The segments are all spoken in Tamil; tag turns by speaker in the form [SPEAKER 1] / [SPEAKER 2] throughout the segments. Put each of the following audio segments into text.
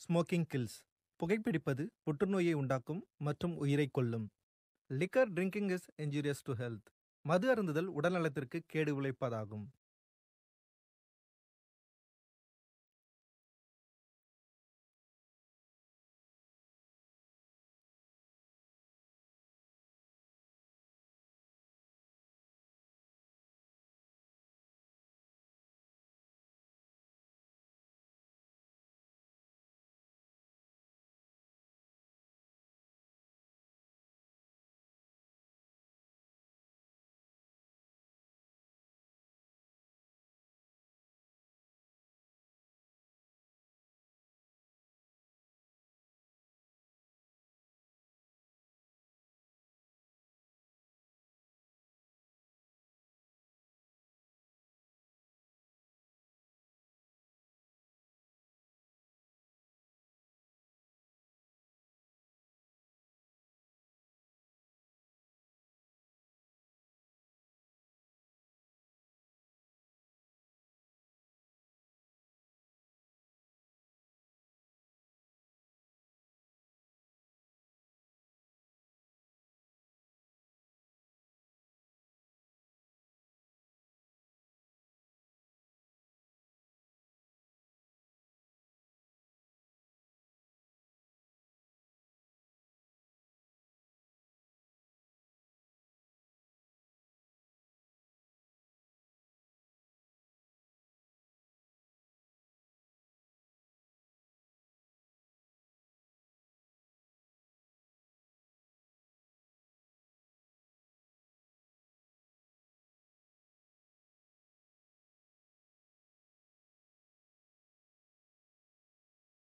[SPEAKER 1] Smoking kills. புகைப்பிடிப்பது புற்றுநோயை உண்டாக்கும் மற்றும் உயிரை கொல்லும். Liquor drinking is injurious to health. மது அருந்துதல் உடல்நலத்திற்கு கேடு விளைவிப்பதாகும்.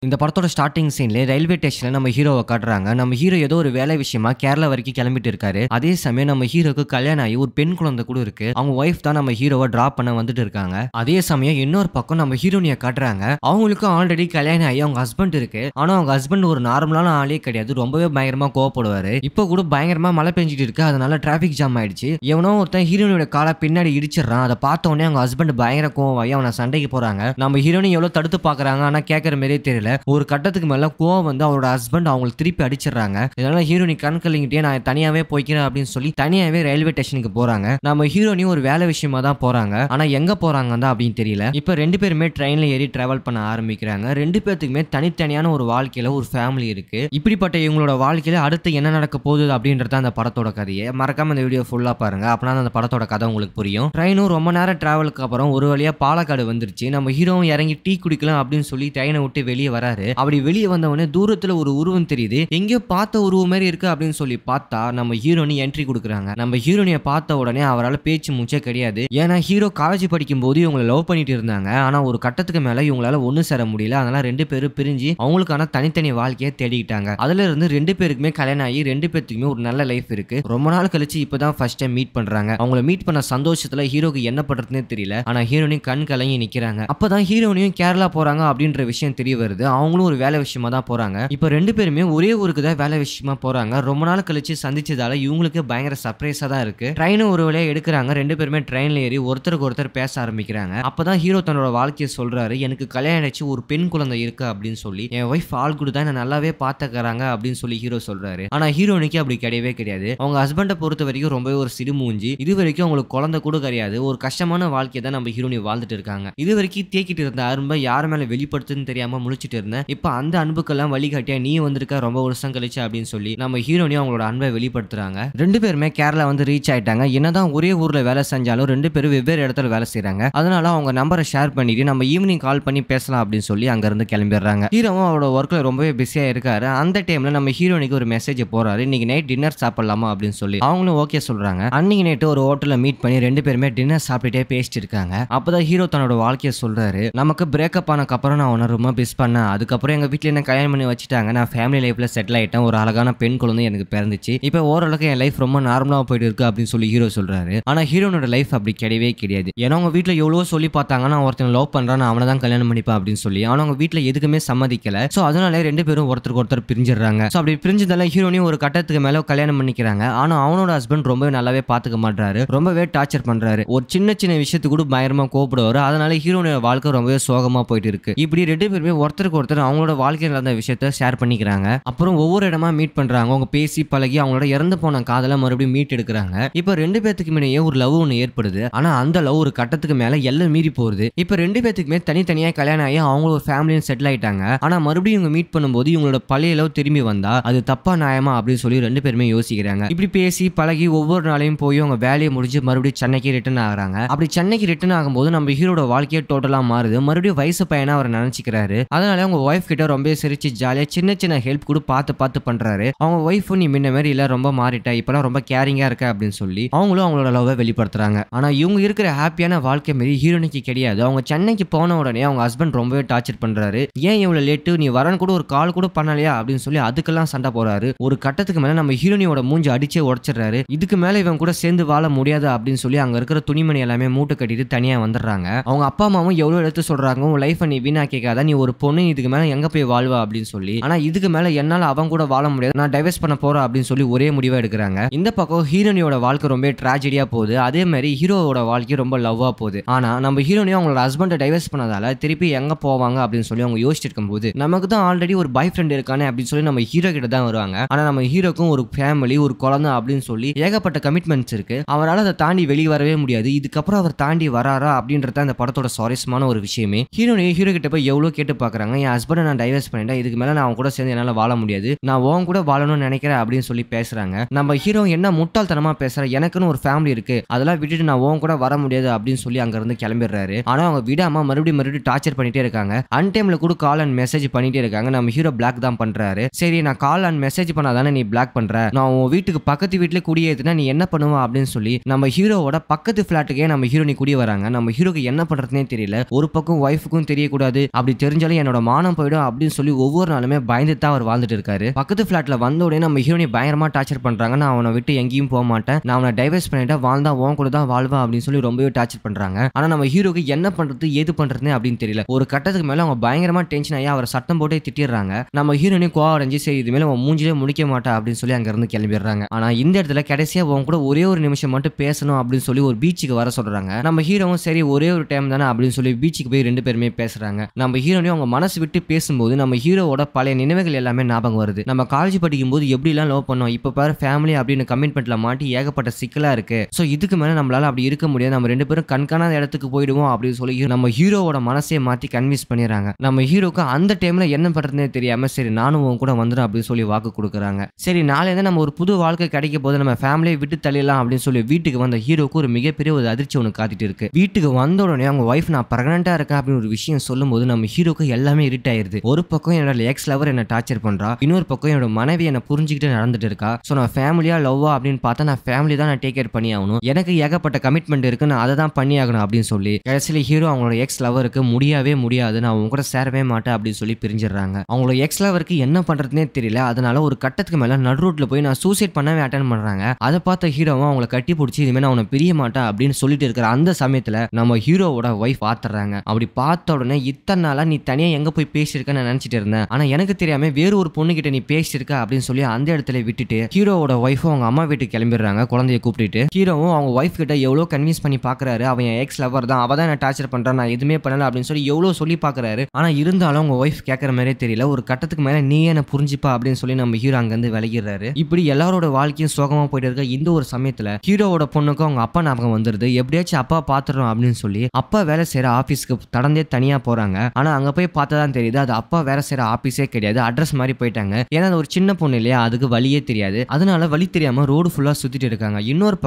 [SPEAKER 2] இந்த படத்தோட ஸ்டார்டிங் சீன்ல ரயில்வே ஸ்டேஷன்ல நம்ம ஹீரோவை காட்டுறாங்க. நம்ம ஹீரோ ஏதோ ஒரு வேலை விஷயமா கேரளா வரைக்கும் கிளம்பிட்டு இருக்காரு. அதே சமயம் நம்ம ஹீரோக்கு கல்யாணம் ஆகி ஒரு பெண் குழந்தை கூட இருக்கு. அவங்க ஒய்ஃப் தான் நம்ம ஹீரோவை டிராப் பண்ண வந்துட்டு இருக்காங்க. அதே சமயம் இன்னொரு பக்கம் நம்ம ஹீரோனிய காட்டுறாங்க. அவங்களுக்கும் ஆல்ரெடி கல்யாணம் ஆகி அவங்க ஹஸ்பண்ட் இருக்கு. ஆனா அவங்க ஹஸ்பண்ட் ஒரு நார்மலான ஆளே கிடையாது. ரொம்பவே பயங்கரமா கோவப்படுவாரு. இப்போ கூட பயங்கரமா மழை பெஞ்சிட்டு இருக்கு. அதனால டிராபிக் ஜாம் ஆயிடுச்சு. எவனோ ஒருத்தன் ஹீரோனியோட காலை பின்னாடி இடிச்சிடறான். அதை பார்த்த உடனே அவங்க ஹஸ்பண்ட் பயங்கர கோவமாகி அவனை சண்டைக்கு போறாங்க. நம்ம ஹீரோனி எவ்வளவு தடுத்து பாக்குறாங்க. ஆனா கேட்கற மாதிரியே தெரியல. ஒரு கட்டத்துக்கு மேல கோவம் வந்து அவரோட ஹஸ்பண்ட் அவங்களுக்கு திருப்பி அடிச்சிடறாங்க. இதனால ஹீரோனி கண் கலங்கிட்டே நான் தனியாவே போய்க்கிறேன் அப்படின்னு சொல்லி தனியாவே ரயில்வே ஸ்டேஷனுக்கு போறாங்க. நம்ம ஹீரோனி ஒரு வேலை விஷயமா தான் போறாங்க. ஆனா எங்க போறாங்க தான் அப்படின்னு தெரியல. இப்ப ரெண்டு பேருமே ட்ரெயின்ல ஏறி டிராவல் பண்ண ஆரம்பிக்கிறாங்க. ரெண்டு பேத்துக்குமே தனித்தனியான ஒரு வாழ்க்கையில ஒரு ஃபேமிலி இருக்கு. இப்படிப்பட்ட இவங்களோட வாழ்க்கையில அடுத்து என்ன நடக்க போகுது அப்படின்றத அந்த படத்தோட கதையை மறக்காம இந்த வீடியோ ஃபுல்லா பாருங்க. அப்பனா அந்த படத்தோட கதை உங்களுக்கு புரியும். ட்ரெயினும் ரொம்ப நேரம் டிராவலுக்கு அப்புறம் ஒரு வழியா பாலக்காடு வந்துருச்சு. நம்ம ஹீரோவும் இறங்கி டீ குடிக்கலாம் அப்படின்னு சொல்லி ட்ரெயினை விட்டு வெளியே வராரு. அப்படி வெளியே வந்தவொடனே தூரத்துல ஒரு உருவம் தெரியுது. எங்கேயோ பார்த்த உருவம் மாதிரி இருக்கு அப்படின்னு சொல்லி பார்த்தா நம்ம ஹீரோனி என்ட்ரி கொடுக்குறாங்க. நம்ம ஹீரோனியை பார்த்த உடனே அவரால் பேச்சு மூச்சே கிடையாது. ஏன்னா ஹீரோ காலேஜ் படிக்கும் போது இவங்களை லவ் பண்ணிட்டு இருந்தாங்க. ஆனா ஒரு கட்டத்துக்கு மேல இவங்களால ஒண்ணு சேர முடியல. அதனால ரெண்டு பேரும் பிரிஞ்சு அவங்களுக்கான தனித்தனி வாழ்க்கையை தேடிக்கிட்டாங்க. அதுல இருந்து ரெண்டு பேருக்குமே கல்யாணம் ஆகி ரெண்டு பேருக்குமே ஒரு நல்ல லைஃப் இருக்கு. ரொம்ப நாள் கழிச்சு இப்பதான் ஃபர்ஸ்ட் டைம் மீட் பண்றாங்க. அவங்கள மீட் பண்ண சந்தோஷத்துல ஹீரோக்கு என்ன பண்றதுன்னே தெரியல. ஆனா ஹீரோனி கண் கலங்கி நிக்கிறாங்க. அப்பதான் ஹீரோனியும் கேரளா போறாங்க அப்படின்ற விஷயம் தெரிய வருது. அவங்களும் ஒரு வேலை விஷயமா தான் போறாங்க. இப்ப ரெண்டு பேருமே ஒரே ஊருக்கு தான் வேலை விஷயமா போறாங்க. ரொம்ப நாள் கழிச்சு சந்திச்சதால இவங்களுக்கு பயங்கர சர்ப்ரைஸா தான் இருக்கு. ட்ரெயின் ஒரு வழியா எடுக்கிறாங்க. ரெண்டு பேருமே ட்ரெயின்ல ஏறி ஒருத்தருக்கு ஒருத்தர் பேச ஆரம்பிக்கிறாங்க. அப்பதான் ஹீரோ தன்னோட வாழ்க்கையை சொல்றாரு. எனக்கு கல்யாணம் ஆயிடுச்சு, ஒரு பெண் குழந்தை இருக்கு அப்படின்னு சொல்லி. என் ஒய்ஃப் ஆள் கூட தான் நல்லாவே பாத்துக்கிறாங்க அப்படின்னு சொல்லி ஹீரோ சொல்றாரு. ஆனா ஹீரோனிக்கு அப்படி கிடையவே கிடையாது. அவங்க ஹஸ்பண்டை பொறுத்த வரைக்கும் ரொம்பவே ஒரு சிறுமூஞ்சி. இது வரைக்கும் அவங்களுக்கு குழந்தை கூட கிடையாது. ஒரு கஷ்டமான வாழ்க்கையை தான் நம்ம ஹீரோனி வாழ்ந்துட்டு இருக்காங்க. இது வரைக்கும் தேக்கிட்டு இருந்த அரும்பை யார் மேல வெளிப்படுத்துன்னு தெரியாம முழிச்சிட்டு இருந்தேன். இப்ப அந்த அன்புக்கெல்லாம் வழிகாட்டியா நீ வந்திருக்க ரொம்ப வருஷம் கழிச்சு அப்படின்னு சொல்லி நம்ம ஹீரோனி அவங்களோட அன்பை வெளிப்படுத்துறாங்க. ரெண்டு பேருமே கேரளா வந்து ரீச் ஆயிட்டாங்க. என்னதான் ஒரே ஊர்ல வேலை செஞ்சாலும் ரெண்டு பேரும் வெவ்வேறு இடத்துல வேலை செய்யறாங்க. அதனால அவங்க நம்பரை ஷேர் பண்ணிட்டு நம்ம ஈவினிங் கால் பண்ணி பேசலாம் அப்படின்னு சொல்லி அங்க இருந்து கிளம்பிடுறாங்க. ஹீரோவும் அவரோட ஒர்க்ல ரொம்பவே பிஸியா இருக்காரு. அந்த டைம்ல நம்ம ஹீரோனிக்கு ஒரு மெசேஜ் போறாரு. இன்னைக்கு நைட் டின்னர் சாப்பிடலாமா அப்படின்னு சொல்லி அவங்களும் ஓகே சொல்றாங்க. அன்னைக்கு நைட்டு ஒரு ஹோட்டல்ல மீட் பண்ணி ரெண்டு பேருமே டின்னர் சாப்பிட்டுட்டே பேசிட்டு இருக்காங்க. அப்பதான் ஹீரோ தன்னோட வாழ்க்கையை சொல்றாரு. நமக்கு பிரேக்கப் ஆனக்கு அப்புறம் நான் உன்னை ரொம்ப மிஸ் பண்ணேன். அதுக்கப்புறம் எங்க வீட்டுல என்ன கல்யாணம் பண்ணி வச்சுட்டாங்க. நான் ஃபேமிலி லைஃப்ல செட்டில் ஆயிட்டேன். ஒரு அழகான பெண் குழந்தை எனக்கு பிறந்துச்சு. இப்போ ஓரளவுக்கு என் லைஃப் ரொம்ப நார்மலா போயிட்டு இருக்கு அப்படின்னு சொல்லி ஹீரோ சொல்றாரு. ஆனா ஹீரோனோட லைஃப் அப்படி கிடையவே கிடையாது. ஏன்னா அவங்க வீட்டுல எவ்வளவோ சொல்லி பார்த்தாங்க. நான் ஒருத்தன் லவ் பண்றான், அவனை தான் கல்யாணம் பண்ணிப்பேன் அப்படின்னு சொல்லி. ஆனா அவங்க வீட்டுல எதுக்குமே சம்மதிக்கல. சோ அதனால ரெண்டு பேரும் ஒருத்தருக்கு ஒருத்தர் பிரிஞ்சிடறாங்க. சோ அப்படி பிரிஞ்சதால ஹீரோனியும் ஒரு கட்டத்துக்கு மேல கல்யாணம் பண்ணிக்கிறாங்க. ஆனா அவனோட ஹஸ்பண்ட் ரொம்பவே நல்லாவே பாத்துக்க மாட்டாரு. ரொம்பவே டார்ச்சர் பண்றாரு. ஒரு சின்ன சின்ன விஷயத்துக்கு கூட பயங்கரமா கோபப்படுவாரு. அதனால ஹீரோனோட வாழ்க்கை ரொம்பவே சோகமா போயிட்டு இருக்கு. இப்படி ரெண்டு பேருமே ஒருத்தருக்கு ஒருத்தருக்கு ஒருத்தர் அவங்களோட வாழ்க்கையில் நடந்த விஷயத்த ஷேர் பண்ணிக்கிறாங்க. அப்புறம் ஒவ்வொரு இடமா மீட் பண்றாங்க. அவங்க பேசி பழகி அவங்களோட இறந்து போன காதலை மறுபடியும் மீட் எடுக்கிறாங்க. இப்ப 2 பேத்துக்கு இடையே ஒரு லவ் ஒன்று ஏற்படுது. ஆனா அந்த லவ் ஒரு கட்டத்துக்கு மேல எல்லாம் மீறி போகுது. இப்ப 2 பேத்துக்குமே தனித்தனியா கல்யாணம் ஆகி அவங்க ஒரு ஃபேமிலியும் செட்டில் ஆயிட்டாங்க. ஆனா மறுபடியும் இவங்க மீட் பண்ணும்போது இவங்களோட பழைய லவ் திரும்பி வந்தா அது தப்பா நியாயமா அப்படின்னு சொல்லி 2 பேருமே யோசிக்கிறாங்க. இப்படி பேசி பழகி ஒவ்வொரு நாளையும் போய் அவங்க வேலையை முடிஞ்சு மறுபடியும் சென்னைக்கு ரிட்டர்ன் ஆகுறாங்க. அப்படி சென்னைக்கு ரிட்டர்ன் ஆகும்போது நம்ம ஹீரோட வாழ்க்கையே டோட்டலா மாறுது. மறுபடியும் வயசு பையனா அவர் நினைச்சுக்கிறாரு. அதனால அவங்க ஒய்ஃப் கிட்ட ரொம்ப சிரிச்சு ஜாலியா சின்ன சின்ன ஹெல்ப் கூட பார்த்து பண்றாரு. அவங்க ஒய்ஃப் நீ முன்ன மாதிரி இல்ல, ரொம்ப மாறிட்ட, இப்பெல்லாம் ரொம்ப கேரிங்கா இருக்க அப்படின்னு சொல்லி அவங்களும் அவங்களோட லவ்வை வெளிப்படுத்துறாங்க. ஆனா இவங்க இருக்கிற ஹாப்பியான வாழ்க்கை மாரி ஹீரோனிக்கு கிடையாது. அவங்க சென்னைக்கு போன உடனே அவங்க ஹஸ்பண்ட் ரொம்பவே டார்ச்சர் பண்றாரு. ஏன் இவ்வளவு லேட்டு, நீ வரன்னு கூட ஒரு கால் கூட பண்ணலையா அப்படின்னு சொல்லி அதுக்கெல்லாம் சண்டை போறாரு. ஒரு கட்டத்துக்கு மேல நம்ம ஹீரோனியோட மூஞ்சி அடிச்சே உடைச்சிடுறாரு. இதுக்கு மேல இவன் கூட சேர்ந்து வாழ முடியாது அப்படின்னு சொல்லி அங்க இருக்கிற துணிமணி எல்லாமே மூட்டை கட்டிட்டு தனியா வந்துடுறாங்க. அவங்க அப்பா அம்மாவும் எவ்வளவு எடுத்து சொல்றாங்க, உன் லைஃப் நீ வீணாக்கிக்காத, நீ ஒரு பொண்ணு, இதுக்கு மேல எங்க போய் வாழ்வா அப்படின்னு சொல்லி. ஆனா இதுக்கு மேல என்னால அவங்க கூட வாழ முடியாது, நான் டைவர்ஸ் பண்ண போறேன் அப்படின்னு சொல்லி ஒரே முடிவா எடுக்கிறாங்க. இந்த பக்கம் ஹீரோனியோட வாழ்க்கை ரொம்ப ட்ராஜடியா போகுது. அதே மாதிரி ஹீரோவோட வாழ்க்கை ரொம்ப லவ்வா போகுது. ஆனா நம்ம ஹீரோனியும் அவங்களோட ஹஸ்பண்டை டைவர்ஸ் பண்ணதால திருப்பி எங்க போவாங்க அப்படின்னு சொல்லி அவங்க யோசிச்சுட்டு இருக்கும்போது நமக்கு தான் ஆல்ரெடி ஒரு பாய் ஃப்ரெண்ட் இருக்கானே அப்படின்னு சொல்லி நம்ம ஹீரோ கிட்ட தான் வருவாங்க. ஆனா நம்ம ஹீரோக்கும் ஒரு ஃபேமிலி, ஒரு குழந்தை அப்படின்னு சொல்லி ஏகப்பட்ட கமிட்மெண்ட்ஸ் இருக்கு. அவரால் அதை தாண்டி வெளியே வரவே முடியாது. இதுக்கப்புறம் அவர் தாண்டி வராரா அப்படின்றத அந்த படத்தோட சுவாரஸ்யமான ஒரு விஷயமே. ஹீரோ கிட்ட போய் எவ்வளவு கேட்டு பாக்குறாங்க, என் ஹஸ்பண்டை நான் டைவர்ஸ் பண்ணிட்டேன், இதுக்கு மேல நான் அவங்க கூட சேர்ந்து என்னால வாழ முடியாது, நான் உன் கூட வாழணும்னு நினைக்கிறேன் அப்படின்னு சொல்லி பேசுறாங்க. நம்ம ஹீரோ என்ன முட்டாள்தனமா பேசுற, எனக்குன்னு ஒரு ஃபேமிலி இருக்கு, அதெல்லாம் விட்டுட்டு நான் உன் கூட வர முடியாது அப்படின்னு சொல்லி அங்க இருந்து கிளம்பிடுறாரு. ஆனா அவங்க விடாம மறுபடியும் டார்ச்சர் பண்ணிட்டே இருக்காங்க. அன்டைம்ல கூட கால் அண்ட் மெசேஜ் பண்ணிட்டே இருக்காங்க. நம்ம ஹீரோ பிளாக் தான் பண்றாரு. சரி, நான் கால் அண்ட் மெசேஜ் பண்ணாதானே நீ பிளாக் பண்ற, நான் உன் வீட்டுக்கு பக்கத்து வீட்டுல குடியேத்துனா நீ என்ன பண்ணுவா அப்படின்னு சொல்லி நம்ம ஹீரோவோட பக்கத்து பிளாட்டுக்கே நம்ம ஹீரோனி குடி வராங்க. நம்ம ஹீரோக்கு என்ன பண்றதுனே தெரியல. ஒரு பக்கம் ஒய்ஃபுக்கும் தெரியக்கூடாது, அப்படி தெரிஞ்சாலும் என்னோட மானம் போயிடும் அப்படின்னு சொல்லி ஒவ்வொரு நாளுமே பயந்து தான் அவர் வாழ்ந்துட்டு இருக்காரு. பக்கத்து பிளாட்ல வந்த உடனே நம்ம ஹீரோனி பயங்கரமா டார்ச்சர் பண்றாங்க. நான் அவனை விட்டு எங்கேயும் போக மாட்டேன், நான் அவனை டைவர்ஸ் பண்ணிட்டா வாழ்ந்தா உன் கூட தான் வாழ்வா அப்படின்னு சொல்லி ரொம்பவே டார்ச்சர் பண்றாங்க. ஆனா நம்ம ஹீரோக்கு என்ன பண்றது ஏது பண்றதுன்னு அப்படின்னு தெரியல. ஒரு கட்டத்துக்கு மேல அவங்க பயங்கரமா டென்ஷன் ஆகி அவர் சட்டம் போட்டே திட்டிடுறாங்க. நம்ம ஹீரோனி கோவம் அடைஞ்சு சரி இது மேல அவன் மூஞ்சிலே முடிக்க மாட்டா அப்படின்னு சொல்லி அங்க இருந்து கிளம்பிடுறாங்க. ஆனா இந்த இடத்துல கடைசியா உன் கூட ஒரே ஒரு நிமிஷம் மட்டும் பேசணும் அப்படின்னு சொல்லி ஒரு பீச்சுக்கு வர சொல்றாங்க. நம்ம ஹீரோவும் சரி ஒரே ஒரு டைம் தானே அப்படின்னு சொல்லி பீச்சுக்கு போய் 2 பேருமே பேசுறாங்க. நம்ம ஹீரோனையும் அவங்க மனசு விட்டு பேசும்போது நம்ம ஹீரோவோட பழைய நினைவுகள் எல்லாமே ஞாபகம் வருது. நம்ம காலேஜ் படிக்கும் போது எப்படி எல்லாம் லவ் பண்ணோம், இப்ப பாரு ஃபேமிலி அப்படின்னு கமிட்மெண்ட்ல மாட்டி ஏகப்பட்ட சிக்கலா இருக்கு. சோ இதுக்கு மேல நம்மளால அப்படி இருக்க முடியாது, நம்ம 2 பேரும் கண்காணாத இடத்துக்கு போயிடுவோம் அப்படின்னு சொல்லி நம்ம ஹீரோவோட மனசே மாத்தி கன்வின்ஸ் பண்ணிடுறாங்க. நம்ம ஹீரோக்கு அந்த டைம்ல என்ன பண்றதுனே தெரியாம சரி நானும் உன் கூட வந்துடும் அப்படின்னு சொல்லி வாக்கு கொடுக்குறாங்க. சரி நாளையில நம்ம ஒரு புது வாழ்க்கை கிடைக்க போது நம்ம ஃபேமிலியை விட்டு தள்ளிடலாம் அப்படின்னு சொல்லி வீட்டுக்கு வந்த ஹீரோக்கு ஒரு மிகப்பெரிய ஒரு அதிர்ச்சி ஒன்று காத்திட்டு இருக்கு. வீட்டுக்கு வந்த உடனே அவங்க ஒய்ஃப் நான் பிரெக்னெண்டா இருக்கேன் அப்படின்னு ஒரு விஷயம் சொல்லும் போது நம்ம ஹீரோக்கு எல்லாமே இருட் ஆயிருது. ஒரு பக்கம் என்னோட எக்ஸ் லவர் என்ன டார்ச்சர் பண்றா, இன்னொரு பக்கம் என்னோட மனைவி என்ன புரிஞ்சுக்கிட்டு நடந்துட்டு இருக்கா. சோ நான் ஃபேமிலியா லவ்வா அப்படின்னு பார்த்தா நான் ஃபேமிலி தான் நான் டேக் கேர் பண்ணி ஆகணும், எனக்கு ஏகப்பட்ட கமிட்மெண்ட் இருக்கு, நான் அதை தான் பண்ணி ஆகணும் அப்படின்னு சொல்லி கடைசியில ஹீரோ அவங்களோட எக்ஸ் லவருக்கு முடியவே முடியாது, நான் அவங்க கூட சேரவே மாட்டேன் அப்படின்னு சொல்லி பிரிஞ்சிடறாங்க. அவங்களோட எக்ஸ் லவருக்கு என்ன பண்றதுனே தெரியல. அதனால ஒரு கட்டத்துக்கு மேல நடு ரோட்ல போய் நான் சூசைட் பண்ணவே அட்டென்ட் பண்றாங்க. அதை பார்த்த ஹீரோவும் அவங்களை கட்டி பிடிச்சி இனிமே நான் அவனை பிரிய மாட்டேன் அப்படின்னு சொல்லிட்டு இருக்கிற அந்த சமயத்துல நம்ம ஹீரோவோட ஒய்ஃப் பாத்துறாங்க. அப்படி பார்த்த உடனே இத்தனை நாளா நீ தனியா எங்க போய் பேசியிருக்கன்னு நான் நினைச்சிட்டு இருந்தேன், ஆனா எனக்கு தெரியாம வேறு ஒரு பொண்ணு கிட்ட நீ பேசியிருக்க அப்படின்னு சொல்லி அந்த இடத்துல விட்டுட்டு ஹீரோவோட ஒய்ஃபும் அவங்க அம்மா வீட்டுக்கு கிளம்பிடுறாங்க. குழந்தைய கூப்பிட்டு ஹீரோவும் அவங்க ஒய்ஃப் கிட்ட எவ்வளவு கன்வின்ஸ் பண்ணி பாக்குறாரு, அவன் எக்ஸ் லவர் தான், அவ தான் என்ன டார்ச்சர் பண்றான், நான் எதுவுமே பண்ணல அப்படின்னு சொல்லி எவ்வளவு சொல்லி பாக்குறாரு. ஆனா இருந்தாலும் அவங்க ஒய்ஃப் கேட்கற மாதிரியே தெரியல. ஒரு கட்டத்துக்கு மேல நீ என்ன புரிஞ்சுப்பா அப்படின்னு சொல்லி நம்ம ஹீரோ அங்க இருந்து விலகிடுறாரு. இப்படி எல்லாரோட வாழ்க்கையும் சோகமா போயிட்டு இருக்க இந்த ஒரு சமயத்துல ஹீரோவோட பொண்ணுக்கும் அவங்க அப்பா ஞாபகம் வந்துருது. எப்படியாச்சும் அப்பா பாத்துறோம் அப்படின்னு சொல்லி அப்பா வேலை செய்யற ஆபீஸ்க்கு தடந்தே தனியா போறாங்க. ஆனா அங்க போய் பார்த்தாதான் தெரியுது அது அப்பா வேலை செய்யற ஆபீஸே கிடையாது, அட்ரஸ் மாதிரி போயிட்டாங்க. ஏன்னா அது ஒரு சின்ன பொண்ணு இல்லையா, அதுக்கு வழியே தெரியாது. அதனால வழி தெரியாம ரோடு ஃபுல்லா சுத்திட்டு இருக்காங்க. இன்னொரு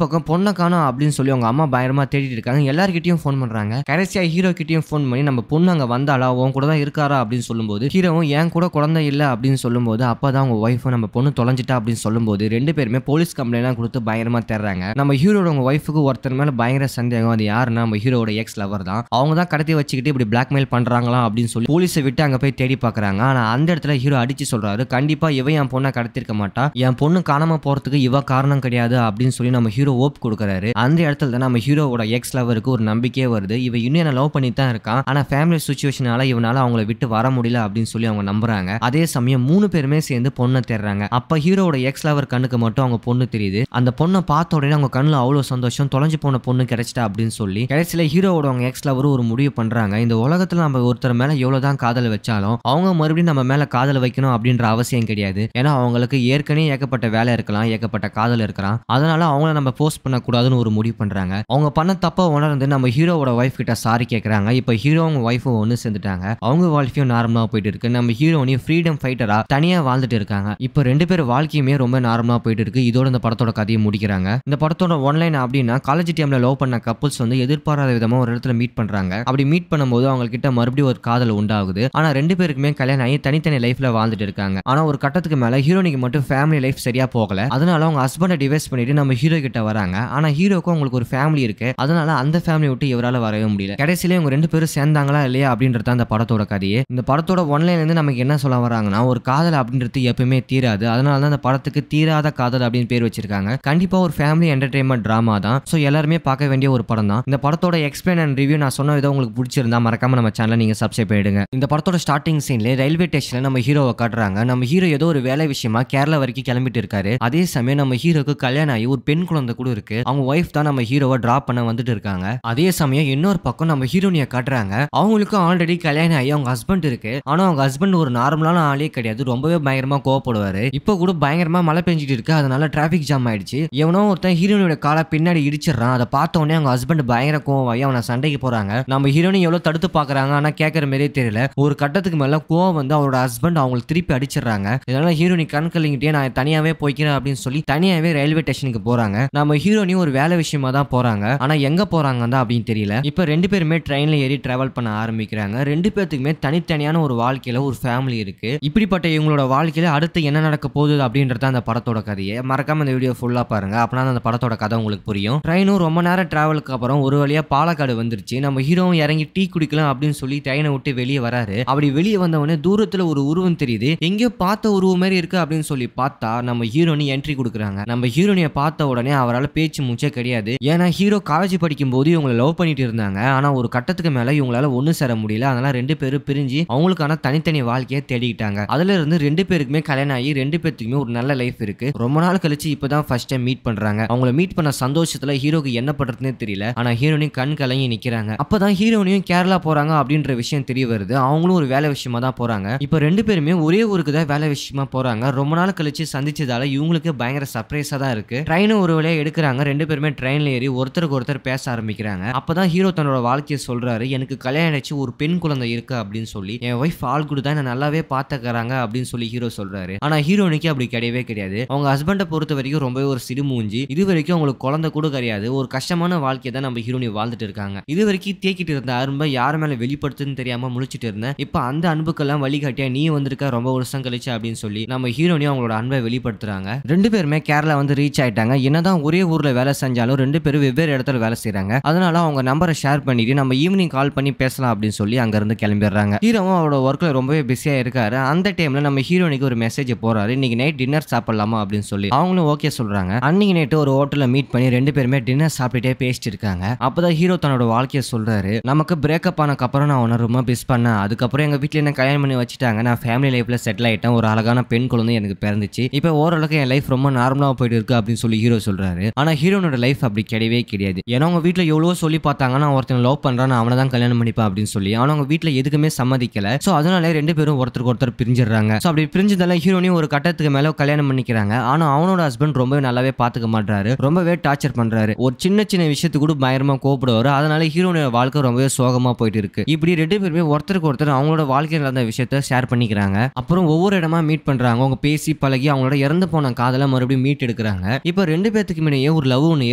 [SPEAKER 2] பக்கம் பொண்ணை காணோம் அப்படின்னு சொல்லி அவங்க அம்மா பயங்கரமா தேடிட்டு இருக்காங்க. எல்லார்கிட்டயும் ஃபோன் பண்றாங்க. கடைசியா ஹீரோ கிட்டயும் ஃபோன் பண்ணி நம்ம பொண்ணு அங்க வந்தாளா, உன் கூட தான் இருக்காரா அப்படின்னு சொல்லும்போது ஹீரோவும் என் கூட குழந்தை இல்ல அப்படின்னு சொல்லும்போது அப்பதான் அவங்க ஒய்ஃபும் நம்ம பொண்ணு தொலைஞ்சிட்டா அப்படின்னு சொல்லும்போது 2 பேருமே போலீஸ் கம்ப்ளைண்ட் கொடுத்து பயங்கரமா தேடுறாங்க. நம்ம ஹீரோட அவங்க ஒய்ஃபுக்கு ஒருத்தர் மேல பயங்கர சந்தேகம். அது யாருன்னா நம்ம ஹீரோட எக்ஸ் லவர் தான். அவங்க தான் கடத்தி வச்சுக்கிட்டு இப்படி பிளாக்மெயில் பண்றாங்களா அப்படின்னு சொல்லி போலீஸை விட்டு அங்க போய் தேடி பாக்குறாங்க. ஆனா அந்த இடத்துல ஹீரோ அடிச்சு சொல்றாரு, கண்டிப்பா இவ என் பொண்ணை கடத்திருக்க மாட்டா, என் பொண்ணு காணாம போறதுக்கு இவ காரணம் கிடையாது அப்படின்னு சொல்லி நம்ம ஹீரோ ஓப் கொடுக்குறாரு. அந்த இடத்துல தான் நம்ம ஹீரோவோட எக்ஸ் லவருக்கு ஒரு நம்பிக்கையே வருது. இவ இன்னும் என்ன லவ் பண்ணி தான் இருக்கான், ஆனா ஃபேமிலி சிச்சுவேஷனால இவனால அவங்கள விட்டு வர முடியல அப்படின்னு சொல்லி அவங்க நம்புறாங்க. அதே சமயம் 3 பேருமே சேர்ந்து பொண்ணை தேடுறாங்க. அப்ப ஹீரோவோட எக்ஸ் லவர் கண்ணுக்கு மட்டும் அவங்க பொண்ணு தெரியுது. அந்த பொண்ணை பார்த்த உடனே அவங்க கண்ணுல அவ்வளவு சந்தோஷம், தொலைஞ்சு போன பொண்ணு கிடைச்சிட்டா அப்படின்னு சொல்லி கடைசியில ஹீரோவோட அவங்க எக்ஸ் லவர் ஒரு முடிவு பண்றாங்க. இந்த உலகத்துல நம்ம ஒருத்தர் மேல எவ்வளவுதான் காதல் வச்சாலும் அவங்க மறுபடியும் நம்ம மேல காதல் வைக்கணும் அப்படின்ற அவசியம் கிடையாது. ஏன்னா அவங்களுக்கு ஏற்கனவே ஏகப்பட்ட வேலை இருக்கலாம், ஏகப்பட்ட காதல் இருக்கலாம். அதனால அவங்கள நம்ம போஸ்ட் பண்ணக்கூடாதுன்னு ஒரு முடிவு பண்றாங்க. அவங்க பண்ண தப்ப உணர்ந்து நம்ம ஹீரோவோட ஒய்ஃப் கிட்ட சாரி கேட்கறாங்க. இப்போ ஹீரோ அவங்க ஒய்ஃபும் ஒன்று சேர்ந்துட்டாங்க. அவங்க வாழ்க்கையும் நார்மலா போயிட்டு இருக்கு. நம்ம ஹீரோனையும் ஃப்ரீடம் ஃபைட்டரா தனியா வாழ்ந்துட்டு இருக்காங்க. இப்போ ரெண்டு பேர் வாழ்க்கையுமே ரொம்ப நார்மலா போயிட்டு இருக்கு. இதோட இந்த படத்தோட கதையை முடிக்கிறாங்க. இந்த படத்தோட ஒன்லைன் அப்படின்னா காலேஜ் டைம்ல லவ் பண்ண கப்புள்ஸ் வந்து எதிர்பாராத விதமா ஒரு இடத்துல மீட் பண்றாங்க. அப்படி மீட் பண்ணும்போது அவங்க கிட்ட மறுபடியும் ஒரு காதல் உண்டாகுது. ஆனா ரெண்டு பேருக்குமே கல்யாணம் ஆகி தனித்தனி லைஃப்ல வாழ்ந்துட்டு இருக்காங்க. ஆனா ஒரு கட்டத்துக்கு மேல ஹீரோனிக்கு மட்டும் ஃபேமிலி லைஃப் சரியா போகல. அதனால அவங்க ஹஸ்பண்டை டிவைஸ் பண்ணிட்டு நம்ம ஹீரோ கிட்ட வராங்க. ஆனா ஹீரோக்கும் அவங்களுக்கு ஒரு ஃபேமிலி இருக்கு. அதனால அந்த ஃபேமிலி விட்டு இவரால வரவே முடியல. கடைசியில இவங்க ரெண்டு பேரும் சேர்ந்தாங்களா இல்லையா அப்படின்றது அந்த படத்தோட கதையே. இந்த படத்தோட ஒன்லைன்ல இருந்து நமக்கு என்ன சொல்ல வராங்கன்னா, ஒரு காதல் அப்படின்றது எப்பவுமே தீராது. அதனால தான் அந்த படத்துக்கு தீராத காதல் அப்படின்னு பேர் வச்சிருக்காங்க. கண்டிப்பா ஒரு ஃபேமிலி என்டர்டைன்மெண்ட் டிராமா தான். சோ எல்லாருமே பார்க்க வேண்டிய ஒரு படம் தான். இந்த படத்தோட எக்ஸ்பிளைன் அண்ட் ரிவ்யூ நான் சொன்ன விதம் உங்களுக்கு பிடிச்சிருந்தா மறக்காம நம்ம சேனலை நீங்க சப்ஸ்கிரைப் பண்ணிடுங்க. இந்த படத்தோட ஸ்டார்டிங் சீன்ல ரயில்வே ஸ்டேஷன்ல நம்ம ஹீரோவை காட்டுறாங்க. நம்ம ஹீரோ ஏதோ ஒரு வேலை விஷயமா கேரளா வரைக்கும் கிளம்பிட்டு இருக்காரு. அதே சமயம் நம்ம ஹீரோக்கு கல்யாணம் ஆகி ஒரு பெண் குழந்தை கூட இருக்கு. அவங்க ஒய்ஃப் தான் நம்ம ஹீரோவை டிராப் பண்ண வந்துட்டு இருக்காங்க. அதே சமயம் இன்னொரு பக்கம் நம்ம ஹீரோனியை காட்டுறாங்க. அவங்களுக்கும் ஆல்ரெடி கல்யாணம் ஆகி அவங்க ஹஸ்பண்ட் இருக்கு. ஆனா அவங்க ஹஸ்பண்ட் ஒரு நார்மலான ஆளே கிடையாது. ரொம்பவே பயங்கரமா கோவப்படுவாரு. இப்போ கூட பயங்கரமா மழை பெஞ்சிட்டு இருக்கு. அதனால டிராபிக் ஜாம் ஆயிடுச்சு. எவனோ ஒருத்தன் ஹீரோனியோட காலை பின்னாடி இடிச்சிடறான். அதை பார்த்த உடனே அவங்க ஹஸ்பண்ட் பயங்கர கோவமாயி அவனை சண்டைக்கு போறாங்க. நம்ம ஹீரோனி எவ்வளவு தடுத்து பாக்குறாங்க. ஆனா கேட்கற மாதிரியே தெரியல. ஒரு கட்டத்துக்கு மேல கோவம் வந்து அவரோட ஹஸ்பண்ட் அவங்களுக்கு திருப்பி அடிச்சிடறாங்க. இதனால ஹீரோனி கண் கலங்கிட்டே நான் தனியாவே போய்க்கிறேன் அப்படின்னு சொல்லி தனியாவே ரயில்வே ஸ்டேஷனுக்கு போறாங்க. நம்ம ஹீரோனி ஒரு வேலை விஷயமா தான் போறாங்க. ஆனா எங்க போறாங்க தான் அப்படின்னு தெரியல. இப்ப ரெண்டு பேருமே ட்ரெயின்ல ஏறி டிராவல் பண்ண ஆரம்பிக்கிறாங்க. ரெண்டு பேத்துக்குமே தனித்தனியான ஒரு வாழ்க்கையில ஒரு ஃபேமிலி இருக்கு. இப்படிப்பட்ட இவங்களோட வாழ்க்கையில அடுத்து என்ன நடக்க போகுது அப்படின்றத அந்த படத்தோட கதையை மறக்காம இந்த வீடியோ ஃபுல்லா பாருங்க. அப்பனா அந்த படத்தோட கதை உங்களுக்கு புரியும். ட்ரெயினும் ரொம்ப நேரம் டிராவலுக்கு அப்புறம் ஒரு வழியா பாலக்காடு வந்துருச்சு. நம்ம ஹீரோவும் இறங்கி டீ குடிக்கலாம் அப்படின்னு சொல்லி ட்ரெயினை விட்டு வெளியே வராரு. அப்படி வெளியே வந்தவொடனே தூரத்துல ஒரு உருவம் தெரியுது. எங்கேயோ பார்த்த உருவம் மாதிரி இருக்கு அப்படின்னு சொல்லி பார்த்தா நம்ம ஹீரோனி என்ட்ரி கொடுக்குறாங்க. நம்ம ஹீரோனியை பார்த்த உடனே அவரால் பேச்சு மூச்சே கிடையாது. ஏன்னா ஹீரோ காலேஜ் படிக்கும் போது இவங்களை லவ் பண்ணிட்டு இருந்தாங்க. ஆனா ஒரு கட்டத்துக்கு மேல இவங்களால ஒண்ணு சேர முடியல. அதனால ரெண்டு பேரும் பிரிஞ்சு அவங்களுக்கான தனித்தனி வாழ்க்கையை தேடிக்கிட்டாங்க. அதுல இருந்து ரெண்டு பேருக்குமே கல்யாணம் ஆகி ரெண்டு பேருக்குமே ஒரு நல்ல லைஃப் இருக்கு. ரொம்ப நாள் கழிச்சு இப்பதான் ஃபர்ஸ்ட் டைம் மீட் பண்றாங்க. அவங்கள மீட் பண்ண சந்தோஷத்துல ஹீரோக்கு என்ன பண்றதுன்னே தெரியல. ஆனா ஹீரோனி கண் கலங்கி நிக்கிறாங்க. அப்பதான் ஹீரோனியும் கேரளா போறாங்க அப்படின்ற விஷயம் தெரிய வருது. அவங்களும் ஒரு வேலை விஷயமா தான் போறாங்க. இப்ப ரெண்டு பேருமே ஒரே ஊருக்கு தான் வேலை விஷயமா போறாங்க. ரொம்ப நாள் கழிச்சு சந்திச்சதால இவங்களுக்கு பயங்கர சர்ப்ரைஸா தான் இருக்கு. ட்ரெயின் ஒரு வழியா எடுக்கிறாங்க. ரெண்டு பேருமே ட்ரெயின்ல ஏறி ஒருத்தருக்கு ஒருத்தர் பேச ஆரம்பிக்கிறாங்க. அப்பதான் ஹீரோ தன்னோட வாழ்க்கையை சொல்றாரு. எனக்கு கல்யாணம் ஆயிடுச்சு, ஒரு பெண் குழந்தை இருக்கு அப்படின்னு சொல்லி. என் ஒய்ஃப் ஆள் கூட தான் நல்லாவே பாத்துக்கறாங்க அப்படின்னு சொல்லி ஹீரோ சொல்றாரு. ஆனா ஹீரோனிக்கு அப்படி கிடையவே கிடையாது. அவங்க ஹஸ்பண்டை பொறுத்த வரைக்கும் ரொம்பவே ஒரு சிறுமூஞ்சி. இது வரைக்கும் அவங்களுக்கு குழந்தை கூட கிடையாது. ஒரு கஷ்டமான வாழ்க்கையை தான் நம்ம ஹீரோனி வாழ்ந்துட்டு இருக்காங்க. இது வரைக்கும் தேக்கிட்டு இருந்த அன்பை யார் மேல வெளிப்படுத்துன்னு தெரியாம முழிச்சிட்டு இருந்தேன். இப்ப அந்த அன்புக்கெல்லாம் வழிகாட்டியா நீ வந்திருக்க ரொம்ப வருஷம் கழிச்சு அப்படின்னு சொல்லி நம்ம ஹீரோனி அவங்களோட அன்பை வெளிப்படுத்துறாங்க. ரெண்டு பேருமே கேரளா வந்து ரீச் ஆயிட்டாங்க. என்னதான் ஒரே ஊர்ல வேலை செஞ்சாலும் ரெண்டு பேரும் வெவ்வேறு இடத்துல வேலை செய்யறாங்க. அதனால அவங்க நம்பரை ஷேர் பண்ணிட்டு நம்ம ஈவினிங் கால் பண்ணி பேசலாம் அப்படின்னு சொல்லி அங்க இருந்து கிளம்பிடுறாங்க. ஹீரோவும் அவரோட ஒர்க்ல ரொம்பவே பிஸியா இருக்காரு. அந்த டைம்ல நம்ம ஹீரோனிக்கு ஒரு மெசேஜ் போறாரு. இன்னைக்கு நைட் டின்னர் சாப்பிடலாமா அப்படின்னு சொல்லி அவங்களும் ஓகே சொல்றாங்க. அன்னைக்கு நைட்டு ஒரு ஹோட்டல்ல மீட் பண்ணி ரெண்டு பேருமே டின்னர் சாப்பிட்டுட்டே பேசிட்டு இருக்காங்க. அப்பதான் ஹீரோ தன்னோட வாழ்க்கையை சொல்றாரு. நமக்கு பிரேக்கப் ஆனக்கு அப்புறம் நான் உன்னை ரொம்ப மிஸ் பண்ணேன். அதுக்கப்புறம் எங்க வீட்டுல என்ன கல்யாணம் பண்ணி வச்சுட்டாங்க. நான் ஃபேமிலி லைஃப்ல செட்டில் ஆயிட்டேன். ஒரு அழகான பெண் குழந்தை எனக்கு பிறந்துச்சு. இப்ப ஓரளவுக்கு என் லைஃப் ரொம்ப நார்மலா போயிட்டு இருக்கு அப்படின்னு சொல்லி ஹீரோ சொல்றாரு. ஆனா ஹீரோனோட லைஃப் அப்படி கிடையவே கிடையாது. ஏன்னா அவங்க வீட்டுல எவ்வளவோ சொல்லி பார்த்தாங்க. நான் ஒருத்தன் லவ் பண்றான், அவனை தான் கல்யாணம் பண்ணிப்பேன் அப்படின்னு சொல்லி. ஆனா அவங்க வீட்டுல எதுக்குமே சம்மதிக்கல. சோ அதனால ரெண்டு பேரும் ஒருத்தருக்கு ஒருத்தர் பிரிஞ்சிடறாங்க. சோ அப்படி பிரிஞ்சதால ஹீரோனியும் ஒரு கட்டத்துக்கு மேல கல்யாணம் பண்ணிக்கிறாங்க. ஆனா அவனோட ஹஸ்பண்ட் ரொம்பவே நல்லாவே பாத்துக்க மாட்டாரு. ரொம்பவே டார்ச்சர் பண்றாரு. ஒரு சின்ன சின்ன விஷயத்துக்கு கூட பயங்கரமா கோபப்படுவாரு. அதனால ஹீரோனோட வாழ்க்கை ரொம்பவே சோகமா போயிட்டு இருக்கு. இப்படி ரெண்டு பேருமே ஒருத்தருக்கு ஒருத்தர் அவங்களோட வாழ்க்கையில் நடந்த விஷயத்த ஷேர் பண்ணிக்கிறாங்க. அப்புறம் ஒவ்வொரு இடமா மீட் பண்றாங்க. அவங்க பேசி பழகி அவங்களோட இறந்து போன காதலை மறுபடியும் மீட் எடுக்கிறாங்க. இப்ப ரெண்டு பேத்துக்கு முன்னையே ஒரு லவ் ஒன்று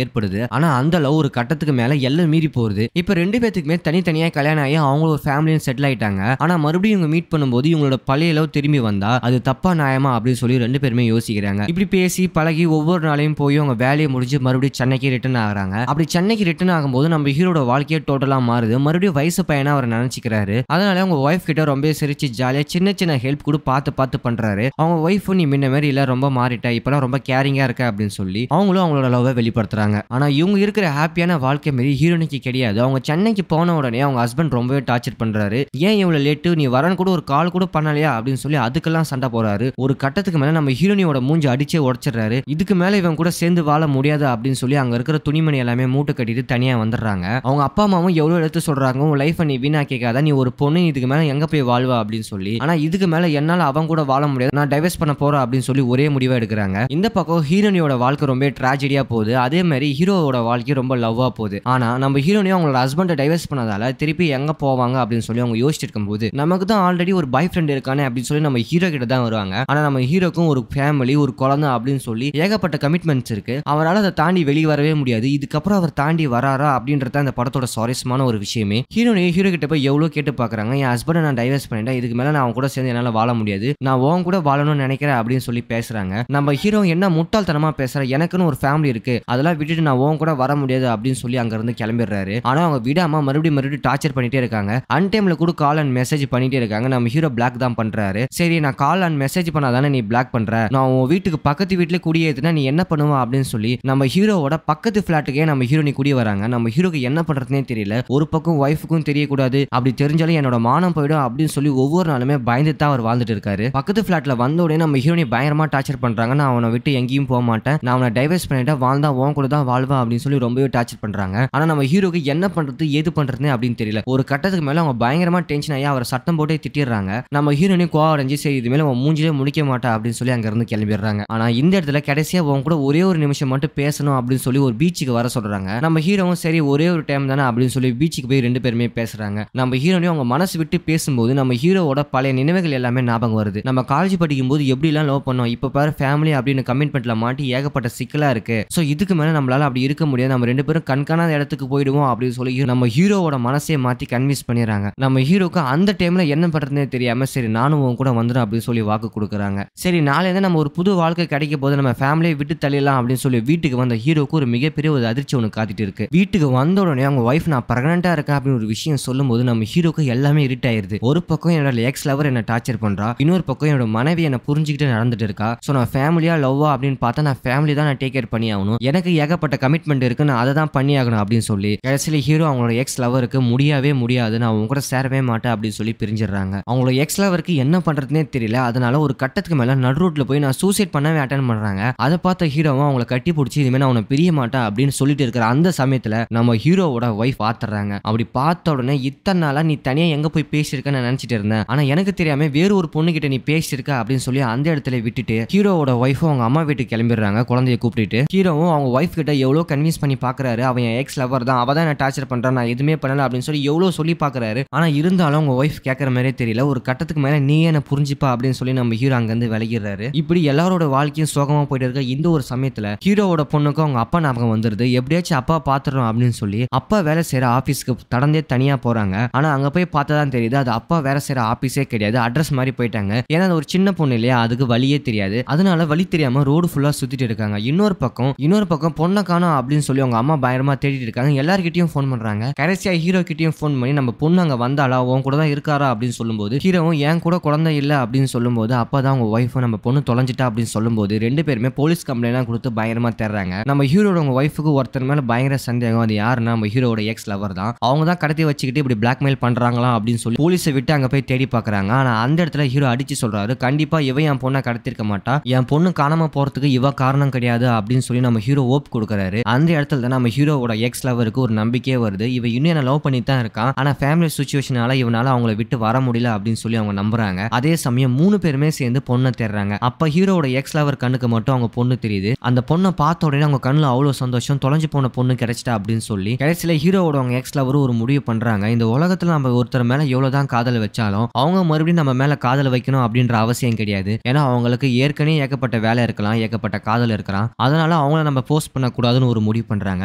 [SPEAKER 2] ஏற்படுது. ஆனா அந்த லவ் ஒரு கட்டத்துக்கு மேல எல்லாம் மீறி போகுது. இப்ப ரெண்டு பேத்துக்குமே தனித்தனியா கல்யாணம் ஆகி அவங்க ஒரு ஃபேமிலியும் செட்டில் ஆயிட்டாங்க. ஆனா மறுபடியும் இவங்க மீட் பண்ணும்போது இவங்களோட பழைய லவ் திரும்பி வந்தா அது தப்பா நியாயமா அப்படின்னு சொல்லி ரெண்டு பேருமே யோசிக்கிறாங்க. இப்படி பேசி பழகி ஒவ்வொரு நாளையும் போய் அவங்க வேலையை முடிஞ்சு மறுபடியும் சென்னைக்கு ரிட்டர்ன் ஆகுறாங்க. அப்படி சென்னைக்கு ரிட்டர்ன் ஆகும்போது நம்ம ஹீரோட வாழ்க்கையே டோட்டலா மாறுது. மறுபடியும் வயசு பையனா அவர் நினைச்சுக்கிறாரு. அதனால அவங்க ஒய்ஃப் கிட்ட ரொம்ப சிரிச்சு ஜாலியா சின்ன சின்ன ஹெல்ப் கூட பார்த்து பண்றாரு. அவங்க ஒய்ஃப் நீ முன்ன மாதிரி இல்ல, ரொம்ப மாறிட்டா, இப்பெல்லாம் ரொம்ப கேரிங்கா இருக்க அப்படின்னு சொல்லி அவங்களும் அவங்களோட லவ்வை வெளிப்படுத்துறாங்க. ஆனா இவங்க இருக்கிற ஹாப்பியான வாழ்க்கை மாரி ஹீரோனிக்கு கிடையாது. அவங்க சென்னைக்கு போன உடனே அவங்க ஹஸ்பண்ட் ரொம்பவே டார்ச்சர் பண்றாரு. ஏன் இவ்வளவு லேட்டு, நீ வரன்னு கூட ஒரு கால் கூட பண்ணலையா அப்படின்னு சொல்லி அதுக்கெல்லாம் சண்டை போறாரு. ஒரு கட்டத்துக்கு மேல நம்ம ஹீரோனியோட மூஞ்சி அடிச்சே உடைச்சிடறாரு. இதுக்கு மேல இவன் கூட சேர்ந்து வாழ முடியாது அப்படின்னு சொல்லி அங்க இருக்கிற துணிமணி எல்லாமே மூட்டை கட்டிட்டு தனியா வந்துடுறாங்க. அவங்க அப்பா அம்மாவும் எவ்வளவு எடுத்து சொல்றாங்க, உன் லைஃப் நீ வீணாக்கிக்காத, நீ ஒரு பொண்ணு இதுக்கு மேல எங்க போய் வாழ்வா அப்படின்னு சொல்லி. ஆனா இதுக்கு மேல என்னால அவன் கூட வாழ முடியாது, நான் டைவர்ஸ் பண்ண போறேன் அப்படின்னு சொல்லி ஒரே முடிவா எடுக்கிறாங்க. இந்த பக்கம் ஹீரோனியோட வாழ்க்கை ரொம்ப ட்ராஜடியா போகுது. அதே மாதிரி ஹீரோவோட வாழ்க்கை ரொம்ப லவ்வா போகுது. ஆனா நம்ம ஹீரோனியும் அவங்களோட ஹஸ்பண்டை டைவர்ஸ் பண்ணதால திருப்பி எங்க போவாங்க அப்படின்னு சொல்லி அவங்க யோசிச்சுட்டு இருக்கும்போது நமக்கு தான் ஆல்ரெடி ஒரு பாய் ஃப்ரெண்ட் இருக்கானே அப்படின்னு சொல்லி நம்ம ஹீரோ கிட்ட தான் வருவாங்க. ஆனா நம்ம ஹீரோக்கும் ஒரு ஃபேமிலி, ஒரு குழந்தை அப்படின்னு சொல்லி ஏகப்பட்ட கமிட்மெண்ட்ஸ் இருக்கு. அவரால் அதை தாண்டி வெளியே வரவே முடியாது. இதுக்கப்புறம் அவர் தாண்டி வராரா அப்படின்றத அந்த படத்தோட சுவாரஸ்யமான ஒரு விஷயமே. ஹீரோ கிட்ட போய் எவ்வளவு கேட்டு பாக்குறாங்க, என் ஹஸ்பண்டை நான் டைவர்ஸ் பண்ணிட்டேன், இதுக்கு மேல நான் அவன் கூட சேர்ந்து என்னால வாழ முடியாது, நான் உன் கூட வாழணும்னு நினைக்கிறேன் அப்படின்னு சொல்லி பேசுறாங்க. நம்ம ஹீரோ என்ன முட்டாள்தனமா பேசுற, எனக்குன்னு ஒரு ஃபேமிலி இருக்கு, அதெல்லாம் விட்டுட்டு நான் உன் கூட வர முடியாது அப்படின்னு சொல்லி அங்க இருந்து கிளம்பிடுறாரு. ஆனா அவங்க விடாம மறுபடியும் டார்ச்சர் பண்ணிட்டே இருக்காங்க. அன்டைம்ல கூட கால் அண்ட் மெசேஜ் பண்ணிட்டே இருக்காங்க. நம்ம ஹீரோ பிளாக் தான் பண்றாரு. சரி, நான் கால் அண்ட் மெசேஜ் பண்ணாதானே நீ பிளாக் பண்ற, நான் உன் வீட்டுக்கு பக்கத்து வீட்டுல குடியேத்துனா நீ என்ன பண்ணுவா அப்படின்னு சொல்லி நம்ம ஹீரோவோட பக்கத்து பிளாட்டுக்கே நம்ம ஹீரோ நீ குடி வராங்க. நம்ம ஹீரோக்கு என்ன பண்றதுனே தெரியல. ஒரு பக்கம் ஒய்ஃபுக்கும் தெரியக்கூடாது, அப்படி தெரிஞ்சாலும் என்னோட மானம் போயிடும் அப்படின்னு சொல்லி ஒவ்வொரு நாளுமே பயந்து தான் அவர் வாழ்ந்துட்டு இருக்காரு. பக்கத்து பிளாட்ல வந்த உடனே நம்ம ஹீரோனி பயங்கரமா டார்ச்சர் பண்றாங்க. நான் அவனை விட்டு எங்கேயும் போக மாட்டேன், நான் அவனை டைவர்ஸ் பண்ணிட்டா வாழ்ந்தா உன் கூட தான் வாழ்வா அப்படின்னு சொல்லி ரொம்பவே டார்ச்சர் பண்றாங்க. ஆனா நம்ம ஹீரோக்கு என்ன பண்றது ஏது பண்றதுன்னு அப்படின்னு தெரியல. ஒரு கட்டத்துக்கு மேல அவங்க பயங்கரமா டென்ஷன் ஆகி அவரை சட்டம் போட்டே திட்டிடுறாங்க. நம்ம ஹீரோனி கோவம் அடைஞ்சு சரி இது மேல அவன் மூஞ்சிலே முடிக்க மாட்டா அப்படின்னு சொல்லி அங்க இருந்து கிளம்பிடுறாங்க. ஆனா இந்த இடத்துல கடைசியா உன் கூட ஒரே ஒரு நிமிஷம் மட்டும் பேசணும் அப்படின்னு சொல்லி ஒரு பீச்சுக்கு வர சொல்றாங்க. நம்ம ஹீரோவும் சரி ஒரே ஒரு டைம் தானே அப்படின்னு சொல்லி பீச்சுக்கு போய் ரெண்டு பேருமே பேசுறாங்க. நம்ம ஹீரோனையும் அவங்க மனசு விட்டு பேசும்போது நம்ம ஹீரோவோட பழைய நினைவுகள் எல்லாமே ஞாபகம் வருது. நம்ம காலேஜ் படிக்கும் போது எப்படி எல்லாம் லவ் பண்ணோம், இப்ப பாரு ஃபேமிலி அப்படின்னு கமிட்மெண்ட்ல மாட்டி ஏகப்பட்ட சிக்கலா இருக்கு. சோ இதுக்கு மேல நம்மளால அப்படி இருக்க முடியாது, நம்ம ரெண்டு பேரும் கண்காணாத இடத்துக்கு போயிடுவோம் அப்படின்னு சொல்லி நம்ம ஹீரோவோட மனசே மாத்தி கன்வின்ஸ் பண்ணிடுறாங்க. நம்ம ஹீரோக்கு அந்த டைம்ல என்ன பண்றதுனே தெரியாம சரி நானும் உன் கூட வந்துடும் அப்படின்னு சொல்லி வாக்கு கொடுக்குறாங்க. சரி நாளையில நம்ம ஒரு புது வாழ்க்கை கிடைக்க போது நம்ம ஃபேமிலியை விட்டு தள்ளிடலாம் அப்படின்னு சொல்லி வீட்டுக்கு வந்த ஹீரோக்கு ஒரு மிகப்பெரிய ஒரு அதிர்ச்சி ஒன்று காத்திட்டு இருக்கு. வீட்டுக்கு வந்த உடனே அவங்க ஒய்ஃப் நான் பிரெக்னெண்டா இருக்கேன் அப்படின்னு ஒரு விஷயம் சொல்லும் போது நம்ம ஹீரோக்கு எல்லாமே இருட் ஆயிருது. ஒரு பக்கம் என்னோட எக்ஸ் லவர் என்ன டார்ச்சர் பண்றா, இன்னொரு பக்கம் என்னோட மனைவி என்ன புரிஞ்சுக்கிட்டு நடந்துட்டு இருக்கா. சோ நான் ஃபேமிலியா லவ்வா அப்படின்னு பார்த்தா நான் ஃபேமிலி தான் நான் டேக் கேர் பண்ணி ஆகணும், எனக்கு ஏகப்பட்ட கமிட்மெண்ட் இருக்கு, நான் அதை தான் பண்ணி ஆகணும் அப்படின்னு சொல்லி கடைசியில ஹீரோ அவங்களோட எக்ஸ் லவருக்கு முடியவே முடியாது, நான் அவங்க கூட சேரவே மாட்டேன் அப்படின்னு சொல்லி பிரிஞ்சிடறாங்க. அவங்களோட எக்ஸ் லவருக்கு என்ன பண்றதுனே தெரியல. அதனால ஒரு கட்டத்துக்கு மேல நடு ரோட்ல போய் நான் சூசைட் பண்ணவே அட்டென்ட் பண்றாங்க. அதை பார்த்த ஹீரோவும் அவங்களை கட்டி பிடிச்சி இதுமே நான் அவனை பிரிய மாட்டேன் அப்படின்னு சொல்லிட்டு இருக்கிற அந்த சமயத்துல நம்ம ஹீரோவோட ஒய்ஃப் பாத்துறாங்க. அப்படி பார்த்த உடனே இத்தனை நாளா நீ தனியா எங்க போய் பேசியிருக்க நான் நினைச்சிட்டு இருந்தேன், ஆனா எனக்கு தெரியாம வேறு ஒரு பொண்ணு கிட்ட நீ பேசியிருக்க அப்படின்னு சொல்லி அந்த இடத்துல விட்டுட்டு ஹீரோவோட ஒய்ஃபும் அவங்க அம்மா வீட்டுக்கு கிளம்பிடுறாங்க. குழந்தைய கூப்பிட்டு ஹீரோவும் அவங்க ஒய்ஃப் கிட்ட எவ்வளவு கன்வின்ஸ் பண்ணி பாக்குறாரு, அவன் எக்ஸ் லவர் தான், அவ தான் என்ன டார்ச்சர் பண்றான், நான் எதுவுமே பண்ணல அப்படின்னு சொல்லி எவ்வளவு சொல்லி பாக்குறாரு. ஆனா இருந்தாலும் அவங்க ஒய்ஃப் கேட்கற மாதிரியே தெரியல. ஒரு கட்டத்துக்கு மேல நீ என்ன புரிஞ்சுப்பா அப்படின்னு சொல்லி நம்ம ஹீரோ அங்க இருந்து விலகிடுறாரு. இப்படி எல்லாரோட வாழ்க்கையும் சோகமா போயிட்டு இருக்க இந்த ஒரு சமயத்துல ஹீரோவோட பொண்ணுக்கும் அவங்க அப்பா ஞாபகம் வந்துருது. எப்படியாச்சும் அப்பா பாத்துறோம் அப்படின்னு சொல்லி அப்பா வேலை செய்யற ஆபீஸ்க்கு தடந்தே தனியா போறாங்க. ஆனா அங்க போய் பார்த்ததான் தெரியுது அது அப்பா வேலை செய்யற ஆபீஸே கிடையாது, அட்ரஸ் மாதிரி போயிட்டாங்க. ஏன்னா அது ஒரு சின்ன பொண்ணு இல்லையா, அதுக்கு வழியே தெரியாது. அதனால வழி தெரியாம ரோடு ஃபுல்லா சுத்திட்டு இருக்காங்க. இன்னொரு பக்கம் பொண்ணை காணோம் அப்படின்னு சொல்லி அவங்க அம்மா பயங்கரமா தேடிட்டு இருக்காங்க. எல்லார்கிட்டயும் ஃபோன் பண்றாங்க. கடைசியா ஹீரோ கிட்டயும் ஃபோன் பண்ணி நம்ம பொண்ணு அங்க வந்தாளா, உன் கூட தான் இருக்காரா அப்படின்னு சொல்லும்போது ஹீரோவும் என் கூட குழந்தை இல்ல அப்படின்னு சொல்லும்போது அப்பதான் அவங்க ஒய்ஃப் நம்ம பொண்ணு தொலைஞ்சிட்டா அப்படின்னு சொல்லும்போது ரெண்டு பேருமே போலீஸ் கம்ப்ளைண்ட் கொடுத்து பயங்கரமா தேடுறாங்க. நம்ம ஹீரோட உங்க ஒய்ஃபுக்கு ஒருத்தர் மேல பயங்கர சந்தேகம். அது யாருன்னா நம்ம ஹீரோட எக்ஸ் லவர் தான். அவங்க தான் கடத்தி வச்சுக்கிட்டு இப்படி பிளாக்மெயில் பண்றாங்களா அப்படின்னு சொல்லி போலீஸை விட்டு அங்க போய் தேடி பாக்குறாங்க. ஆனா அந்த இடத்துல ஹீரோ அடிச்சு சொல்றாரு, கண்டிப்பா இவ என் பொண்ணை கடத்திருக்க மாட்டா, என் பொண்ணு காணாம போறதுக்கு இவ காரணம் கிடையாது அப்படின்னு சொல்லி நம்ம ஹீரோ ஓப் கொடுக்குறாரு. அந்த இடத்துல தான் நம்ம ஹீரோவோட எக்ஸ் லவருக்கு ஒரு நம்பிக்கையே வருது, இவ இன்னும் என்ன லவ் பண்ணி தான் இருக்கான், ஆனா ஃபேமிலி சிச்சுவேஷனால இவனால அவங்களை விட்டு வர முடியல அப்படின்னு சொல்லி அவங்க நம்புறாங்க. அதே சமயம் 3 பேருமே சேர்ந்து பொண்ணை தேடுறாங்க. அப்ப ஹீரோவோட எக்ஸ் லவர் கண்ணுக்கு மட்டும் அவங்க பொண்ணு தெரியுது. அந்த பொண்ணை பார்த்த உடனே அவங்க கண்ணுல அவ்வளவு சந்தோஷம், தொலைஞ்சு போன பொண்ணு கிடைச்சிட்டா அப்படின்னு சொல்லி கடைசியில ஹீரோவோட அவங்க எக்ஸ் லவர் ஒரு முடிவு பண்றாங்க. இந்த உலகத்துல நம்ம ஒருத்தர் மேல எவ்வளவுதான் காதல் வச்சாலும் அவங்க மறுபடியும் நம்ம மேல காதல் வைக்கணும் அப்படின்ற அவசியம் கிடையாது. ஏன்னா அவங்களுக்கு ஏற்கனவே ஏகப்பட்ட வேலை இருக்கலாம், ஏகப்பட்ட காதல் இருக்கலாம். அதனால அவங்கள நம்ம போஸ்ட் பண்ணக்கூடாதுன்னு ஒரு முடிவு பண்றாங்க.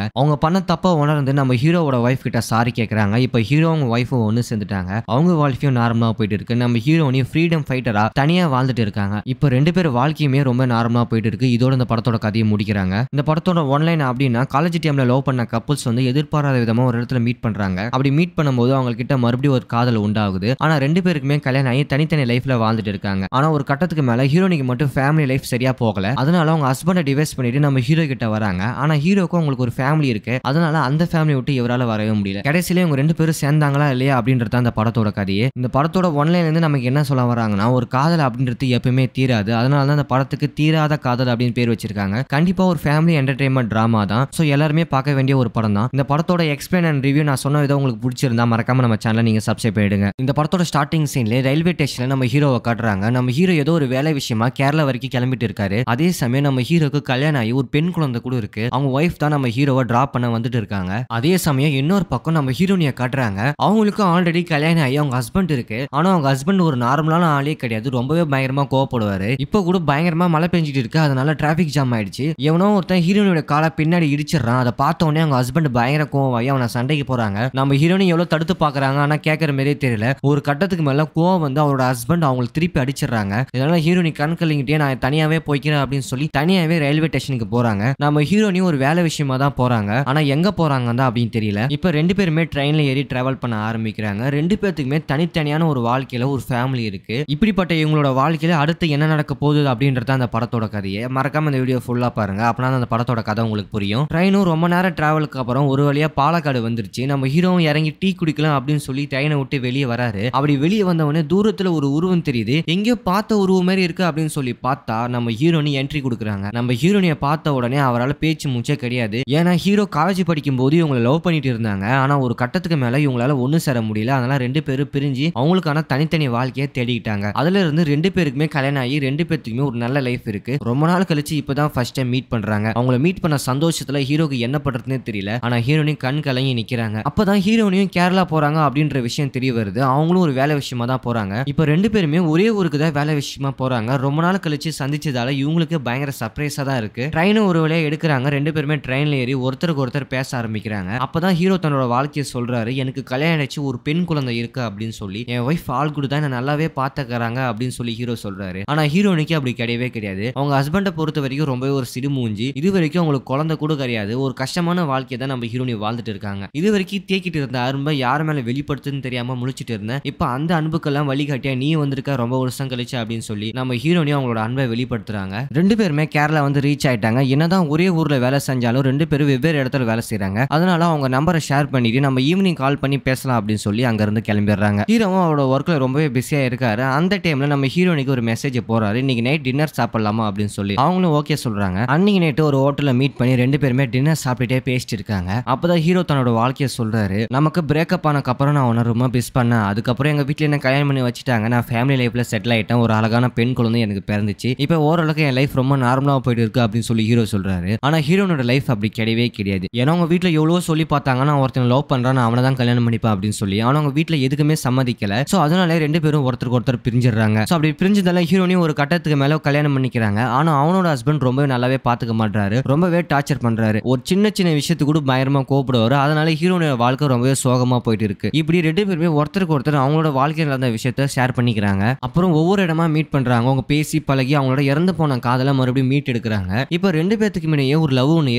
[SPEAKER 2] அவங்க பண்ண தப்ப உணர்ந்து நம்ம ஹீரோவோட ஒய்ஃப் கிட்ட சாரி கேட்கறாங்க. இப்ப ஹீரோ அவங்க ஒய்ஃபும் ஒன்னு சேர்ந்துட்டாங்க. அவங்க வாழ்க்கையும் நார்மலா போயிட்டு இருக்கு. நம்ம ஹீரோனையும் ஃப்ரீடம் ஃபைட்டரா தனியா வாழ்ந்துட்டு இருக்காங்க. இப்ப ரெண்டு பேர் வாழ்க்கையுமே ரொம்ப நார்மலா போயிட்டு இருக்கு. இதோட இந்த படத்தோட கதையை முடிக்கிறாங்க. இந்த படத்தோட ஒன்லைன் அப்படின்னா காலேஜ் டைம்ல லவ் பண்ண கப்புள்ஸ் வந்து எதிர்பாராத விதமா ஒரு இடத்துல மீட் பண்றாங்க. அப்படி மீட் பண்ணும்போது அவங்க கிட்ட மறுபடியும் ஒரு காதல் உண்டாகுது. ஆனா ரெண்டு பேருக்குமே கல்யாணம் ஆகி தனித்தனி லைஃப்ல வாழ்ந்துட்டு இருக்காங்க. ஆனா ஒரு கட்டத்துக்கு மேல ஹீரோனிக்கு மட்டும் ஃபேமிலி லைஃப் சரியா போகல. அதனால அவங்க ஹஸ்பண்டை டிவைஸ் பண்ணிட்டு நம்ம ஹீரோ கிட்ட வராங்க. ஆனா ஹீரோக்கு அவங்களுக்கு ஒரு ஃபேமிலி இருக்கு. அதனால அந்த ஃபேமிலி விட்டு இவரால வரவே முடியல. கடைசியில இவங்க ரெண்டு பேரும் சேர்ந்தாங்களா இல்லையா அப்படின்றது அந்த படத்தோட கதையே. இந்த படத்தோட ஒன்லைன்ல இருந்து நமக்கு என்ன சொல்ல வராங்கன்னா, ஒரு காதல் அப்படின்றது எப்பவுமே தீராது. அதனால தான் இந்த படத்துக்கு தீராத காதல் அப்படின்னு பேர் வச்சிருக்காங்க. கண்டிப்பா ஒரு ஃபேமிலி என்டர்டைன்மெண்ட் டிராமா தான். சோ எல்லாருமே பார்க்க வேண்டிய ஒரு படம் தான். இந்த படத்தோட எக்ஸ்பிளைன் அண்ட் ரிவ்யூ நான் சொன்ன விதம் உங்களுக்கு பிடிச்சிருந்தா மறக்காம நம்ம சேனலை நீங்க சப்ஸ்கிரைப் பண்ணிடுங்க. இந்த படத்தோட ஸ்டார்டிங் சீன்ல ரயில்வே ஸ்டேஷன்ல நம்ம ஹீரோவை காட்டுறாங்க. நம்ம ஹீரோ ஏதோ ஒரு வேலை விஷயமா கேரளா வரைக்கும் கிளம்பிட்டு இருக்காரு. அதே சமயம் நம்ம ஹீரோக்கு கல்யாணம் ஆகி ஒரு பெண் குழந்தை கூட இருக்கு. அவங்க ஒய்ஃப் தான் நம்ம ஹீரோவை டிராப் பண்ண வந்துட்டு இருக்காங்க. அதே சமயம் இன்னொரு பக்கம் நம்ம ஹீரோனியை காட்டுறாங்க. அவங்களுக்கு ஆல்ரெடி கல்யாணம் ஆகி அவங்க ஹஸ்பண்ட் இருக்கு. ஆனா அவங்க ஹஸ்பண்ட் ஒரு நார்மலான ஆளே கிடையாது. ரொம்பவே பயங்கரமா கோவப்படுவாரு. இப்போ கூட பயங்கரமா மழை பெஞ்சிட்டு இருக்கு. அதனால டிராபிக் ஜாம் ஆயிடுச்சு. எவனோ ஒருத்தன் ஹீரோனியோட காலை பின்னாடி இடிச்சிடறான். அதை பார்த்த உடனே அவங்க ஹஸ்பண்ட் பயங்கர கோவமாயி அவனை சண்டைக்கு போறாங்க. நம்ம ஹீரோனி எவ்வளவு தடுத்து பாக்குறாங்க. ஆனா கேட்கற மாதிரியே தெரியல. ஒரு கட்டத்துக்கு மேல கோவம் வந்து அவரோட ஹஸ்பண்ட் அவங்களுக்கு திருப்பி அடிச்சிடறாங்க. இதனால ஹீரோனி கண் கலங்கிட்டே நான் தனியாவே போய்க்கிறேன் அப்படின்னு சொல்லி தனியாவே ரயில்வே ஸ்டேஷனுக்கு போறாங்க. நம்ம ஹீரோனி ஒரு வேலை விஷயமா தான் போறாங்க. ஆனா எங்க போறாங்க தான் அப்படின்னு தெரியல. இப்ப ரெண்டு பேருமே ட்ரெயின்ல ஏறி டிராவல் பண்ண ஆரம்பிக்கிறாங்க. ரெண்டு பேத்துக்குமே தனித்தனியான ஒரு வாழ்க்கையில ஒரு ஃபேமிலி இருக்கு. இப்படிப்பட்ட இவங்களோட வாழ்க்கையில அடுத்து என்ன நடக்க போகுது அப்படின்றத அந்த படத்தோட கதையை மறக்காம இந்த வீடியோ ஃபுல்லா பாருங்க. அப்பனா அந்த படத்தோட கதை உங்களுக்கு புரியும். ட்ரெயினும் ரொம்ப நேரம் டிராவலுக்கு அப்புறம் ஒரு வழியா பாலக்காடு வந்துருச்சு. நம்ம ஹீரோவும் இறங்கி டீ குடிக்கலாம் அப்படின்னு சொல்லி ட்ரெயினை விட்டு வெளியே வராரு. அப்படி வெளியே வந்தவொடனே தூரத்துல ஒரு உருவம் தெரியுது. எங்கேயோ பார்த்த உருவம் மாதிரி இருக்கு அப்படின்னு சொல்லி பார்த்தா நம்ம ஹீரோனி என்ட்ரி கொடுக்குறாங்க. நம்ம ஹீரோனியை பார்த்த உடனே அவரால் பேச்சு மூச்சே கிடையாது. ஏன்னா ஹீரோ காலேஜ் படிக்கும் போது இவங்களை லவ் பண்ணிட்டு இருந்தாங்க. ஆனா ஒரு கட்டத்துக்கு மேல இவங்களால ஒண்ணு சேர முடியல. அதனால ரெண்டு பேரும் பிரிஞ்சு அவங்களுக்கான தனித்தனி வாழ்க்கையை தேடிக்கிட்டாங்க. அதுல இருந்து ரெண்டு பேருக்குமே கல்யாணம் ஆகி ரெண்டு பேருக்குமே ஒரு நல்ல லைஃப் இருக்கு. ரொம்ப நாள் கழிச்சு இப்பதான் ஃபர்ஸ்ட் டைம் மீட் பண்றாங்க. அவங்கள மீட் பண்ண சந்தோஷத்துல ஹீரோக்கு என்ன பண்றதுன்னே தெரியல. ஆனா ஹீரோனி கண் கலங்கி நிக்கிறாங்க. அப்பதான் ஹீரோனியும் கேரளா போறாங்க அப்படின்ற விஷயம் தெரிய வருது. அவங்களும் ஒரு வேலை விஷயமா தான் போறாங்க. இப்ப ரெண்டு பேருமே ஒரே ஊருக்கு தான் வேலை விஷயமா போறாங்க. ரொம்ப நாள் கழிச்சு சந்திச்சதால இவங்களுக்கு பயங்கர சர்ப்ரைஸா தான் இருக்கு. ட்ரெயின் ஒரு வழியா எடுக்கிறாங்க. ரெண்டு பேருமே ட்ரெயின்ல ஏறி ஒருத்தருக்கு ஒருத்தர் பேச ஆரம்பிக்கிறாங்க. அப்பதான் ஹீரோ தன்னோட வாழ்க்கையை சொல்றாரு. எனக்கு கல்யாணம் ஆச்சு, ஒரு பெண் குழந்தை இருக்கு அப்படின்னு சொல்லி. என் ஒய்ஃப் ஆல் குட் தான், நல்லாவே பாத்துக்கறாங்க அப்படின்னு சொல்லி ஹீரோ சொல்றாரு. ஆனா ஹீரோனிக்கு அப்படி கிடையவே கிடையாது. அவங்க ஹஸ்பண்டை பொறுத்த வரைக்கும் ரொம்பவே ஒரு சிடுமூஞ்சி. இது வரைக்கும் அவங்களுக்கு குழந்தை கூட கிடையாது. ஒரு கஷ்டமான வாழ்க்கையை தான் நம்ம ஹீரோனி வாழ்ந்துட்டு இருக்காங்க. இது வரைக்கும் தேக்கிட்டு இருந்த அன்பை யார் மேல வெளிப்படுத்துன்னு தெரியாம முழிச்சிட்டு இருந்தேன். இப்ப அந்த அன்புக்கெல்லாம் வழிகாட்டியா நீ வந்திருக்க ரொம்ப வருஷம் கழிச்சு அப்படின்னு சொல்லி நம்ம ஹீரோனியும் அவங்களோட அன்பை வெளிப்படுத்துறாங்க. ரெண்டு பேருமே கேரளா வந்து ரீச் ஆயிட்டாங்க. என்னதான் ஒரே ஊர்ல வேலை செஞ்சாலும் ரெண்டு பேரும் வெவ்வேறு இடத்துல வேலை செய்யறாங்க. அதனால அவங்க நம்பரை ஷேர் பண்ணிட்டு நம்ம ஈவினிங் கால் பண்ணி பேசலாம் அப்படின்னு சொல்லி அங்க இருந்து கிளம்பிடுறாங்க. ஹீரோவும் அவரோட ஒர்க்ல ரொம்பவே பிஸியா இருக்காரு. அந்த டைம்ல நம்ம ஹீரோனிக்கு ஒரு மெசேஜ் போறாரு. இன்னைக்கு நைட் டின்னர் சாப்பிடலாமா அப்படின்னு சொல்லி. அவங்களும் ஓகே சொல்றாங்க. அன்னைக்கு நைட்டு ஒரு ஹோட்டல்ல மீட் பண்ணி ரெண்டு பேருமே டின்னர் சாப்பிட்டுட்டே பேசிட்டு இருக்காங்க. அப்பதான் ஹீரோ தன்னோட வாழ்க்கையை சொல்றாரு. நமக்கு பிரேக்கப் ஆனக்கு அப்புறம் நான் உன்னை ரொம்ப மிஸ் பண்ணேன். அதுக்கப்புறம் எங்க வீட்டுல என்ன கல்யாணம் பண்ணி வச்சுட்டாங்க. நான் ஃபேமிலி லைஃப்ல செட்டில் ஆயிட்டேன். ஒரு அழகான பெண் குழந்தை எனக்கு பிறந்துச்சு. இப்ப ஓரளவுக்கு என் லைஃப் ரொம்ப நார்மலா போயிட்டு இருக்கு அப்படின்னு சொல்லி ஹீரோ சொல்றாரு. ஆனா ஹீரோனோட லைஃப் அப்படி கிடையவே கிடையாது. ஏன்னா அவங்க வீட்டுல எவ்வளவோ சொல்லி பார்த்தாங்க. நான் ஒருத்தன் லவ் பண்றான், அவனை தான் கல்யாணம் பண்ணிப்பேன் அப்படின்னு சொல்லி. ஆனா அவங்க வீட்டுல எதுக்குமே சம்மதிக்கல. சோ அதனால ரெண்டு பேரும் ஒருத்தருக்கு ஒருத்தர் பிரிஞ்சிடறாங்க. சோ அப்படி பிரிஞ்சதால ஹீரோனியும் ஒரு கட்டத்துக்கு மேல கல்யாணம் பண்ணிக்கிறாங்க. ஆனா அவனோட ஹஸ்பண்ட் ரொம்பவே நல்லாவே பாத்துக்க மாட்டாரு. ரொம்பவே டார்ச்சர் பண்றாரு. ஒரு சின்ன சின்ன விஷயத்துக்கு கூட பயங்கரமா கோபப்படுவாரு. அதனால ஹீரோனோட வாழ்க்கை ரொம்பவே சோகமா போயிட்டு இருக்கு. இப்படி ரெண்டு பேருமே ஒருத்தருக்கு ஒருத்தர் அவங்களோட வாழ்க்கையில் நடந்த விஷயத்த ஷேர் பண்ணிக்கிறாங்க. அப்புறம் ஒவ்வொரு இடமா மீட் பண்றாங்க. அவங்க பேசி பழகி அவங்களோட இறந்து போன காதலை மறுபடியும் மீட் எடுக்கிறாங்க. இப்ப ரெண்டு பேத்துக்கு முன்னே ஒரு லவ் ஒன்று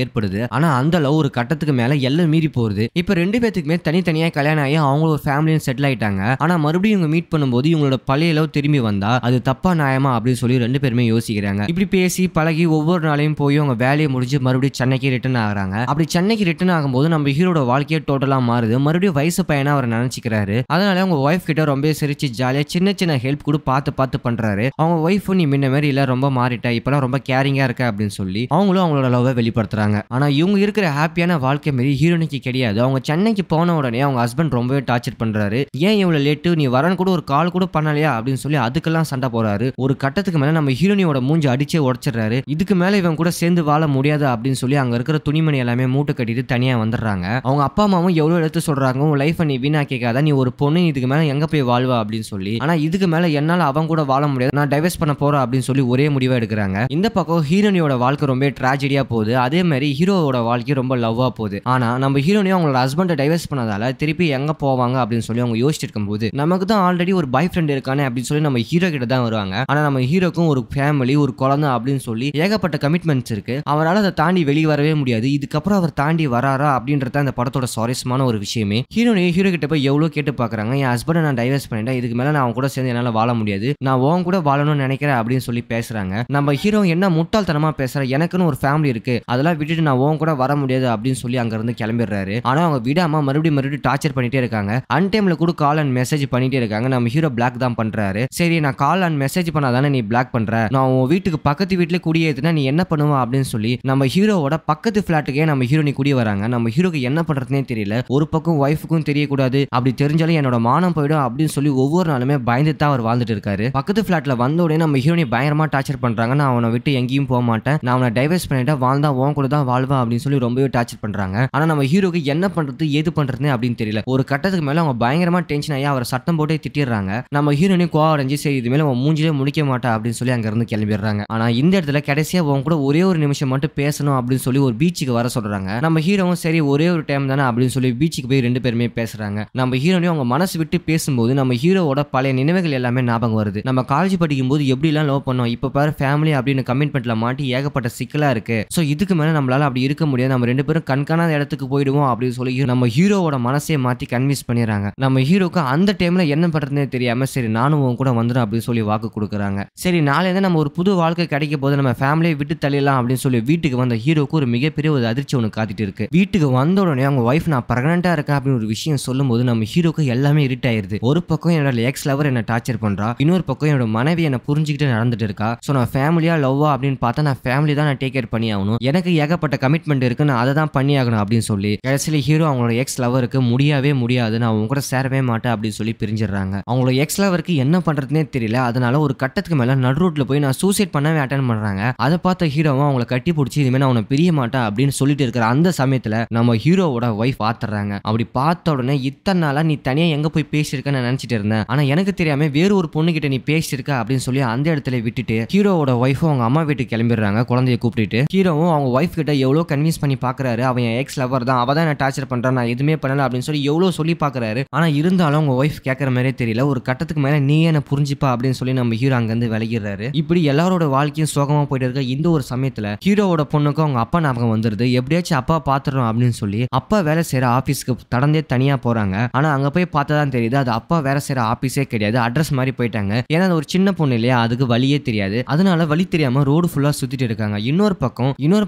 [SPEAKER 2] ஏற்படுது. ஆனா அந்த லவ் ஒரு கட்டத்துக்கு மேல எல்லாம் மீறி போகுது. இப்ப ரெண்டு பேத்துக்குமே தனித்தனியா கல்யாணம் ஆகி அவங்க ஒரு ஃபேமிலியும் செட்டில் ஆயிட்டாங்க. ஆனா மறுபடியும் இவங்க மீட் பண்ணும்போது இவங்களோட பழைய லவ் திரும்பி வந்தா அது தப்பா நியாயமா அப்படின்னு சொல்லி ரெண்டு பேருமே யோசிக்கிறாங்க. இப்படி பேசி பழகி ஒவ்வொரு நாளையும் போய் அவங்க வேலையை முடிஞ்சு மறுபடியும் சென்னைக்கு ரிட்டர்ன் ஆகுறாங்க. அப்படி சென்னைக்கு ரிட்டர்ன் ஆகும்போது நம்ம ஹீரோட வாழ்க்கையே டோட்டலா மாறுது. மறுபடியும் வயசு பையனா அவர் நினைச்சுக்கிறாரு. அதனால அவங்க ஒய்ஃப் கிட்ட ரொம்ப சிரிச்சு ஜாலியா சின்ன சின்ன ஹெல்ப் கூட பார்த்து பண்றாரு. அவங்க ஒய்ஃப் நீ முன்ன மாதிரி இல்ல, ரொம்ப மாறிட்டா, இப்பெல்லாம் ரொம்ப கேரிங்கா இருக்க அப்படின்னு சொல்லி அவங்களும் அவங்களோட லவ்வை வெளிப்படுத்துறாங்க. ஆனா இவங்க இருக்கிற ஹாப்பியான வாழ்க்கை மாரி ஹீரோனிக்கு கிடையாது. அவங்க சென்னைக்கு போன உடனே அவங்க ஹஸ்பண்ட் ரொம்பவே டார்ச்சர் பண்றாரு. ஏன் இவ்வளவு லேட்டு, நீ வரன்னு கூட ஒரு கால் கூட பண்ணலையா அப்படின்னு சொல்லி அதுக்கெல்லாம் சண்டை போறாரு. ஒரு கட்டத்துக்கு மேல நம்ம ஹீரோனியோட மூஞ்சி அடிச்சே உடைச்சிடுறாரு. இதுக்கு மேல இவன் கூட சேர்ந்து வாழ முடியாது அப்படின்னு சொல்லி அங்க இருக்கிற துணிமணி எல்லாமே மூட்டை கட்டிட்டு தனியா வந்துடுறாங்க. அவங்க அப்பா அம்மாவும் எவ்வளவு எடுத்து சொல்றாங்க, உன் லைஃப் நீ வீணா கேட்காத, நீ ஒரு பொண்ணு, இதுக்கு மேல எங்க போய் வாழ்வா அப்படின்னு சொல்லி. ஆனா இதுக்கு மேல என்னால அவன் கூட வாழ முடியாது, நான் டைவர்ஸ் பண்ண போறேன் அப்படின்னு சொல்லி ஒரே முடிவா எடுக்கிறாங்க. இந்த பக்கம் ஹீரோனியோட வாழ்க்கை ரொம்ப ட்ராஜடியா போகுது. அதே மாதிரி ஹீரோவோட வாழ்க்கை ரொம்ப லவ்வா போகுது. ஆனா நம்ம ஹீரோனியும் அவங்களோட ஹஸ்பண்டை டைவர்ஸ் பண்ணதால திருப்பி எங்க போவாங்க அப்படின்னு சொல்லி அவங்க யோசிச்சுட்டு இருக்கும்போது நமக்கு தான் ஆல்ரெடி ஒரு பாய் ஃப்ரெண்ட் இருக்கானே அப்படின்னு சொல்லி நம்ம ஹீரோ கிட்ட தான் வருவாங்க. ஆனா நம்ம ஹீரோக்கும் ஒரு ஃபேமிலி, ஒரு குழந்தை அப்படின்னு சொல்லி ஏகப்பட்ட கமிட்மெண்ட்ஸ் இருக்கு. அவரால் அதை தாண்டி வெளியே வரவே முடியாது. இதுக்கப்புறம் அவர் தாண்டி வராரா அப்படின்றத அந்த படத்தோட சுவாரஸ்யமான ஒரு விஷயமே. ஹீரோ கிட்ட போய் எவ்வளவு கேட்டு பாக்குறாங்க. என் ஹஸ்பண்டை நான் டைவர்ஸ் பண்ணிட்டேன், இதுக்கு மேல நான் அவன் கூட சேர்ந்து என்னால வாழ முடியாது, நான் உன் கூட வாழணும்னு நினைக்கிறேன் அப்படின்னு சொல்லி பேசுறாங்க. நம்ம ஹீரோ என்ன முட்டாள்தனமா பேசுற, எனக்குன்னு ஒரு ஃபேமிலி இருக்கு, அதெல்லாம் விட்டுட்டு நான் உன் கூட வர முடியாது அப்படின்னு சொல்லி அங்க இருந்து கிளம்பிடுறாரு. ஆனா அவங்க விடாம மறுபடியும் டார்ச்சர் பண்ணிட்டே இருக்காங்க. அன்டைம்ல கூட கால் அண்ட் மெசேஜ் பண்ணிட்டே இருக்காங்க. நம்ம ஹீரோ பிளாக் தான் பண்றாரு. சரி, நான் கால் அண்ட் மெசேஜ் பண்ணாதானே நீ பிளாக் பண்ற, நான் உன் வீட்டுக்கு பக்கத்து வீட்டுல குடியேத்துனா நீ என்ன பண்ணுவா அப்படின்னு சொல்லி நம்ம ஹீரோவோட பக்கத்து பிளாட்டுக்கே நம்ம ஹீரோனி குடி வராங்க. நம்ம ஹீரோக்கு என்ன பண்றதுனே தெரியல. ஒரு பக்கம் ஒய்ஃபுக்கும் தெரியக்கூடாது, அப்படி தெரிஞ்சாலும் என்னோட மானம் போயிடும் அப்படின்னு சொல்லி ஒவ்வொரு நாளுமே பயந்து தான் அவர் வாழ்ந்துட்டு இருக்காரு. பக்கத்து ஃபிளாட்ல வந்த உடனே நம்ம ஹீரோனி பயங்கரமா டார்ச்சர் பண்றாங்க. நான் அவனை விட்டு எங்கேயும் போக மாட்டேன், நான் அவனை டைவர்ஸ் பண்ணிட்டா வாழ்ந்தா உன் கூட தான் வாழ்வேன் அப்படின்னு சொல்லி ரொம்பவே டார்ச்சர் பண்றாங்க. ஆனா நம்ம ஹீரோக்கு என்ன பண்றது ஏது பண்றதுன்னு அப்படின்னு தெரியல. ஒரு கட்டத்துக்கு மேல அவங்க பயங்கரமா டென்ஷன் ஆகி அவரை சட்டம் போட்டே திட்டிடுறாங்க. நம்ம ஹீரோனி கோவம் அடைஞ்சு சரி இது மேல அவன் மூஞ்சிலே முடிக்க மாட்டா அப்படின்னு சொல்லி அங்க இருந்து கிளம்பிடுறாங்க. ஆனா இந்த இடத்துல கடைசியா உன் கூட ஒரே ஒரு நிமிஷம் மட்டும் பேசணும் அப்படின்னு சொல்லி ஒரு பீச்சுக்கு வர சொல்றாங்க. நம்ம ஹீரோவும் சரி ஒரே ஒரு டைம் தானே அப்படின்னு சொல்லி பீச்சுக்கு போய் ரெண்டு பேருமே பேசுறாங்க. நம்ம ஹீரோனி அவங்க மனசு விட்டு பேசும்போது நம்ம ஹீரோவோட பழைய நினைவுகள் எல்லாமே ஞாபகம் வருது. நம்ம காலேஜ் படிக்கும் போது எப்படி எல்லாம் லவ் பண்ணோம், இப்ப பாரு ஃபேமிலி அப்படின்னு கமிட்மெண்ட்ல மாட்டி ஏகப்பட்ட சிக்கலா இருக்கு. சோ இதுக்கு மேல நம்மளால அப்படி இருக்க முடியாது, நம்ம ரெண்டு பேரும் கண்காணாத இடத்துக்கு போயிடுவோம் அப்படின்னு சொல்லி நம்ம ஹீரோவோட மனசே மாத்தி கன்வின்ஸ் பண்ணிடுறாங்க. நம்ம ஹீரோக்கு அந்த டைம்ல என்ன பண்றதுனே தெரியாம சரி நானும் உன் கூட வந்துடும் அப்படின்னு சொல்லி வாக்கு கொடுக்குறாங்க. சரி நாளையில நம்ம ஒரு புது வாழ்க்கை கிடைக்க போது நம்ம ஃபேமிலியை விட்டு தள்ளிடலாம் அப்படின்னு சொல்லி வீட்டுக்கு வந்த ஹீரோக்கு ஒரு மிகப்பெரிய ஒரு அதிர்ச்சி ஒன்று காத்திட்டு இருக்கு. வீட்டுக்கு வந்த உடனே அவங்க வைஃப் நான் பிரெக்னெண்டா இருக்கேன் அப்படின்னு ஒரு விஷயம் சொல்லும் போது நம்ம ஹீரோக்கு எல்லாமே இருட் ஆயிருது. ஒரு பக்கம் என்னோட எக்ஸ் லவர் என்ன டார்ச்சர் பண்றா, இன்னொரு பக்கம் என்னோட மனைவி என்ன புரிஞ்சுக்கிட்டு நடந்துட்டு இருக்கா. சோ நான் ஃபேமிலியா லவ்வா அப்படின்னு பார்த்தா நான் ஃபேமிலி தான் நான் டேக் கேர் பண்ணி ஆகணும், எனக்கு ஏகப்பட்ட கமிட்மெண்ட் இருக்கு, நான் அதை தான் பண்ணி ஆகணும் அப்படின்னு சொல்லி கடைசியில ஹீரோ அவங்களோட எக்ஸ் லவருக்கு முடியவே முடியாது, நான் அவங்க கூட சேரவே மாட்டேன் அப்படின்னு சொல்லி பிரிஞ்சிடறாங்க. அவங்களோட எக்ஸ் லவருக்கு என்ன பண்றதுனே தெரியல. அதனால ஒரு கட்டத்துக்கு மேல நடு ரோட்ல போய் நான் சூசைட் பண்ணவே அட்டன் பண்றாங்க. அதை பார்த்த ஹீரோவும் அவங்களை கட்டி பிடிச்சி இதுமே நான் உன்னை பிரிய மாட்டேன் அப்படின்னு சொல்லிட்டு இருக்கிற அந்த சமயத்துல நம்ம ஹீரோவோட வைஃப் பாத்துறாங்க. அப்படி பார்த்த உடனே இத்தனை நாளா நீ தனியா எங்க போய் பேசியிருக்க நான் நினைச்சிட்டு இருந்தேன், ஆனா எனக்கு தெரியாம வேறு ஒரு பொண்ணு கிட்ட நீ பேசியிருக்க அப்படின்னு சொல்லி அந்த இடத்துல விட்டுட்டு ஹீரோவோட வைஃபும் அவங்க அம்மா வீட்டுக்கு கிளம்பிடுறாங்க. குழந்தைய கூப்பிட்டு ஹீரோவும் அவங்க வைஃப் கிட்ட எவ்வளவு கன்வின்ஸ் பண்ணி பாக்குறாரு, அவன் எக்ஸ் லவர் தான், அவ தான் என்ன டார்ச்சர் பண்றான், நான் எதுவுமே பண்ணல அப்படின்னு சொல்லி எவ்வளவு சொல்லி பாக்குறாரு. ஆனா இருந்தாலும் அவங்க வைஃப் கேட்கற மாதிரியே தெரியல. ஒரு கட்டத்துக்கு மேல நீ என்ன புரிஞ்சுப்பா அப்படின்னு சொல்லி நம்ம ஹீரோ அங்க இருந்து விலகிடுறாரு. இப்படி எல்லாரோட வாழ்க்கையும் சோகமா போயிட்டு இருக்க இந்த ஒரு சமயத்துல ஹீரோவோட பொண்ணுக்கும் அவங்க அப்பா ஞாபகம் வந்துருது. எப்படியாச்சும் அப்பா பாத்துறோம் அப்படின்னு சொல்லி அப்பா வேலை செய்யற ஆபீஸ்க்கு தடந்தே தனியா போறாங்க. ஆனா அங்க போய் பார்த்ததான் தெரியுது அது அப்பா வேலை செய்யற ஆபீஸே கிடையாது, அட்ரஸ் மாதிரி போயிட்டாங்க. ஏன்னா அது ஒரு சின்ன பொண்ணு இல்லையா, அதுக்கு வழியே தெரியாது. அதனால வழி தெரியாம ரோடு ஃபுல்லா சுத்திட்டு இருக்காங்க. இன்னொரு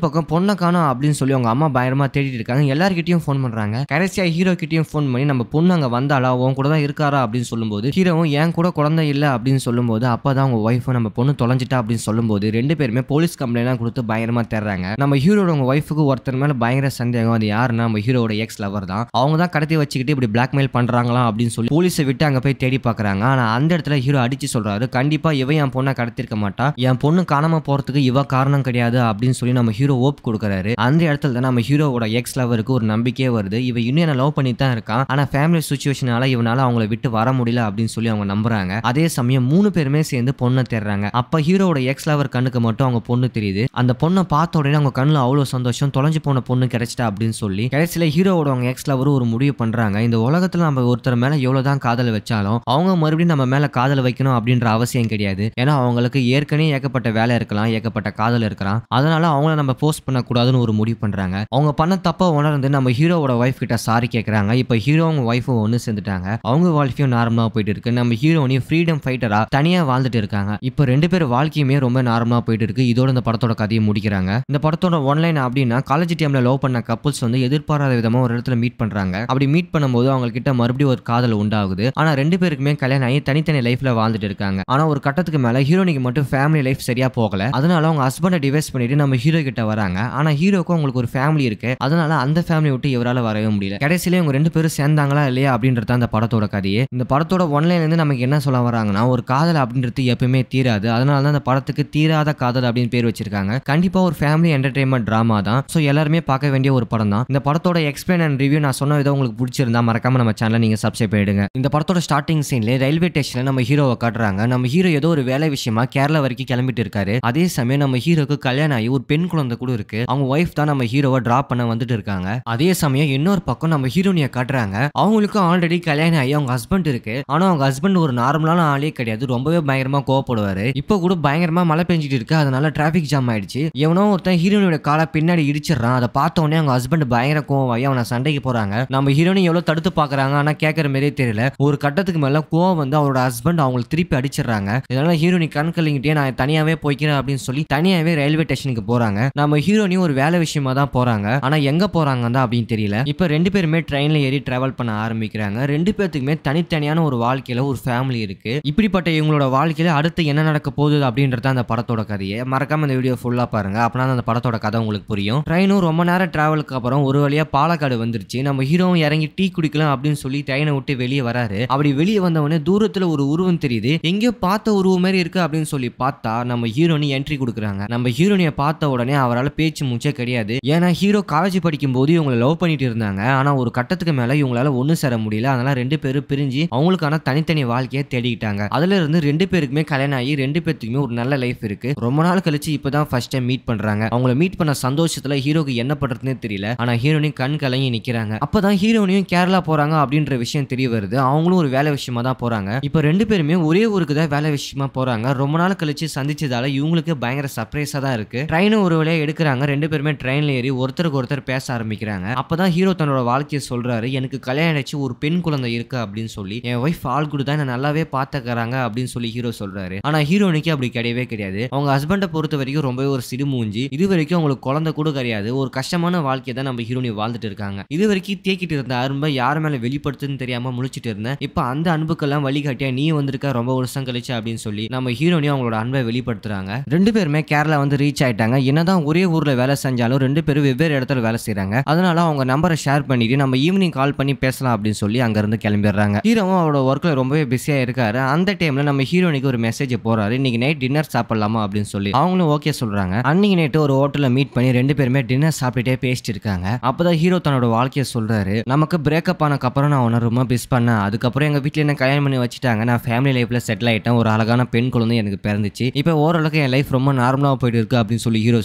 [SPEAKER 2] பக்கம் பொண்ணை காணோம் அப்படின்னு சொல்லி அவங்க அம்மா பயங்கரமா தேடிட்டு இருக்காங்க. எல்லார்கிட்டயும் ஃபோன் பண்றாங்க. கடைசியா ஹீரோ கிட்டயும் ஃபோன் பண்ணி நம்ம பொண்ணு அங்க வந்தாளா, உன் கூட தான் இருக்காரா அப்படின்னு சொல்லும்போது ஹீரோவும் என் கூட குழந்தை இல்ல அப்படின்னு சொல்லும்போது அப்பதான் அவங்க ஒய்ஃப் நம்ம பொண்ணு தொலைஞ்சிட்டா அப்படின்னு சொல்லும்போது ரெண்டு பேருமே போலீஸ் கம்ப்ளைண்ட் கொடுத்து பயங்கரமா தேடுறாங்க. நம்ம ஹீரோட உங்க ஒய்ஃபுக்கு ஒருத்தர் மேல பயங்கர சந்தேகம். அது யாருன்னா நம்ம ஹீரோட எக்ஸ் லவர் தான். அவங்க தான் கடத்தி வச்சுக்கிட்டு இப்படி பிளாக்மெயில் பண்றாங்களா அப்படின்னு சொல்லி போலீஸை விட்டு அங்க போய் தேடி பாக்குறாங்க. ஆனா அந்த இடத்துல ஹீரோ அடிச்சு சொல்றாரு கண்டிப்பா இவ என் பொண்ணை கடத்திருக்க மாட்டா, என் பொண்ணு காணாம போறதுக்கு இவ காரணம் கிடையாது அப்படின்னு சொல்லி நம்ம ஹீரோ ஓப் கொடுக்குறாரு. அந்த இடத்துல தான் நம்ம ஹீரோவோட எக்ஸ் லவருக்கு ஒரு நம்பிக்கையே வருது, இவ இன்னும் என்ன லவ் பண்ணி தான் இருக்கான், ஆனா ஃபேமிலி சிச்சுவேஷனால இவனால அவங்கள விட்டு வர முடியல அப்படின்னு சொல்லி அவங்க நம்புறாங்க. அதே சமயம் மூணு பேருமே சேர்ந்து பொண்ணை தேடுறாங்க. அப்ப ஹீரோவோட எக்ஸ் லவர் கண்ணுக்கு மட்டும் அவங்க பொண்ணு தெரியுது. அந்த பொண்ணை பார்த்த உடனே அவங்க கண்ணுல அவ்வளவு சந்தோஷம், தொலைஞ்சு போன பொண்ணு கிடைச்சிட்டா அப்படின்னு சொல்லி கடைசியில ஹீரோவோட அவங்க எக்ஸ் லவர் ஒரு முடிவு பண்றாங்க. இந்த உலகத்துல நம்ம ஒருத்தர் மேல எவ்வளவுதான் காதல் வச்சாலும் அவங்க மறுபடியும் நம்ம மேல காதல் வைக்கணும் அப்படின்ற அவசியம் கிடையாது. ஏன்னா அவங்களுக்கு ஏற்கனவே ஏகப்பட்ட வேலை இருக்கலாம், ஏகப்பட்ட காதல் இருக்கலாம். அதனால அவங்கள நம்ம போஸ்ட் பண்ண கூடாதுன்னு ஒரு முடிவு பண்றாங்க. அவங்க பண்ண தப்ப உணர்ந்து நம்ம ஹீரோவோட வைஃப் கிட்ட சாரி கேட்கறாங்க. இப்ப ஹீரோ அவங்க வைஃபும் ஒன்னு சேர்ந்துட்டாங்க. அவங்க வாழ்க்கையும் நார்மலா போயிட்டு இருக்கு. நம்ம ஹீரோனையும் ஃப்ரீடம் ஃபைட்டரா தனியா வாழ்ந்துட்டு இருக்காங்க. இப்ப ரெண்டு பேர் வாழ்க்கையுமே ரொம்ப நார்மலா போயிட்டு இருக்கு. இதோட இந்த படத்தோட கதையை முடிக்கிறாங்க. இந்த படத்தோட ஒன்லைன் அப்படின்னா காலேஜ் டைம்ல லவ் பண்ண கப்புள்ஸ் வந்து எதிர்பாராத விதமா ஒரு இடத்துல மீட் பண்றாங்க. அப்படி மீட் பண்ணும்போது அவங்க கிட்ட மறுபடியும் ஒரு காதல் உண்டாகுது. ஆனா ரெண்டு பேருக்குமே கல்யாணம் ஆகி தனித்தனி லைஃப்ல வாழ்ந்துட்டு இருக்காங்க. ஆனா ஒரு கட்டத்துக்கு மேல ஹீரோனிக்கு மட்டும் ஃபேமிலி லைஃப் சரியா போகல. அதனால அவங்க ஹஸ்பண்டை டிவைஸ் பண்ணிட்டு நம்ம ஹீரோ கிட்ட வராங்க. ஆனா ஹீரோக்கு அவங்களுக்கு ஒரு ஃபேமிலி இருக்கு. அதனால அந்த ஃபேமிலி விட்டு இவரால வரவே முடியல. கடைசியில இவங்க ரெண்டு பேரும் சேர்ந்தாங்களா இல்லையா அப்படின்றது அந்த படத்தோட கதையே. இந்த படத்தோட ஒன்லைன்ல இருந்து நமக்கு என்ன சொல்ல வராங்கன்னா ஒரு காதல் அப்படின்றது எப்பவுமே தீராது. அதனால தான் அந்த படத்துக்கு தீராத காதல் அப்படின்னு பேர் வச்சிருக்காங்க. கண்டிப்பா ஒரு ஃபேமிலி என்டர்டைன்மெண்ட் டிராமா தான். சோ எல்லாருமே பார்க்க வேண்டிய ஒரு படம் தான். இந்த படத்தோட எக்ஸ்பிளைன் அண்ட் ரிவ்யூ நான் சொன்ன விதம் உங்களுக்கு பிடிச்சிருந்தா மறக்காம நம்ம சேனலை நீங்க சப்ஸ்கிரைப் பண்ணிடுங்க. இந்த படத்தோட ஸ்டார்டிங் சீன்ல ரயில்வே ஸ்டேஷன்ல நம்ம ஹீரோவை காட்டுறாங்க. நம்ம ஹீரோ ஏதோ ஒரு வேலை விஷயமா கேரளா வரைக்கும் கிளம்பிட்டு இருக்காரு. அதே சமயம் நம்ம ஹீரோக்கு கல்யாணம் ஆகி ஒரு பெண் குழந்தை கூட இருக்கு. அவங்க ஒய்ஃப் தான் நம்ம ஹீரோவை டிராப் பண்ண வந்துட்டு இருக்காங்க. அதே சமயம் இன்னொரு பக்கம் நம்ம ஹீரோனியை காட்டுறாங்க. அவங்களுக்கு ஆல்ரெடி கல்யாணம் ஆகி அவங்க ஹஸ்பண்ட் இருக்கு. ஆனா அவங்க ஹஸ்பண்ட் ஒரு நார்மலான ஆளே கிடையாது, ரொம்பவே பயங்கரமா கோவப்படுவாரு. இப்போ கூட பயங்கரமா மழை பெஞ்சிட்டு இருக்கு. அதனால டிராபிக் ஜாம் ஆயிடுச்சு. எவனோ ஒருத்தன் ஹீரோனியோட காலை பின்னாடி இடிச்சிடறான். அதை பார்த்த உடனே அவங்க ஹஸ்பண்ட் பயங்கர கோவமாயி அவனை சண்டைக்கு போறாங்க. நம்ம ஹீரோனி எவ்வளவு தடுத்து பாக்குறாங்க, ஆனா கேட்கற மாதிரியே தெரியல. ஒரு கட்டத்துக்கு மேல கோவம் வந்து அவரோட ஹஸ்பண்ட் அவங்களை திருப்பி அடிச்சிடறாங்க. இதனால ஹீரோனி கண் கலங்கிட்டே நான் தனியாவே போய்க்கிறேன் அப்படின்னு சொல்லி தனியாவே ரயில்வே ஸ்டேஷனுக்கு போறாங்க. நம்ம ஹீரோனி ஒரு வேலை விஷயமா தான் போறாங்க. ஆனா எங்க போறாங்க தான் அப்படின்னு தெரியல. இப்ப ரெண்டு பேருமே ட்ரெயின்ல ஏறி டிராவல் பண்ண ஆரம்பிக்கிறாங்க. ரெண்டு பேத்துக்குமே தனித்தனியான ஒரு வாழ்க்கையில ஒரு ஃபேமிலி இருக்கு. இப்படிப்பட்ட இவங்களோட வாழ்க்கையில அடுத்து என்ன நடக்க போகுது அப்படின்றத அந்த படத்தோட கதையை மறக்காம இந்த வீடியோ ஃபுல்லா பாருங்க. அப்பனா அந்த படத்தோட கதை உங்களுக்கு புரியும். ட்ரெயினும் ரொம்ப நேரம் டிராவலுக்கு அப்புறம் ஒரு வழியா பாலக்காடு வந்துருச்சு. நம்ம ஹீரோவும் இறங்கி டீ குடிக்கலாம் அப்படின்னு அப்படின்னு சொல்லி ட்ரெயினை விட்டு வெளியே வராரு. அப்படி வெளியே வந்தவொடனே தூரத்துல ஒரு உருவம் தெரியுது. எங்கேயோ பார்த்த உருவம் மாதிரி இருக்கு அப்படின்னு சொல்லி பார்த்தா நம்ம ஹீரோனி என்ட்ரி கொடுக்குறாங்க. நம்ம ஹீரோனியை பார்த்த உடனே அவரால் பேச்சு மூச்சே கிடையாது. ஏன்னா ஹீரோ காலேஜ் படிக்கும் போது இவங்களை லவ் பண்ணிட்டு இருந்தாங்க. ஆனா ஒரு கட்டத்துக்கு மேல இவங்களால ஒண்ணு சேர முடியல. அதனால ரெண்டு பேரும் பிரிஞ்சு அவங்களுக்கான தனித்தனி வாழ்க்கையை தேடிக்கிட்டாங்க. அதுல இருந்து ரெண்டு பேருக்குமே கல்யாணம் ஆகி ரெண்டு பேருக்குமே ஒரு நல்ல லைஃப் இருக்கு. ரொம்ப நாள் கழிச்சு இப்பதான் ஃபர்ஸ்ட் டைம் மீட் பண்றாங்க. அவங்கள மீட் பண்ண சந்தோஷத்துல ஹீரோக்கு என்ன பண்றதுன்னே தெரியல. ஆனா ஹீரோனி கண் கலங்கி நிக்கிறாங்க. அப்பதான் ஹீரோனியும் கேரளா போறாங்க அப்படின்ற விஷயம் தெரிய வருது. அவங்களும் ஒரு வேலை விஷயமா தான் போறாங்க. இப்ப ரெண்டு பேருமே ஒரே ஊருக்கு தான் வேலை விஷயமா போறாங்க. ரொம்ப நாள் கழிச்சு சந்திச்சதால இவங்களுக்கு பயங்கர சர்ப்ரைஸா தான் இருக்கு. ட்ரெயினும் ஒரு வழியா எடுக்கிறாங்க. ரெண்டு பேருமே ட்ரெயின்ல ஏறி ஒருத்தருக்கு ஒருத்தர் பேச ஆரம்பிக்கிறாங்க. அப்பதான் ஹீரோ தன்னோட வாழ்க்கையை சொல்றாரு. எனக்கு கல்யாணம் ஆயிடுச்சு, ஒரு பெண் குழந்தை இருக்கு அப்படின்னு சொல்லி. என் ஒய்ஃப் ஆல் குட் தான், நல்லாவே பாத்துக்கறாங்க அப்படின்னு சொல்லி ஹீரோ சொல்றாரு. ஆனா ஹீரோனிக்கு அப்படி கிடையவே கிடையாது. அவங்க ஹஸ்பண்டை பொறுத்த வரைக்கும் ரொம்பவே ஒரு சிடுமூஞ்சி. இது வரைக்கும் அவங்களுக்கு குழந்தை கூட கிடையாது. ஒரு கஷ்டமான வாழ்க்கையை தான் நம்ம ஹீரோனி வாழ்ந்துட்டு இருக்காங்க. இது வரைக்கும் தேக்கிட்டு இருந்த அன்பை யார் மேல வெளிப்படுத்துன்னு தெரியாம முழிச்சிட்டு இருந்தேன். இப்ப அந்த அன்புக்கெல்லாம் வழிகாட்டியா நீ வந்திருக்க ரொம்ப வருஷம் கழிச்சு அப்படின்னு சொல்லி நம்ம ஹீரோனி அவங்களோட அன்பை வெளிப்படுத்துறாங்க. ரெண்டு பேருமே கேரளா வந்து ரீச் ஆயிட்டாங்க. என்னதான் ஒரே ஊர்ல வேலை செஞ்சாலும் ரெண்டு பேரும் வெவ்வேறு இடத்துல வேலை செய்யறாங்க. அதனால அவங்க நம்பரை ஷேர் பண்ணிட்டு நம்ம ஈவினிங் கால் பண்ணி பேசலாம் அப்படின்னு சொல்லி அங்க இருந்து கிளம்பிடுறாங்க. ஹீரோவும் அவரோட ஒர்க்ல ரொம்பவே பிஸியா இருக்காரு. அந்த டைம்ல நம்ம ஹீரோனிக்கு ஒரு மெசேஜ் போறாரு. இன்னைக்கு நைட் டின்னர் சாப்பிடலாமா அப்படின்னு சொல்லி. அவங்களும் ஓகே சொல்றாங்க. அன்னைக்கு நைட்டு ஒரு ஹோட்டல்ல மீட் பண்ணி ரெண்டு பேருமே டின்னர் சாப்பிட்டுட்டே பேசிட்டு இருக்காங்க. அப்பதான் ஹீரோ தன்னோட வாழ்க்கையை சொல்றாரு. நமக்கு பிரேக்கப் ஆனக்கு அப்புறம் நான் உன்னை ரொம்ப மிஸ் பண்ணேன். அதுக்கப்புறம் எங்க வீட்டுல என்ன கல்யாணம் பண்ணி வச்சுட்டாங்க. நான் ஃபேமிலி லைஃப்ல செட்டில் ஆயிட்டேன். ஒரு அழகான பெண் குழந்தை எனக்கு பிறந்துச்சு. இப்ப ஓரளவுக்கு என் லைஃப் ரொம்ப நார்மலா போயிட்டு இருக்கு அப்படின்னு சொல்லி ஹீரோ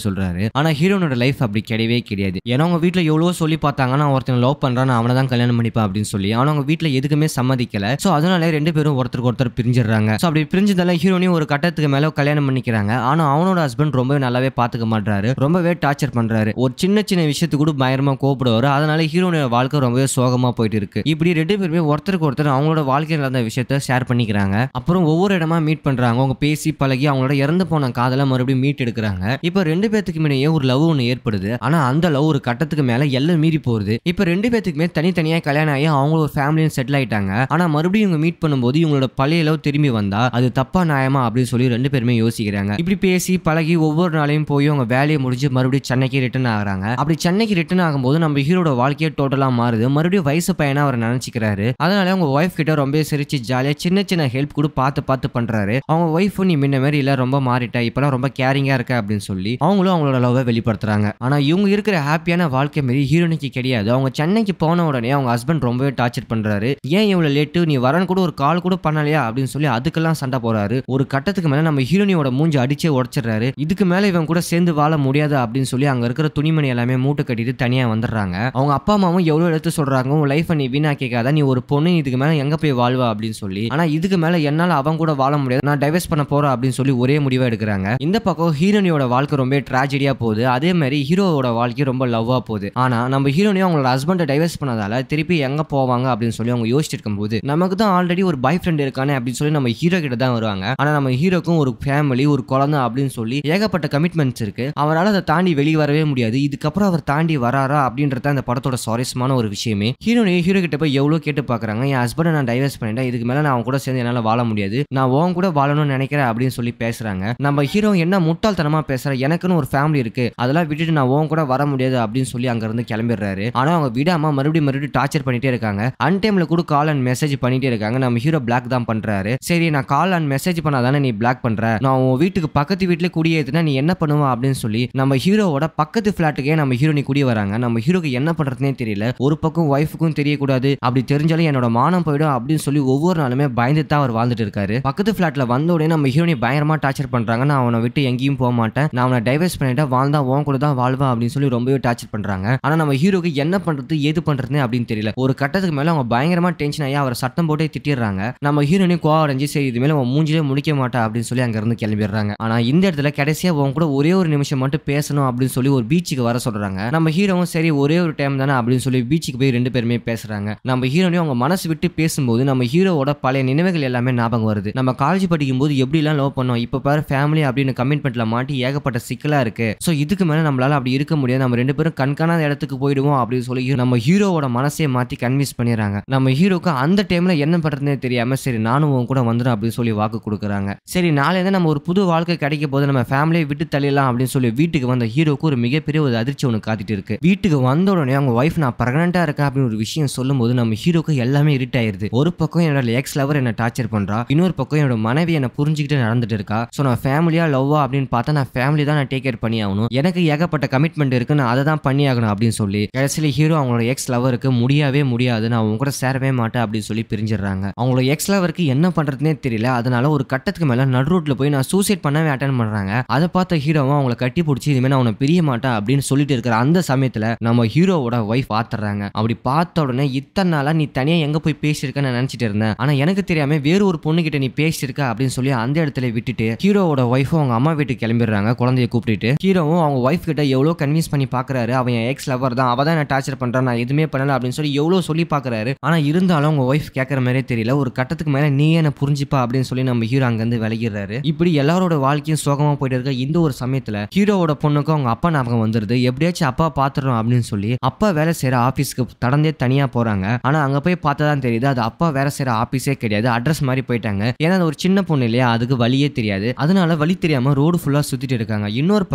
[SPEAKER 2] சொல்றாரு. ஆனா ஹீரோனோட லைஃப் அப்படி கிடையவே கிடையாது. ஏன்னா அவங்க வீட்டுல எவ்வளவோ சொல்லி பார்த்தாங்க. நான் ஒருத்தன் லவ் பண்றான், அவனை தான் கல்யாணம் பண்ணிப்பேன் அப்படின்னு சொல்லி. ஆனா அவங்க வீட்டுல எதுக்குமே சம்மதிக்கல. சோ அதனால ரெண்டு பேரும் ஒருத்தருக்கு ஒருத்தர் பிரிஞ்சிடறாங்க. சோ அப்படி பிரிஞ்சதால ஹீரோனியும் ஒரு கட்டத்துக்கு மேல கல்யாணம் பண்ணிக்கிறாங்க. ஆனா அவனோட ஹஸ்பண்ட் ரொம்பவே நல்லாவே பாத்துக்க மாட்டாரு. ரொம்பவே டார்ச்சர் பண்றாரு. ஒரு சின்ன சின்ன விஷயத்துக்கு கூட பயங்கரமா கோபப்படுவாரு. அதனால ஹீரோனோட வாழ்க்கை ரொம்பவே சோகமா போயிட்டு இருக்கு. இப்படி ரெண்டு பேருமே ஒருத்தருக்கு ஒருத்தர் அவங்களோட வாழ்க்கையில் நடந்த விஷயத்த ஷேர் பண்ணிக்கிறாங்க. அப்புறம் ஒவ்வொரு இடமா மீட் பண்றாங்க. அவங்க பேசி பழகி அவங்களோட இறந்து போன காதலை மறுபடியும் மீட் எடுக்கிறாங்க. இப்ப ரெண்டு பேத்துக்கு முன்னே ஒரு லவ் ஒன்று ஏற்படுது. ஆனா அந்த லவ் ஒரு கட்டத்துக்கு மேல எல்லாம் மீறி போகுது. இப்ப ரெண்டு பேத்துக்குமே தனித்தனியா கல்யாணம் ஆகி அவங்க ஒரு ஃபேமிலியும் செட்டில் ஆயிட்டாங்க. ஆனா மறுபடியும் இவங்க மீட் பண்ணும்போது இவங்களோட பழைய லவ் திரும்பி வந்தா அது தப்பா நியாயமா அப்படின்னு சொல்லி ரெண்டு பேருமே யோசிக்கிறாங்க. இப்படி பேசி பழகி ஒவ்வொரு நாளையும் போய் அவங்க வேலையை முடிஞ்சு மறுபடியும் சென்னைக்கு ரிட்டர்ன் ஆகுறாங்க. அப்படி சென்னைக்கு ரிட்டர்ன் ஆகும்போது நம்ம ஹீரோட வாழ்க்கையே டோட்டலா மாறுது. மறுபடியும் வயசு பையனா அவர் நினைச்சுக்கிறாரு. அதனால அவங்க ஒய்ஃப் கிட்ட ரொம்ப சிரிச்சு ஜாலியா சின்ன சின்ன ஹெல்ப் கூட பார்த்து பண்றாரு. அவங்க ஒய்ஃப் நீ முன்ன மாதிரி இல்ல, ரொம்ப மாறிட்டா, இப்பெல்லாம் ரொம்ப கேரிங்கா இருக்க அப்படின்னு சொல்லி அவங்களும் அவங்களோட லவ்வை வெளிப்படுத்துறாங்க. ஆனா இவங்க இருக்கிற ஹாப்பியான வாழ்க்கை மாதிரி ஹீரோனிக்கு கிடையாது. அவங்க சென்னைக்கு போன உடனே அவங்க ஹஸ்பண்ட் ரொம்பவே டார்ச்சர் பண்றாரு. ஏன் இவ்வளவு லேட்டு, நீ வரன்னு கூட ஒரு கால் கூட பண்ணலையா அப்படின்னு சொல்லி அதுக்கெல்லாம் சண்டை போறாரு. ஒரு கட்டத்துக்கு மேல நம்ம ஹீரோனியோட மூஞ்சி அடிச்சே உடைச்சிடுறாரு. இதுக்கு மேல இவன் கூட சேர்ந்து வாழ முடியாது அப்படின்னு சொல்லி அங்க இருக்கிற துணிமணி எல்லாமே மூட்டை கட்டிட்டு தனியா வந்துடுறாங்க. அவங்க அப்பா அம்மாவும் எவ்வளவு எடுத்து சொல்றாங்க, உன் லைஃப் நீ வீணா கேட்காத, நீ ஒரு பொண்ணு, இதுக்கு மேல எங்க போய் வாழ்வா அப்படின்னு சொல்லி. ஆனா இதுக்கு மேல என்னால அவன் கூட வாழ முடியாது, நான் டைவர்ஸ் பண்ண போறேன் அப்படின்னு சொல்லி ஒரே முடிவா எடுக்கிறாங்க. இந்த பக்கம் ஹீரோனியோட வாழ்க்கை ரொம்ப ட்ராஜடியா போகுது. அதே மாதிரி ஹீரோவோட வாழ்க்கை ரொம்ப லவ்வா போகுது. ஆனா நம்ம ஹீரோனியும் அவங்களோட ஹஸ்பண்டை டைவர்ஸ் பண்ணதால திருப்பி எங்க போவாங்க அப்படின்னு சொல்லி அவங்க யோசிச்சுட்டு இருக்கும்போது நமக்கு தான் ஆல்ரெடி ஒரு பாய் ஃப்ரெண்ட் இருக்கானே அப்படின்னு சொல்லி நம்ம ஹீரோ கிட்ட தான் வருவாங்க. ஆனா நம்ம ஹீரோக்கும் ஒரு ஃபேமிலி, ஒரு குழந்தை அப்படின்னு சொல்லி ஏகப்பட்ட கமிட்மெண்ட்ஸ் இருக்கு. அவரால் அதை தாண்டி வெளியே வரவே முடியாது. இதுக்கப்புறம் அவர் தாண்டி வராரா அப்படின்றத அந்த படத்தோட சுவாரஸ்யமான ஒரு விஷயமே. ஹீரோனி ஹீரோ கிட்ட போய் எவ்வளவு கேட்டு பாக்குறாங்க. என் ஹஸ்பண்டை நான் டைவர்ஸ் பண்ணிட்டேன், இதுக்கு மேல நான் அவன் கூட சேர்ந்து என்னால வாழ முடியாது, நான் உன் கூட வாழணும்னு நினைக்கிறேன் அப்படின்னு சொல்லி பேசுறாங்க. நம்ம ஹீரோ என்ன முட்டாள்தனமா பேசுற, எனக்குன்னு ஒரு ஃபேமிலி இருக்கு, அதெல்லாம் விட்டுட்டு நான் உன் கூட வர முடியாது அப்படின்னு சொல்லி அங்க இருந்து கிளம்பிடுறாரு. ஆனா அவங்க விடாம மறுபடியும் டார்ச்சர் பண்ணிட்டே இருக்காங்க. அன்டைம்ல கூட கால் அண்ட் மெசேஜ் பண்ணிட்டே இருக்காங்க. நம்ம ஹீரோ பிளாக் தான் பண்றாரு. சரி, நான் கால் அண்ட் மெசேஜ் பண்ணாதானே நீ பிளாக் பண்ற, நான் உன் வீட்டுக்கு பக்கத்து வீட்டுல குடியேத்துனா நீ என்ன பண்ணுவ அப்படின்னு சொல்லி நம்ம ஹீரோவோட பக்கத்து பிளாட்டுக்கே நம்ம ஹீரோனி குடி வராங்க. நம்ம ஹீரோக்கு என்ன பண்றதுனே தெரியல. ஒரு பக்கம் ஒய்ஃபுக்கும் தெரியக்கூடாது, அப்படி தெரிஞ்சாலும் என்னோட மானம் போயிடும் அப்படின்னு சொல்லி ஒவ்வொரு நாளுமே பயந்து தான் அவர் வாழ்ந்துட்டு இருக்காரு. பக்கத்து பிளாட்ல வந்த உடனே நம்ம ஹீரோனி பயங்கரமா டார்ச்சர் பண்றாங்க. நான் அவனை விட்டு எங்கேயும் போக மாட்டேன், நான் அவனை டைவர்ஸ் பண்ணிட்டா வாழ்ந்தா உன் கூட தான் வாழ்வேன் அப்படின்னு சொல்லி ரொம்பவே டார்ச்சர் பண்றாங்க. ஆனா நம்ம ஹீரோக்கு என்ன பண்றது ஏது பண்றதுன்னு அப்படின்னு தெரியல. ஒரு கட்டத்துக்கு மேல அவங்க பயங்கரமா டென்ஷன் ஆகி அவரை சத்தம் போட்டே திட்டிடுறாங்க. நம்ம ஹீரோனி கோவம் அடைஞ்சு சரி இது மேல உன் மூஞ்சிலே முடிக்க மாட்டா அப்படின்னு சொல்லி அங்க இருந்து கிளம்பிடுறாங்க. ஆனா இந்த இடத்துல கடைசியா உன் கூட ஒரே ஒரு நிமிஷம் மட்டும் பேசணும் அப்படின்னு சொல்லி ஒரு பீச்சுக்கு வர சொல்றாங்க. நம்ம ஹீரோவும் சரி ஒரே ஒரு டைம் தானே அப்படின்னு சொல்லி பீச்சுக்கு போய் ரெண்டு பேருமே பேசுறாங்க. நம்ம ஹீரோனையும் அவங்க மனசு விட்டு பேசும்போது நம்ம ஹீரோவோட பழைய நினைவுகள் எல்லாமே ஞாபகம் வருது. நம்ம காலேஜ் படிக்கும் போது எப்படி எல்லாம் லவ் பண்ணோம், இப்ப பாரு ஃபேமிலி அப்படின்னு கமிட்மெண்ட்ல மாட்டி ஏகப்பட்ட சிக்கலா இருக்கு. சோ இதுக்கு மேல நம்மளால அப்படி இருக்க முடியாது, நம்ம ரெண்டு பேரும் கண்காணாத இடத்துக்கு போயிடுவோம் அப்படின்னு சொல்லி நம்ம ஹீரோவோட மனசையே மாத்தி கன்வின்ஸ் பண்ணிடுறாங்க. நம்ம ஹீரோக்கு அந்த டைம்ல என்ன பண்றதுனே தெரியாம சரி நானும் உன் கூட வந்துடும் அப்படின்னு சொல்லி வாக்கு கொடுக்குறாங்க. சரி நாளைக்கு நம்ம ஒரு புது வாழ்க்கை கிடைக்க போது நம்ம ஃபேமிலியை விட்டு தள்ளிடலாம் அப்படின்னு சொல்லி வீட்டுக்கு வந்த ஹீரோக்கு ஒரு மிகப்பெரிய ஒரு அதிர்ச்சி ஒன்று காத்திட்டு இருக்கு. வீட்டுக்கு வந்த உடனே அவங்க ஒய்ஃப் நான் பிரெக்னெண்டா இருக்கேன் அப்படின்னு ஒரு விஷயம் சொல்லும்போது நம்ம ஹீரோக்கு எல்லாமே இருட் ஆயிருது. ஒரு பக்கம் என்னோட எக்ஸ் லவர் என்ன டார்ச்சர் பண்றா, இன்னொரு பக்கம் என்னோட மனைவி என்ன புரிஞ்சுக்கிட்டு நடந்துட்டு இருக்கா. சோ நான் ஃபேமிலியா லவ்வா அப்படின்னு பார்த்தா நான் ஃபேமிலி தான் நான் டேக் கேர் பண்ணி ஆகணும். எனக்கு ஏகப்பட்ட கமிட்மெண்ட் இருக்கு, நான் அதை தான் பண்ணி ஆகணும் அப்படின்னு சொல்லி கடைசியில ஹீரோ அவங்களோட எக்ஸ் லவருக்கு முடியவே முடியாது, நான் உங்க கூட சேரவே மாட்டேன் அப்படின்னு சொல்லி பிரிஞ்சிடறாங்க. அவங்களோட எக்ஸ் லவருக்கு என்ன பண்றதுனே தெரியல. அதனால ஒரு கட்டத்துக்கு மேல நடு ரோட்ல போய் நான் சூசைட் பண்ணவே அட்டன் பண்றாங்க. அதை பார்த்த ஹீரோவும் அவங்கள கட்டி பிடிச்சி இனிமே நான் உன்னை பிரிய மாட்டேன் அப்படின்னு சொல்லிட்டு இருக்கிற அந்த சமயத்துல நம்ம ஹீரோவோட ஒய்ஃப் பாத்துறாங்க. அப்படி பார்த்த உடனே இத்தனை நாளா நீ தனியா எங்க போய் பேசியிருக்க நான் நினைச்சிட்டு இருந்தேன், ஆனா எனக்கு தெரியாம வேறு ஒரு பொண்ணு கிட்ட நீ பேசியிருக்க அப்படின்னு சொல்லி அந்த இடத்துல விட்டுட்டு ஹீரோவோட ஒய்ஃபும் அவங்க அம்மா வீட்டுக்கு கிளம்பிடுறாங்க. குழந்தைய கூப்பிட்டு ஹீரோவும் அவங்க ஒய்ஃப் கிட்ட எவ்வளவு கன்வின்ஸ் பண்ணி பாக்குறாரு, அவன் எக்ஸ் லவர் தான், அவ தான் என்ன டார்ச்சர் பண்றான், நான் எதுவுமே பண்ணல அப்படின்னு சொல்லி எவ்வளவு சொல்லி பாக்குறாரு. ஆனா இருந்தாலும் அவங்க ஒய்ஃப் கேட்கற மாதிரியே தெரியல. ஒரு கட்டத்துக்கு மேல நீ என்ன புரிஞ்சுப்பா அப்படின்னு சொல்லி நம்ம ஹீரோ அங்க இருந்து விலகிடுறாரு. இப்படி எல்லாரோட வாழ்க்கையும் சோகமா போயிட்டு இருக்க இந்த ஒரு சமயத்துல ஹீரோவோட பொண்ணுக்கும் அவங்க அப்பா ஞாபகம் வந்துருது. எப்படியாச்சும் அப்பா பாத்துறோம் அப்படின்னு சொல்லி அப்பா வேலை செய்யற ஆபீஸ்க்கு தடந்தே தனியா போறாங்க. ஆனா அங்க போய் பார்த்ததான் தெரியுது அது அப்பா வேலை செய்யற ஆபீஸே கிடையாது, அட்ரஸ் மாதிரி போயிட்டாங்க. ஏன்னா அது ஒரு சின்ன பொண்ணு இல்லையா, அதுக்கு வழியே தெரியாது. அதனால வழி தெரியாம ரோடு ஃபுல்லா சுத்திட்டு இருக்காங்க. இன்னொரு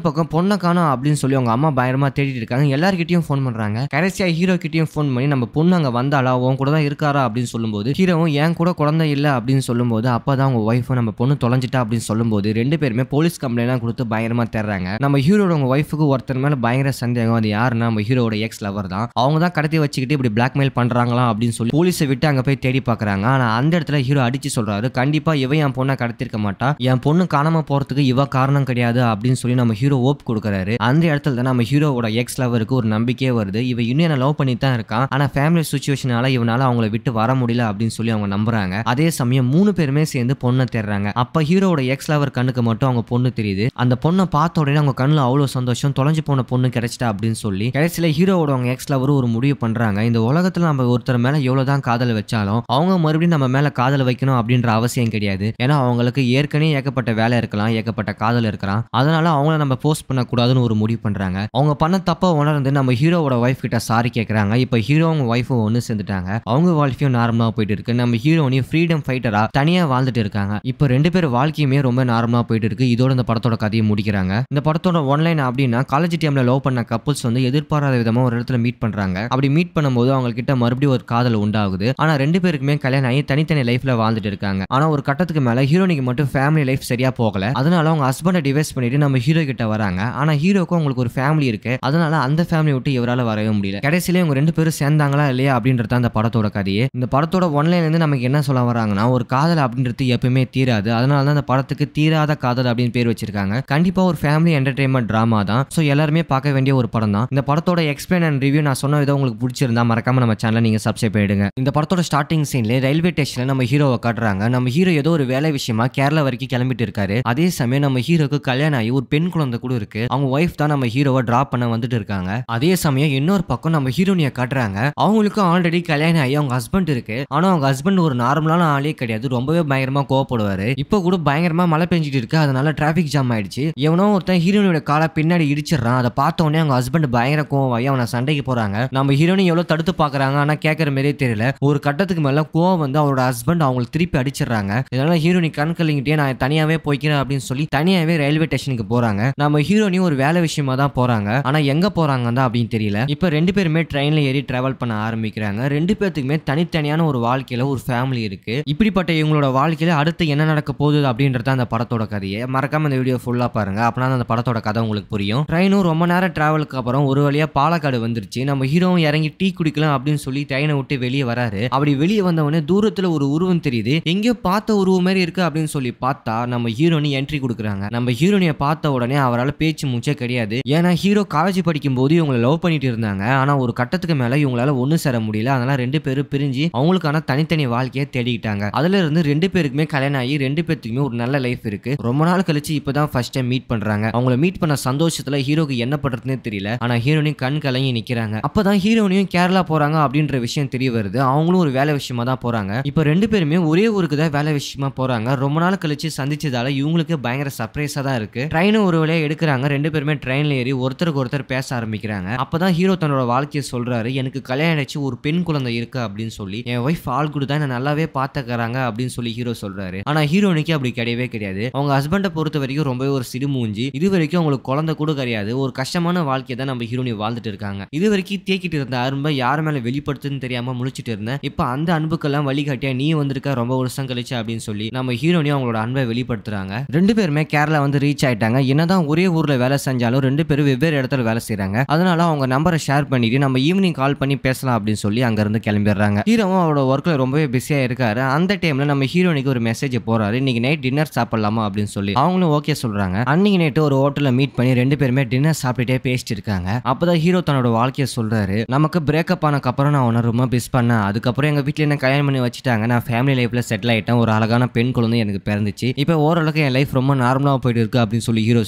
[SPEAKER 2] பக்கம் பொண்ணை காணோம் அப்படின்னு சொல்லி அவங்க அம்மா பயங்கரமா தேடிட்டு இருக்காங்க. எல்லார்கிட்டயும் ஃபோன் பண்றாங்க. கடைசியா ஹீரோ கிட்டயும் ஃபோன் பண்ணி நம்ம பொண்ணு அங்க வந்தாளா, உன் கூட தான் இருக்காரா அப்படின்னு சொல்லும்போது ஹீரோவும் என் கூட குழந்தை இல்ல அப்படின்னு சொல்லும்போது அப்பதான் அவங்க ஒய்ஃப் நம்ம பொண்ணு தொலைஞ்சிட்டா அப்படின்னு சொல்லும்போது ரெண்டு பேருமே போலீஸ் கம்ப்ளைண்ட் கொடுத்து பயங்கரமா தேடுறாங்க. நம்ம ஹீரோட அவங்க ஒய்ஃபுக்கு ஒருத்தர் மேல பயங்கர சந்தேகம். அது யாருன்னா நம்ம ஹீரோட எக்ஸ் லவர் தான். அவங்க தான் கடத்தி வச்சுக்கிட்டு இப்படி பிளாக்மெயில் பண்றாங்களா அப்படின்னு சொல்லி போலீஸை விட்டு அங்க போய் தேடி பாக்குறாங்க. ஆனா அந்த இடத்துல ஹீரோ அடிச்சு சொல்றாரு, கண்டிப்பா இவ என் பொண்ணை கடத்திருக்க மாட்டா, என் பொண்ணு காணாம போறதுக்கு இவ காரணம் கிடையாது அப்படின்னு சொல்லி நம்ம ஹீரோ ஓப் கொடுக்குறாரு. அந்த இடத்துல தான் நம்ம ஹீரோவோட எக்ஸ் லவருக்கு ஒரு நம்பிக்கையே வருது. இவ இன்னும் என்ன லவ் பண்ணி தான் இருக்கான், ஆனா ஃபேமிலி சிச்சுவேஷனால இவனால அவங்கள விட்டு வர முடியல அப்படின்னு சொல்லி அவங்க நம்புறாங்க. அதே சமயம் 3 பேருமே சேர்ந்து பொண்ணை தேடுறாங்க. அப்ப ஹீரோவோட எக்ஸ் லவர் கண்ணுக்கு மட்டும் அவங்க பொண்ணு தெரியுது. அந்த பொண்ணை பார்த்த உடனே அவங்க கண்ணுல அவ்வளவு சந்தோஷம், தொலைஞ்சு போன பொண்ணு கிடைச்சிட்டா அப்படின்னு சொல்லி கடைசியில ஹீரோவோட அவங்க எக்ஸ் லவர் ஒரு முடிவு பண்றாங்க. இந்த உலகத்துல நம்ம ஒருத்தர் மேல எவ்வளவுதான் காதல் வச்சாலும் அவங்க மறுபடியும் நம்ம மேல காதல் வைக்கணும் அப்படின்ற அவசியம் கிடையாது. ஏன்னா அவங்களுக்கு ஏற்கனவே ஏகப்பட்ட வேலை இருக்கலாம், ஏகப்பட்ட காதல் இருக்கலாம். அதனால அவங்கள நம்ம போஸ்ட் பண்ண கூடாதுன்னு ஒரு முடிவு பண்றாங்க. அவங்க பண்ண தப்ப உணர்ந்து நம்ம ஹீரோவோட ஒய்ஃப் கிட்ட சாரி கேட்கறாங்க. இப்ப ஹீரோ அவங்க ஒய்ஃபும் ஒன்னு சேர்ந்துட்டாங்க. அவங்க வாழ்க்கையும் நார்மலா போயிட்டு இருக்கு. நம்ம ஹீரோனியும் ஃப்ரீடம் ஃபைட்டரா தனியா வாழ்ந்துட்டு இருக்காங்க. இப்ப ரெண்டு பேர் வாழ்க்கையுமே ரொம்ப நார்மலா போயிட்டு இருக்கு. இதோட இந்த படத்தோட கதையை முடிக்கிறாங்க. இந்த படத்தோட ஒன்லைன் அப்படின்னா காலேஜ் டைம்ல லவ் பண்ண கப்புள்ஸ் வந்து எதிர்பாராத விதமா ஒரு இடத்துல மீட் பண்றாங்க. அப்படி மீட் பண்ணும்போது அவங்க கிட்ட மறுபடியும் ஒரு காதல் உண்டாகுது. ஆனா ரெண்டு பேருக்குமே கல்யாணம் ஆகி தனித்தனி லைஃப்ல வாழ்ந்துட்டு இருக்காங்க. ஆனா ஒரு கட்டத்துக்கு மேல ஹீரோனிக்கு மட்டும் ஃபேமிலி லைஃப் சரியா போகல. அதனால அவங்க ஹஸ்பண்டை டிவைஸ் பண்ணிட்டு நம்ம ஹீரோ கிட்ட வராங்க. ஆனா ஹீரோக்கும் அவங்களுக்கு ஒரு ஃபேமிலி இருக்கு. அதனால அந்த ஃபேமிலி விட்டு இவரால வரவே முடியல. கடைசியில இவங்க ரெண்டு பேரும் சேர்ந்தாங்களா இல்லையா அப்படின்றது அந்த படத்தோட கதையே. இந்த படத்தோட ஒன்லைன்ல இருந்து நமக்கு என்ன சொல்ல வராங்கன்னா, ஒரு காதல் அப்படின்றது எப்பவுமே தீராது. அதனால தான் இந்த படத்துக்கு தீராத காதல் அப்படின்னு பேர் வச்சிருக்காங்க. கண்டிப்பா ஒரு ஃபேமிலி என்டர்டைன்மெண்ட் டிராமா தான். சோ எல்லாருமே பார்க்க வேண்டிய ஒரு படம் தான். இந்த படத்தோட எக்ஸ்பிளைன் அண்ட் ரிவ்யூ நான் சொன்ன விதம் உங்களுக்கு பிடிச்சிருந்தா மறக்காம நம்ம சேனலை நீங்க சப்ஸ்கிரைப் பண்ணிடுங்க. இந்த படத்தோட ஸ்டார்டிங் சீன்ல ரயில்வே ஸ்டேஷன்ல நம்ம ஹீரோவை காட்டுறாங்க. நம்ம ஹீரோ ஏதோ ஒரு வேலை விஷயமா கேரளா வரைக்கும் கிளம்பிட்டு இருக்காரு. அதே சமயம் நம்ம ஹீரோக்கு கல்யாணம் ஆகி ஒரு பெண் குழந்தை கூட இருக்கு. அவங்க ஒய்ஃப் தான் நம்ம ஹீரோவை டிராப் பண்ண வந்துட்டு இருக்காங்க. அதே சமயம் இன்னொரு பக்கம் நம்ம ஹீரோனிய காட்டுறாங்க. அவங்களுக்கு ஆல்ரெடி கல்யாணம் ஆகி அவங்க ஹஸ்பண்ட் இருக்கு. ஆனா அவங்க ஹஸ்பண்ட் ஒரு நார்மலான ஆளே கிடையாது, ரொம்பவே பயங்கரமா கோவப்படுவாரு. இப்போ கூட பயங்கரமா மழை பெஞ்சிட்டு இருக்கு. அதனால டிராபிக் ஜாம் ஆயிடுச்சு. எவனோ ஒருத்தன் ஹீரோனியோட காலை பின்னாடி இடிச்சிடறான். அதை பார்த்த உடனே அவங்க ஹஸ்பண்ட் பயங்கர கோவமாயி அவனை சண்டைக்கு போறாங்க. நம்ம ஹீரோனி எவ்வளவு தடுத்து பாக்குறாங்க, ஆனா கேட்கற மாதிரியே தெரியல. ஒரு கட்டத்துக்கு மேல கோவம் வந்து அவரோட ஹஸ்பண்ட் அவங்களுக்கு திருப்பி அடிச்சிடறாங்க. இதனால ஹீரோனி கண் கலங்கிட்டே நான் தனியாவே போய்க்கிறேன் அப்படின்னு சொல்லி தனியாவே ரயில்வே ஸ்டேஷனுக்கு போறாங்க. நம்ம ஹீரோனி ஒரு வேலை விஷயமா தான் போறாங்க. ஆனா எங்க போறாங்க தான் அப்படின்னு தெரியல. இப்ப ரெண்டு பேருமே ட்ரெயின்ல ஏறி டிராவல் பண்ண ஆரம்பிக்கிறாங்க. ரெண்டு பேத்துக்குமே தனித்தனியான ஒரு வாழ்க்கையில ஒரு ஃபேமிலி இருக்கு. இப்படிப்பட்ட இவங்களோட வாழ்க்கையில அடுத்து என்ன நடக்க போகுது அப்படின்றத அந்த படத்தோட கதையை மறக்காம இந்த வீடியோ ஃபுல்லா பாருங்க. அப்பதான் அந்த படத்தோட கதை உங்களுக்கு புரியும். ட்ரெயினும் ரொம்ப நேரம் டிராவலுக்கு அப்புறம் ஒரு வழியா பாலக்காடு வந்துருச்சு. நம்ம ஹீரோவும் இறங்கி டீ குடிக்கலாம் அப்படின்னு சொல்லி ட்ரெயினை விட்டு வெளியே வராரு. அப்படி வெளியே வந்தவொடனே தூரத்துல ஒரு உருவம் தெரியுது. எங்கேயோ பார்த்த உருவம் மாதிரி இருக்கு அப்படின்னு சொல்லி பார்த்தா நம்ம ஹீரோனி என்ட்ரி கொடுக்குறாங்க. நம்ம ஹீரோனியை பார்த்த உடனே அவரால் பேச்சு மூச்சே கிடையாது. ஏன்னா ஹீரோ காலேஜ் படிக்கும் போது இவங்களை லவ் பண்ணிட்டு இருந்தாங்க. ஆனா ஒரு கட்டத்துக்கு மேல இவங்களால ஒண்ணு சேர முடியல. அதனால ரெண்டு பேரும் பிரிஞ்சு அவங்களுக்கான தனித்தனி வாழ்க்கையை தேடிக்கிட்டாங்க. அதுல இருந்து ரெண்டு பேருக்குமே கல்யாணம் ஆகி ரெண்டு பேருக்குமே ஒரு நல்ல லைஃப் இருக்கு. ரொம்ப நாள் கழிச்சு இப்பதான் ஃபர்ஸ்ட் டைம் மீட் பண்றாங்க. அவங்கள மீட் பண்ண சந்தோஷத்துல ஹீரோக்கு என்ன பண்றதுன்னே தெரியல. ஆனா ஹீரோனி கண் கலங்கி நிக்கிறாங்க. அப்பதான் ஹீரோனியும் கேரளா போறாங்க அப்படின்ற விஷயம் தெரிய வருது. அவங்களும் ஒரு வேலை விஷயமா தான் போறாங்க. இப்ப ரெண்டு பேருமே ஒரே ஊருக்கு தான் வேலை விஷயமா போறாங்க. ரொம்ப நாள் கழிச்சு சந்திச்சதால இவங்களுக்கு பயங்கர சர்ப்ரைஸா தான் இருக்கு. ட்ரெயினும் ஒரு வழியா எடுக்கிறாங்க. ரெண்டு பேருமே ட்ரெயின்ல ஏறி ஒருத்தருக்கு ஒருத்தர் பேச ஆரம்பிக்கிறாங்க. அப்பதான் ஹீரோ தன்னோட வாழ்க்கையை சொல்றாரு, எனக்கு கல்யாணம் ஆயிடுச்சு, ஒரு பெண் குழந்தை இருக்கு அப்படின்னு சொல்லி, என் ஒய்ஃப் ஆல் குட் தான், என்ன நல்லாவே பாத்துக்கறாங்க அப்படின்னு சொல்லி ஹீரோ சொல்றாரு. ஆனா ஹீரோனிக்கு அப்படி கிடையவே கிடையாது. அவங்க ஹஸ்பண்டை பொறுத்த வரைக்கும் ரொம்பவே ஒரு சிடுமூஞ்சி. இது வரைக்கும் அவங்களுக்கு குழந்தை கூட கிடையாது. ஒரு கஷ்டமான வாழ்க்கையை தான் நம்ம ஹீரோனி வாழ்ந்துட்டு இருக்காங்க. இது வரைக்கும் தேக்கிட்டு இருந்த அரும்பை யார் மேல வெளிப்படுத்துன்னு தெரியாம முழிச்சிட்டு இருந்தேன். இப்ப அந்த அன்புக்கெல்லாம் வழிகாட்டியா நீ வந்திருக்க ரொம்ப வருஷம் கழிச்சு அப்படின்னு சொல்லி நம்ம ஹீரோனியும் அவங்களோட அன்பை வெளிப்படுத்துறாங்க. 2 பேருமே கேரளா வந்து ரீச் ஆயிட்டாங்க. என்னதான் ஒரே ஊர்ல வேலை செஞ்சாலும் 2 பேரும் வெவ்வேறு இடத்துல வேலை செய்றாங்க. அதனால அவங்க நம்பரை ஷேர் பண்ணிட்டு நம்ம ஈவினிங் கால் பண்ணி பேசலாம் அப்படின்னு சொல்லி அங்க இருந்து கிளம்பிடுறாங்க. ஹீரோவும் அவரோட ஒர்க்ல ரொம்பவே பிஸியா இருக்காரு. அந்த டைம்ல நம்ம ஹீரோனிக்கு ஒரு மெசேஜ் போறாரு, இன்னைக்கு நைட் டின்னர் சாப்பிடலாமா அப்படின்னு சொல்லி. அவங்களும் ஓகே சொல்றாங்க. அன்னைக்கு நைட்டு ஒரு ஹோட்டல்ல மீட் பண்ணி 2 பேருமே டின்னர் சாப்பிட்டுட்டே பேசிட்டு இருக்காங்க. அப்பதான் ஹீரோ தன்னோட வாழ்க்கையை சொல்றாரு, நமக்கு பிரேக்கப் ஆனக்கு அப்புறம் நான் உன்னை ரொம்ப மிஸ் பண்ணேன். அதுக்கப்புறம் எங்க வீட்டுல என்ன கல்யாணம் பண்ணி வச்சுட்டாங்க. நான் ஃபேமிலி லைஃப்ல செட்டில் ஆயிட்டேன். ஒரு அழகான பெண் குழந்தை எனக்கு பிறந்துச்சு. இப்போ ஓரளவுக்கு என் லைஃப் ரொம்ப நார்மலா போயிட்டு இருக்கு அப்படின்னு சொல்லி ஹீரோ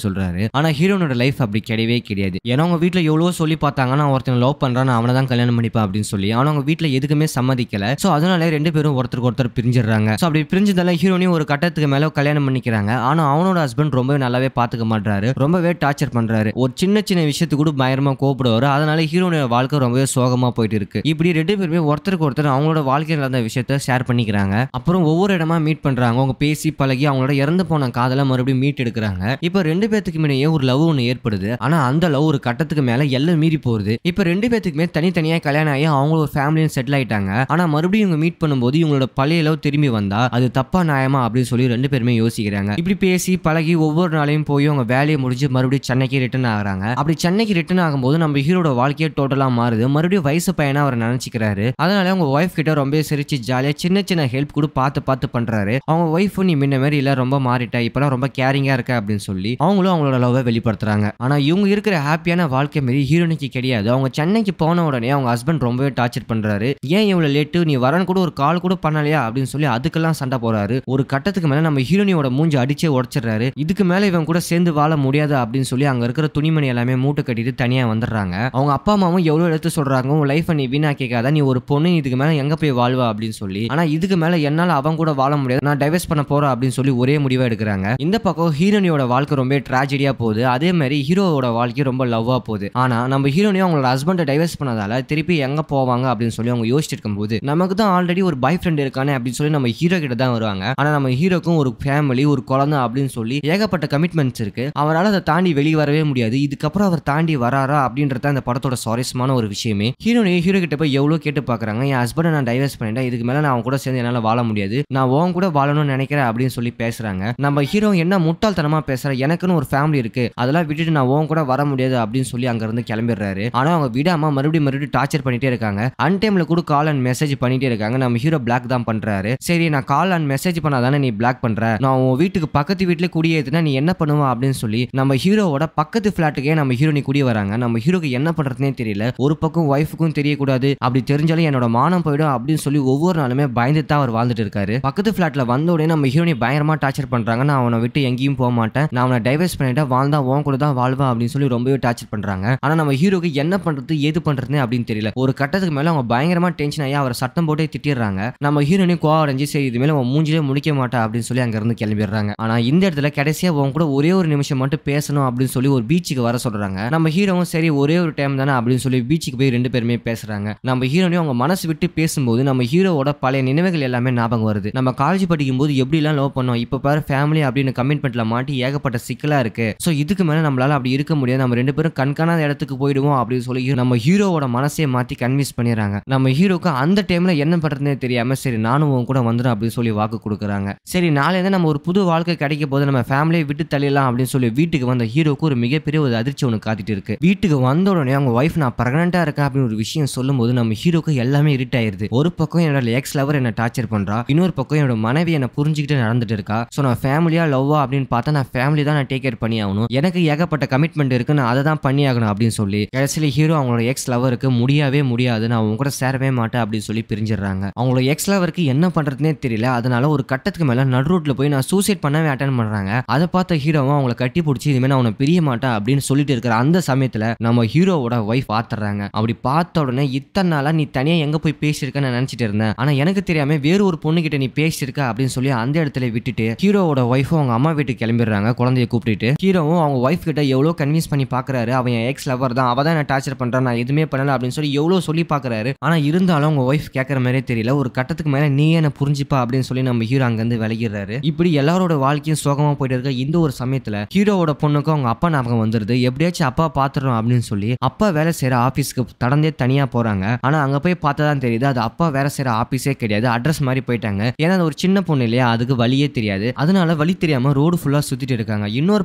[SPEAKER 2] சொல்றாரு. ஆனா ஹீரோனோட லைஃப் அப்படி கிடையவே கிடையாது. ஏன்னா அவங்க வீட்டுல எவ்வளவோ சொல்லி பார்த்தாங்க, நான் ஒருத்தன் லவ் பண்றேன், நான் அவனை தான் கல்யாணம் பண்ணிப்பேன் அப்படின்னு சொல்லி. ஆனா அவங்க வீட்டுல எதுக்குமே சம்மதிக்கல. சோ அதனால 2 பேரும் ஒருத்தருக்கு ஒருத்தர் பிரிஞ்சிடறாங்க. சோ அப்படி பிரிஞ்சதால ஹீரோனியும் ஒரு கட்டத்துக்கு மேல கல்யாணம் பண்ணிக்கிறாங்க. ஆனா அவனோட ஹஸ்பண்ட் ரொம்பவே நல்லாவே பாத்துக்க மாட்டாரு, ரொம்பவே டார்ச்சர் பண்றாரு. ஒரு சின்ன சின்ன விஷயத்துக்கு கூட பயங்கரமா கோபப்படுவாரு. அதனால ஹீரோனோட வாழ்க்கை ரொம்பவே சோகமா போயிட்டு இருக்கு. இப்படி 2 பேருமே ஒருத்தருக்கு ஒருத்தர் அவங்களோட வாழ்க்கையில் நடந்த விஷயத்த ஷேர் பண்ணிக்கிறாங்க. அப்புறம் ஒவ்வொரு இடமா மீட் பண்றாங்க. அவங்க பேசி பழகி அவங்களோட இறந்து போன காதலை மறுபடியும் மீட் எடுக்கிறாங்க. இப்ப 2 பேத்துக்கு முன்னையே ஒரு லவ் ஒன்று ஏற்படுது. ஆனா அந்த லவ் ஒரு கட்டத்துக்கு மேல எல்லாம் மீறி போகுது. இப்ப 2 பேத்துக்குமே தனித்தனியா கல்யாணம் ஆகி அவங்க ஒரு ஃபேமிலியும் செட்டில் ஆயிட்டாங்க. ஆனா மறுபடியும் இவங்க மீட் பண்ணும்போது இவங்களோட பழைய லவ் திரும்பி வந்தா அது தப்பா நியாயமா அப்படின்னு சொல்லி 2 பேருமே யோசிக்கிறாங்க. இப்படி பேசி பழகி ஒவ்வொரு நாளையும் போய் அவங்க வேலையை முடிஞ்சு மறுபடியும் சென்னைக்கு ரிட்டர்ன் ஆகுறாங்க. அப்படி சென்னைக்கு ரிட்டர்ன் ஆகும்போது நம்ம ஹீரோட வாழ்க்கையே டோட்டலா மாறுது. மறுபடியும் வயசு பையனா அவர் நினைச்சுக்கிறாரு. அதனால அவங்க ஒய்ஃப் கிட்ட ரொம்ப சிரிச்சு ஜாலியா சின்ன சின்ன ஹெல்ப் கூட பார்த்து பண்றாரு. அவங்க ஒய்ஃப் நீ முன்ன மாதிரி இல்ல, ரொம்ப மாறிட்ட, இப்பெல்லாம் ரொம்ப கேரிங்கா இருக்க அப்படின்னு சொல்லி அவங்களும் அவங்களோட லவ்வை வெளிப்படுத்துறாங்க. ஆனா இவங்க இருக்கிற ஹாப்பியான வாழ்க்கை மாரி ஹீரோனிக்கு கிடையாது. அவங்க சென்னைக்கு போன உடனே அவங்க ஹஸ்பண்ட் ரொம்பவே டார்ச்சர் பண்றாரு. ஏன் இவ்வளவு லேட்டு, நீ வரன்னு கூட ஒரு கால் கூட பண்ணலையா அப்படின்னு சொல்லி அதுக்கெல்லாம் சண்டை போறாரு. ஒரு கட்டத்துக்கு மேல நம்ம ஹீரோனியோட மூஞ்சி அடிச்சே உடைச்சிடுறாரு. இதுக்கு மேல இவன் கூட சேர்ந்து வாழ முடியாது அப்படின்னு சொல்லி அங்க இருக்கிற துணிமணி எல்லாமே மூட்டை கட்டிட்டு தனியா வந்துடுறாங்க. அவங்க அப்பா அம்மாவும் எவ்வளவு எடுத்து சொல்றாங்க, உன் லைஃப் நீ வீணாக்காத, நீ ஒரு பொண்ணு, இதுக்கு மேல எங்க போய் வாழ்வா அப்படின்னு சொல்லி. ஆனா இதுக்கு மேல என்னால அவங்க கூட வாழ முடியாது, நான் டைவர்ஸ் பண்ண போறேன் அப்படின்னு சொல்லி ஒரே முடிவா எடுக்கிறாங்க. இந்த பக்கம் ஹீரோனியோட வாழ்க்கை ரொம்ப ட்ராஜடியா போகுது. அதே மாதிரி ஹீரோவோட வாழ்க்கை ரொம்ப லவ்வா போகுது. ஆனா நம்ம ஹீரோனியும் அவங்களோட ஹஸ்பண்டை டைவர்ஸ் பண்ணதால திருப்பி எங்க போவாங்க அப்படின்னு சொல்லி அவங்க யோசிச்சுட்டு இருக்கும்போது நமக்கு தான் ஆல்ரெடி ஒரு பாய் ஃப்ரெண்ட் இருக்கானே அப்படின்னு சொல்லி நம்ம ஹீரோ கிட்ட தான் வருவாங்க. ஆனா நம்ம ஹீரோக்கும் ஒரு ஃபேமிலி, ஒரு குழந்தை அப்படின்னு சொல்லி ஏகப்பட்ட கமிட்மெண்ட்ஸ் இருக்கு. அவரால் அதை தாண்டி வெளியே வரவே முடியாது. இதுக்கப்புறம் அவர் தாண்டி வராரா அப்படின்றத அந்த படத்தோட சுவாரஸ்யமான ஒரு விஷயமே. ஹீரோனி ஹீரோ கிட்ட போய் எவ்வளவு கேட்டு பாக்குறாங்க, என் ஹஸ்பண்டை நான் டைவர்ஸ் பண்ணிட்டேன், இதுக்கு மேல நான் அவங்க கூட சேர்ந்து என்னால வாழ முடியாது, நான் உன் கூட வாழணும்னு நினைக்கிறேன் அப்படின்னு சொல்லி பேசுறாங்க. நம்ம ஹீரோ என்ன முட்டாள்தனமா பேசுற, எனக்குன்னு ஒரு ஃபேமிலி இருக்கு, அதெல்லாம் விட்டுட்டு நான் உன் கூட வர முடியாது அப்படின்னு சொல்லி அங்க இருந்து கிளம்பிடுறாரு. ஆனா அவங்க விடாம மறுபடியும் டார்ச்சர் பண்ணிட்டே இருக்காங்க. அன்டைம்ல கூட கால் அண்ட் மெசேஜ் பண்ணிட்டே இருக்காங்க. நம்ம ஹீரோ பிளாக் தான் பண்றாரு. சரி, நான் கால் அண்ட் மெசேஜ் பண்ணாதானே நீ பிளாக் பண்ற, நான் உன் வீட்டுக்கு பக்கத்து வீட்டுல குடியேத்துனா நீ என்ன பண்ணுவா அப்படின்னு சொல்லி நம்ம ஹீரோவோட பக்கத்து பிளாட்டுக்கே நம்ம ஹீரோனி குடி வராங்க. நம்ம ஹீரோக்கு என்ன பண்றதுனே தெரியல. ஒரு பக்கம் ஒய்ஃபுக்கும் தெரியக்கூடாது, அப்படி தெரிஞ்சாலும் என்னோட மானம் போயிடும் அப்படின்னு சொல்லி ஒவ்வொரு நாளுமே பயந்து தான் அவர் வாழ்ந்துட்டு இருக்காரு. பக்கத்து பிளாட்ல வந்த உடனே நம்ம ஹீரோனி பயங்கரமா டார்ச்சர் பண்றாங்க. நான் அவனை விட்டு எங்கேயும் போக மாட்டேன், நான் அவனை டைவர்ஸ் பண்ணிட்டா வாழ்ந்தா உன் கூட தான் வாழ்வேன் அப்படின்னு சொல்லி ரொம்பவே டார்ச்சர் பண்றாங்க. ஆனா நம்ம ஹீரோக்கு என்ன பண்றது ஏது பண்றதுன்னு அப்படின்னு தெரியல. ஒரு கட்டத்துக்கு மேல அவங்க பயங்கரமா டென்ஷன் ஆகி அவரை சத்தம் போட்டே திட்டிடுறாங்க. நம்ம ஹீரோனி கோவம் அடைஞ்சு சரி இது மேல அவன் மூஞ்சிலே முடிக்க மாட்டா அப்படின்னு சொல்லி அங்க இருந்து கிளம்பிடுறாங்க. ஆனா இந்த இடத்துல கடைசியா உன் கூட ஒரே ஒரு நிமிஷம் மட்டும் பேசணும் அப்படின்னு சொல்லி ஒரு பீச்சுக்கு வர சொல்றாங்க. நம்ம ஹீரோவும் சரி ஒரே ஒரு டைம் தானே அப்படின்னு சொல்லி பீச்சுக்கு போய் 2 பேருமே பேசுறாங்க. நம்ம ஹீரோனையும் அவங்க மனசு விட்டு பேசும்போது நம்ம ஹீரோவோட பழைய நினைவுகள் எல்லாமே ஞாபகம் வருது. நம்ம காலேஜ் படிக்கும் போது எப்படி எல்லாம் லவ் பண்ணோம், இப்ப பாரு ஃபேமிலி அப்படின்னு கமிட்மெண்ட்ல மாட்டி ஏகப்பட்ட சிக்கலா இருக்கு. சோ இதுக்கு மேல நம்மளால அப்படி இருக்க முடியாது, நம்ம 2 பேரும் கண்காணாத இடத்துக்கு போயிடுவோம் அப்படின்னு சொல்லி நம்ம ஹீரோவோட மனசையே மாத்தி கன்வின்ஸ் பண்ணிடுறாங்க. நம்ம ஹீரோக்கு அந்த டைம்ல என்ன பண்றதுனே தெரியாம சரி நானும் உன் கூட வந்துடும் அப்படின்னு சொல்லி வாக்கு கொடுக்குறாங்க. சரி நாளையில நம்ம ஒரு புது வாழ்க்கை கிடைக்க போது நம்ம ஃபேமிலியை விட்டு தள்ளிடலாம் அப்படின்னு சொல்லி வீட்டுக்கு வந்த ஹீரோக்கு ஒரு மிகப்பெரிய ஒரு அதிர்ச்சி ஒன்று காத்துட்டு இருக்கு. வீட்டுக்கு வந்த உடனே அவங்க ஒய்ஃப் நான் பிரெக்னெண்டா இருக்கேன் அப்படின்னு ஒரு விஷயம் சொல்லும் போது நம்ம ஹீரோக்கு எல்லாமே இருட் ஆயிருது. ஒரு பக்கம் என்னோட எக்ஸ் லவர் என்ன டார்ச்சர் பண்றா, இன்னொரு பக்கம் என்னோட மனைவி என்ன புரிஞ்சுக்கிட்டு நடந்துட்டு இருக்கா. சோ நான் ஃபேமிலியா லவ்வா அப்படின்னு பார்த்தா நான் ஃபேமிலி தான் நான் டேக் கேர் பண்ணி ஆகணும், எனக்கு ஏகப்பட்ட கமிட்மெண்ட் இருக்கு, நான் அதை தான் பண்ணி ஆகணும் அப்படின்னு சொல்லி கடைசியில ஹீரோ அவங்களோட எக்ஸ் லவருக்கு முடியவே முடியாது, நான் அவங்க கூட சேரவே மாட்டேன் அப்படின்னு சொல்லி பிரிஞ்சிடறாங்க. அவங்களோட எக்ஸ் லவருக்கு என்ன பண்றதுனே தெரியல. அதனால ஒரு கட்டத்துக்கு மேல நடு ரோட்ல போய் நான் சூசைட் பண்ணவே அட்டன் பண்றாங்க. அதை பார்த்த ஹீரோவும் அவங்களை கட்டி பிடிச்சி இதுமே நான் அவனை பிரிய மாட்டேன் அப்படின்னு சொல்லிட்டு இருக்கிற அந்த சமயத்துல நம்ம ஹீரோவோட ஒய்ஃப் பாத்துறாங்க. அப்படி பார்த்த உடனே இத்தனை நாளா நீ தனியா எங்க போய் பேசியிருக்கன்னு நினைச்சிட்டு இருந்தேன், ஆனா எனக்கு தெரியாம வேறு ஒரு பொண்ணு கிட்ட நீ பேசியிருக்க அப்படின்னு சொல்லி அந்த இடத்துல விட்டுட்டு ஹீரோவோட ஒய்ஃபும் அவங்க அம்மா வீட்டுக்கு கிளம்பிடுறாங்க. குழந்தைய கூப்பிட்டு ஹீரோவும் அவங்க ஒய்ஃப் கிட்ட எவ்வளவு கன்வின்ஸ் பண்ணி பாக்குறாரு, அவன் என் எக்ஸ் லவர் தான், அவ தான் என்ன டார்ச்சர் பண்றான், நான் எதுவுமே பண்ணல அப்படின்னு சொல்லி எவ்வளவு சொல்லி பாக்குறாரு. ஆனா இருந்தாலும் அவங்க ஒய்ஃப் கேட்கற மாதிரியே தெரியல. ஒரு கட்டத்துக்கு மேல நீ என்ன புரிஞ்சுப்பா அப்படின்னு சொல்லி நம்ம ஹீரோ அங்க இருந்து விலகிடுறாரு. இப்படி எல்லாரோட வாழ்க்கையும் சோகமா போயிட்டு இருக்க இந்த ஒரு சமயத்துல ஹீரோவோட பொண்ணுக்கும் அவங்க அப்பா ஞாபகம் வந்துருது. எப்படியாச்சும் அப்பா பாத்துறோம் அப்படின்னு சொல்லி அப்பா வேலை செய்யற ஆபீஸ்க்கு தடந்தே தனியா போறாங்க. ஆனா அங்க போய் பார்த்தா தான் தெரியுது அது அப்பா வேலை செய்யற ஆபீஸே கிடையாது. அட்ரஸ் மாதிரி போயிட்டாங்க. ஏன்னா அது ஒரு சின்ன பொண்ணு இல்லையா, அதுக்கு வழியே தெரியாது. அதனால வழி தெரியாம ரோடு ஃபுல்லா சுத்திட்டு இருக்காங்க. இன்னொரு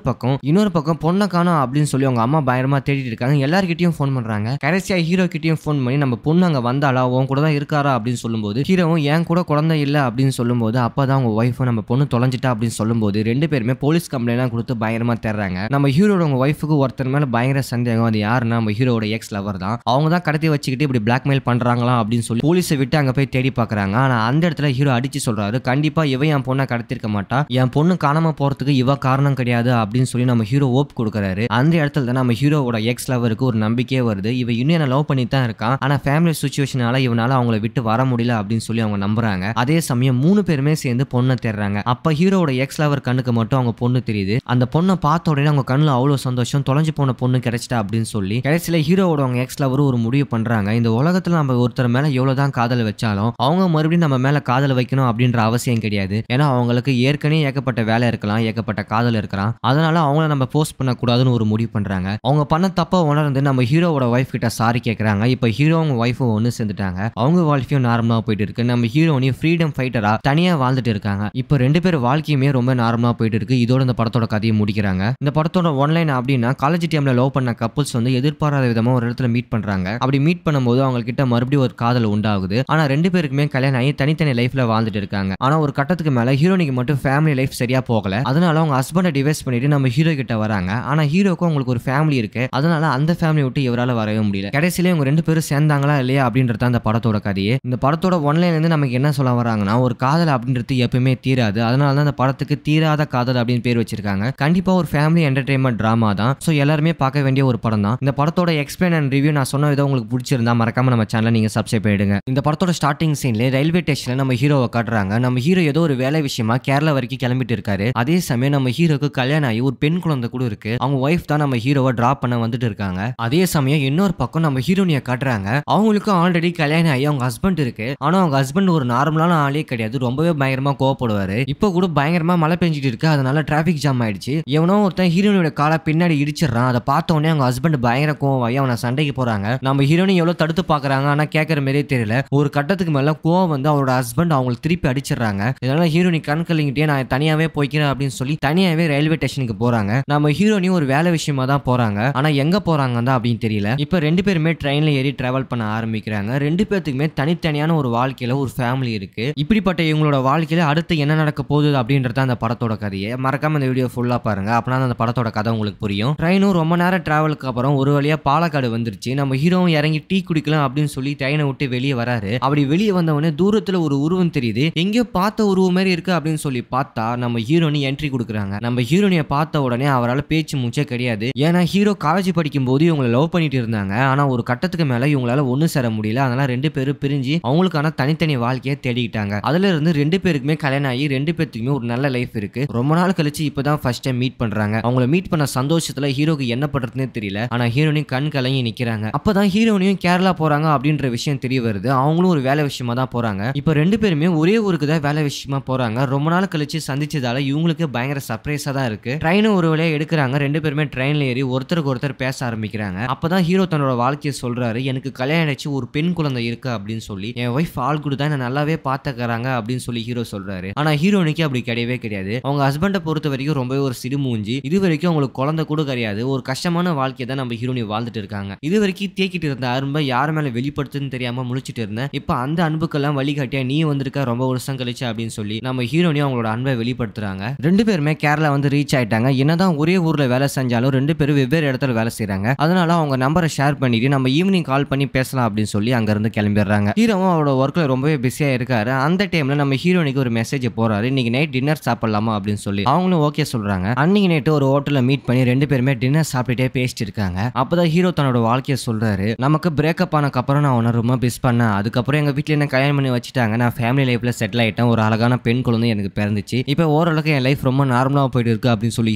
[SPEAKER 2] பக்கம் பொண்ணை காணோம் அப்படின்னு சொல்லி அவங்க அம்மா பயங்கரமா தேடிட்டு இருக்காங்க. எல்லார்கிட்டயும் ஃபோன் பண்றாங்க. கடைசியா ஹீரோ கிட்டயும் ஃபோன் பண்ணி நம்ம பொண்ணு அங்க வந்தாளா, உன் கூட தான் இருக்காரா அப்படின்னு சொல்லும்போது ஹீரோவும் என் கூட குழந்தை இல்ல அப்படின்னு சொல்லும்போது அப்பதான் அவங்க ஒய்ஃபும் நம்ம பொண்ணு தொலைஞ்சிட்டா அப்படின்னு சொல்லும்போது ரெண்டு பேருமே போலீஸ் கம்ப்ளைண்ட் கொடுத்து பயங்கரமா தேடுறாங்க. நம்ம ஹீரோட அவங்க ஒய்ஃபுக்கு ஒருத்தர் மேல பயங்கர சந்தேகம். அது யாருன்னா நம்ம ஹீரோட எக்ஸ் லவர் தான். அவங்க தான் கடத்தி வச்சுக்கிட்டு இப்படி பிளாக்மெயில் பண்றாங்களா அப்படின்னு சொல்லி போலீஸை விட்டு அங்க போய் தேடி பாக்குறாங்க. ஆனா அந்த இடத்துல ஹீரோ அடிச்சு சொல்றாரு, கண்டிப்பா இவ என் பொண்ணை கடத்திருக்க மாட்டா, என் பொண்ணு காணாம போறதுக்கு இவ காரணம் கிடையாது அப்படின்னு சொல்லி நம்ம ஹீரோ ஓப் கொடுக்குறாரு. அந்த இடத்துல தான் நம்ம ஹீரோவோட எக்ஸ் லவருக்கு ஒரு நம்பிக்கையே வருது. இவ இன்னும் என்ன லவ் பண்ணி தான் இருக்கான், ஆனா ஃபேமிலி சுச்சுவேஷனால இவனால அவங்கள விட்டு வர முடியல அப்படின்னு சொல்லி அவங்க நம்புறாங்க. அதே சமயம் 3 பேருமே சேர்ந்து பொண்ணை தேடுறாங்க. அப்ப ஹீரோவோட எக்ஸ் லவர் கண்ணுக்கு மட்டும் அவங்க பொண்ணு தெரியுது. அந்த பொண்ணை பார்த்த உடனே அவங்க கண்ணுல அவ்வளவு சந்தோஷம், தொலைஞ்சு போன பொண்ணு கிடைச்சிட்டா அப்படின்னு சொல்லி கடைசியில ஹீரோவோட அவங்க எக்ஸ் லவர் ஒரு முடிவு பண்றாங்க. இந்த உலகத்துல நம்ம ஒருத்தர் மேல எவ்வளவுதான் காதல் வச்சாலும் அவங்க மறுபடியும் நம்ம மேல காதல் வைக்கணும் அப்படின்ற அவசியம் கிடையாது. ஏன்னா அவங்களுக்கு ஏற்கனவே ஏகப்பட்ட வேலை இருக்கலாம், ஏகப்பட்ட காதல் இருக்கலாம். அதனால அவங்கள நம்ம போஸ்ட் பண்ணக்கூடாதுன்னு ஒரு முடிவு பண்றாங்க. அவங்க பண்ண தப்ப உணர்ந்து நம்ம ஹீரோவோட ஒய்ஃப் கிட்ட சாரி கேட்கறாங்க. இப்ப ஹீரோ அவங்க ஒய்ஃபும் ஒன்னு சேர்ந்துட்டாங்க. அவங்க வாழ்க்கையும் நார்மலா போயிட்டு இருக்கு. நம்ம ஹீரோனையும் ஃப்ரீடம் ஃபைட்டரா தனியா வாழ்ந்துட்டு இருக்காங்க. இப்ப ரெண்டு பேர் வாழ்க்கையுமே ரொம்ப நார்மலா போயிட்டு இருக்கு. இதோட இந்த படத்தோட கதையை முடிக்கிறாங்க. இந்த படத்தோட ஒன்லைன் அப்படின்னா காலேஜ் டைம்ல லவ் பண்ண கப்புள்ஸ் வந்து எதிர்பாராத விதமா ஒரு இடத்துல மீட் பண்றாங்க. அப்படி மீட் பண்ணும்போது அவங்க கிட்ட மறுபடியும் ஒரு காதல் உண்டாகுது. ஆனா ரெண்டு பேருக்குமே கல்யாணம் ஆகி தனித்தனி லைஃப்ல வாழ்ந்துட்டு இருக்காங்க. ஆனா ஒரு கட்டத்துக்கு மேல ஹீரோனிக்கு மட்டும் ஃபேமிலி லைஃப் சரியா போகல. அதனால அவங்க ஹஸ்பண்டை டிவைஸ் பண்ணிட்டு நம்ம ஹீரோ கிட்ட வராங்க. ஆனா ஹீரோக்கும் அவங்களுக்கு ஒரு ஃபேமிலி இருக்கு. அதனால அந்த ஃபேமிலி விட்டு இவரால வரவே முடியல. கடைசியில இவங்க ரெண்டு பேரும் சேர்ந்தாங்களா இல்லையா அப்படின்றது அந்த படத்தோட கதையே. இந்த படத்தோட ஒன்லைன்ல இருந்து நமக்கு என்ன சொல்ல வராங்கன்னா, ஒரு காதல் அப்படின்றது எப்பவுமே தீராது. அதனால தான் இந்த படத்துக்கு தீராத காதல் அப்படின்னு பேர் வச்சிருக்காங்க. கண்டிப்பா ஒரு ஃபேமிலி என்டர்டைன்மெண்ட் டிராமா தான். சோ எல்லாருமே பார்க்க வேண்டிய ஒரு படம் தான். இந்த படத்தோட எக்ஸ்பிளைன் அண்ட் ரிவ்யூ நான் சொன்ன விதம் உங்களுக்கு பிடிச்சிருந்தா மறக்காம நம்ம சேனலை நீங்க சப்ஸ்கிரைப் பண்ணிடுங்க. இந்த படத்தோட ஸ்டார்டிங் சீன்ல ரயில்வே ஸ்டேஷன்ல நம்ம ஹீரோவை காட்டுறாங்க. நம்ம ஹீரோ ஏதோ ஒரு வேலை விஷயமா கேரளா வரைக்கும் கிளம்பிட்டு இருக்காரு. அதே சமயம் நம்ம ஹீரோக்கு கல்யாணம் ஆகி ஒரு பெண் குழந்தை கூட இருக்கு. அவங்க ஒய்ஃப் தான் நம்ம ஹீரோவை டிராப் பண்ண வந்துட்டு இருக்காங்க. அதே சமயம் இன்னொரு பக்கம் நம்ம ஹீரோனியை காட்டுறாங்க. அவங்களுக்கும் ஆல்ரெடி கல்யாணம் ஆகி அவங்க ஹஸ்பண்ட் இருக்கு. ஆனா அவங்க ஹஸ்பண்ட் ஒரு நார்மலான ஆளே கிடையாது. ரொம்பவே பயங்கரமா கோவப்படுவாரு. இப்போ கூட பயங்கரமா மழை பெஞ்சிட்டு இருக்கு. அதனால டிராபிக் ஜாம் ஆயிடுச்சு. எவனோ ஒருத்தன் ஹீரோனியோட காலை பின்னாடி இடிச்சிடறான். அதை பார்த்த உடனே அவங்க ஹஸ்பண்ட் பயங்கர கோவமாகி அவனை சண்டைக்கு போறாங்க. நம்ம ஹீரோனி எவ்வளவு தடுத்து பாக்குறாங்க, ஆனா கேட்கற மாதிரியே தெரியல. ஒரு கட்டத்துக்கு மேல கோவம் வந்து அவரோட ஹஸ்பண்ட் அவங்களுக்கு திருப்பி அடிச்சிடறாங்க. இதனால ஹீரோனி கண் கலங்கிட்டே நான் தனியாவே போய்க்கிறேன் அப்படின்னு சொல்லி தனியாவே ரயில்வே ஸ்டேஷனுக்கு போறாங்க. நம்ம ஹீரோனி ஒரு வேலை விஷயமா தான் போறாங்க. ஆனா எங்க போறாங்க தான் அப்படின்னு தெரியல. இப்ப ரெண்டு பேருமே ட்ரெயின்ல ஏறி டிராவல் பண்ண ஆரம்பிக்கிறாங்க. ரெண்டு பேத்துக்குமே தனித்தனியான ஒரு வாழ்க்கையில ஒரு ஃபேமிலி இருக்கு. இப்படிப்பட்ட இவங்களோட வாழ்க்கையில அடுத்து என்ன நடக்க போகுது அப்படின்றத அந்த படத்தோட கதையை மறக்காம இந்த வீடியோ ஃபுல்லா பாருங்க. அப்பனா அந்த படத்தோட கதை உங்களுக்கு புரியும். ட்ரெயினும் ரொம்ப நேரம் டிராவலுக்கு அப்புறம் ஒரு வழியா பாலக்காடு வந்துருச்சு. நம்ம ஹீரோவும் இறங்கி டீ குடிக்கலாம் அப்படின்னு சொல்லி ட்ரெயினை விட்டு வெளியே வராரு. அப்படி வெளியே வந்தவொடனே தூரத்துல ஒரு உருவம் தெரியுது. எங்கேயோ பார்த்த உருவம் மாதிரி இருக்கு அப்படின்னு சொல்லி பார்த்தா நம்ம ஹீரோனி என்ட்ரி கொடுக்குறாங்க. நம்ம ஹீரோனியை பார்த்த உடனே அவரால் பேச்சு மூச்சே கிடையாது. ஏன்னா ஹீரோ காலேஜ் படிக்கும் போது இவங்களை லவ் பண்ணிட்டு இருந்தாங்க. ஆனா ஒரு கட்டத்துக்கு மேல இவங்களால ஒண்ணு சேர முடியல. அதனால ரெண்டு பேரும் பிரிஞ்சு அவங்களுக்கான தனித்தனி வாழ்க்கையை தேடிக்கிட்டாங்க. அதுல இருந்து ரெண்டு பேருக்குமே கல்யாணம் ஆகி ரெண்டு பேருக்குமே ஒரு நல்ல லைஃப் இருக்கு. ரொம்ப நாள் கழிச்சு இப்பதான் ஃபர்ஸ்ட் டைம் மீட் பண்றாங்க. அவங்கள மீட் பண்ண சந்தோஷத்துல ஹீரோக்கு என்ன பண்றதுன்னே தெரியல. ஆனா ஹீரோனி கண் கலங்கி நிக்கிறாங்க. அப்பதான் ஹீரோனியும் கேரளா போறாங்க அப்படின்ற விஷயம் தெரிய வருது. அவங்களும் ஒரு வேலை விஷயமா தான் போறாங்க. இப்ப ரெண்டு பேருமே ஒரே ஊருக்கு தான் வேலை விஷயமா போறாங்க. ரொம்ப நாள் கழிச்சு சந்திச்சதால இவங்களுக்கு பயங்கர சர்ப்ரைஸா தான் இருக்கு. ட்ரெயினும் ஒரு வழியா எடுக்கிறாங்க. ரெண்டு பேருமே ட்ரெயின்ல ஏறி ஒருத்தருக்கு ஒருத்தர் பேச ஆரம்பிக்கிறாங்க. அப்பதான் ஹீரோ தன்னோட வாழ்க்கையை சொல்றாரு, எனக்கு கல்யாணம் ஆயிடுச்சு, ஒரு பெண் குழந்தை இருக்கு அப்படின்னு சொல்லி. என் ஒய்ஃப் ஆள் கூட தான் நல்லாவே பாத்துக்கிறாங்க அப்படின்னு சொல்லி ஹீரோ சொல்றாரு. ஆனா ஹீரோனிக்கு அப்படி கிடையவே கிடையாது. அவங்க ஹஸ்பண்டை பொறுத்த வரைக்கும் ரொம்பவே ஒரு சிறுமூஞ்சி. இது வரைக்கும் அவங்களுக்கு குழந்தை கூட கிடையாது. ஒரு கஷ்டமான வாழ்க்கையை தான் நம்ம ஹீரோனி வாழ்ந்துட்டு இருக்காங்க. இது வரைக்கும் தேக்கிட்டு இருந்த அன்பை யார் மேல வெளிப்படுத்துன்னு தெரியாம முழிச்சிட்டு இருந்தேன். இப்ப அந்த அன்புக்கெல்லாம் வழிகாட்டியா நீ வந்திருக்க ரொம்ப வருஷம் கழிச்சு அப்படின்னு சொல்லி நம்ம ஹீரோனி அவங்களோட அன்பை வெளிப்படுத்துறாங்க. ரெண்டு பேருமே கேரளா வந்து ரீச் ஆயிட்டாங்க. என்னதான் ஒரே ஊர்ல வேலை செஞ்சாலும் ரெண்டு பேரும் வெவ்வேறு இடத்துல வேலை செய்யறாங்க. அதனால அவங்க நம்பரை ஷேர் பண்ணிட்டு நம்ம ஈவினிங் கால் பண்ணி பேசலாம் அப்படின்னு சொல்லி அங்க இருந்து கிளம்பிடுறாங்க. ஹீரோவும் அவரோட ஒர்க்ல ரொம்பவே பிஸியா இருக்காரு. அந்த டைம்ல நம்ம ஹீரோனிக்கு ஒரு மெசேஜ் போறாரு, இன்னைக்கு நைட் டின்னர் சாப்பிடலாமா அப்படின்னு சொல்லி. அவங்களும் ஓகே சொல்றாங்க. அன்னைக்கு நைட்டு ஒரு ஹோட்டல்ல மீட் பண்ணி ரெண்டு பேருமே டின்னர் சாப்பிட்டுட்டே பேசிட்டு இருக்காங்க. அப்பதான் ஹீரோ தன்னோட வாழ்க்கையை சொல்றாரு, நமக்கு பிரேக்கப் ஆனக்கு அப்புறம் நான் உன்னை ரொம்ப மிஸ் பண்ணேன். அதுக்கப்புறம் எங்க வீட்டுல என்ன கல்யாணம் பண்ணி வச்சுட்டாங்க. நான் ஃபேமிலி லைஃப்ல செட்டில் ஆயிட்டேன். ஒரு அழகான பெண் குழந்தை எனக்கு பிறந்துச்சு. இப்ப ஓரளவுக்கு என் லைஃப் ரொம்ப நார்மலா போயிட்டு இருக்கு அப்படின்னு சொல்லி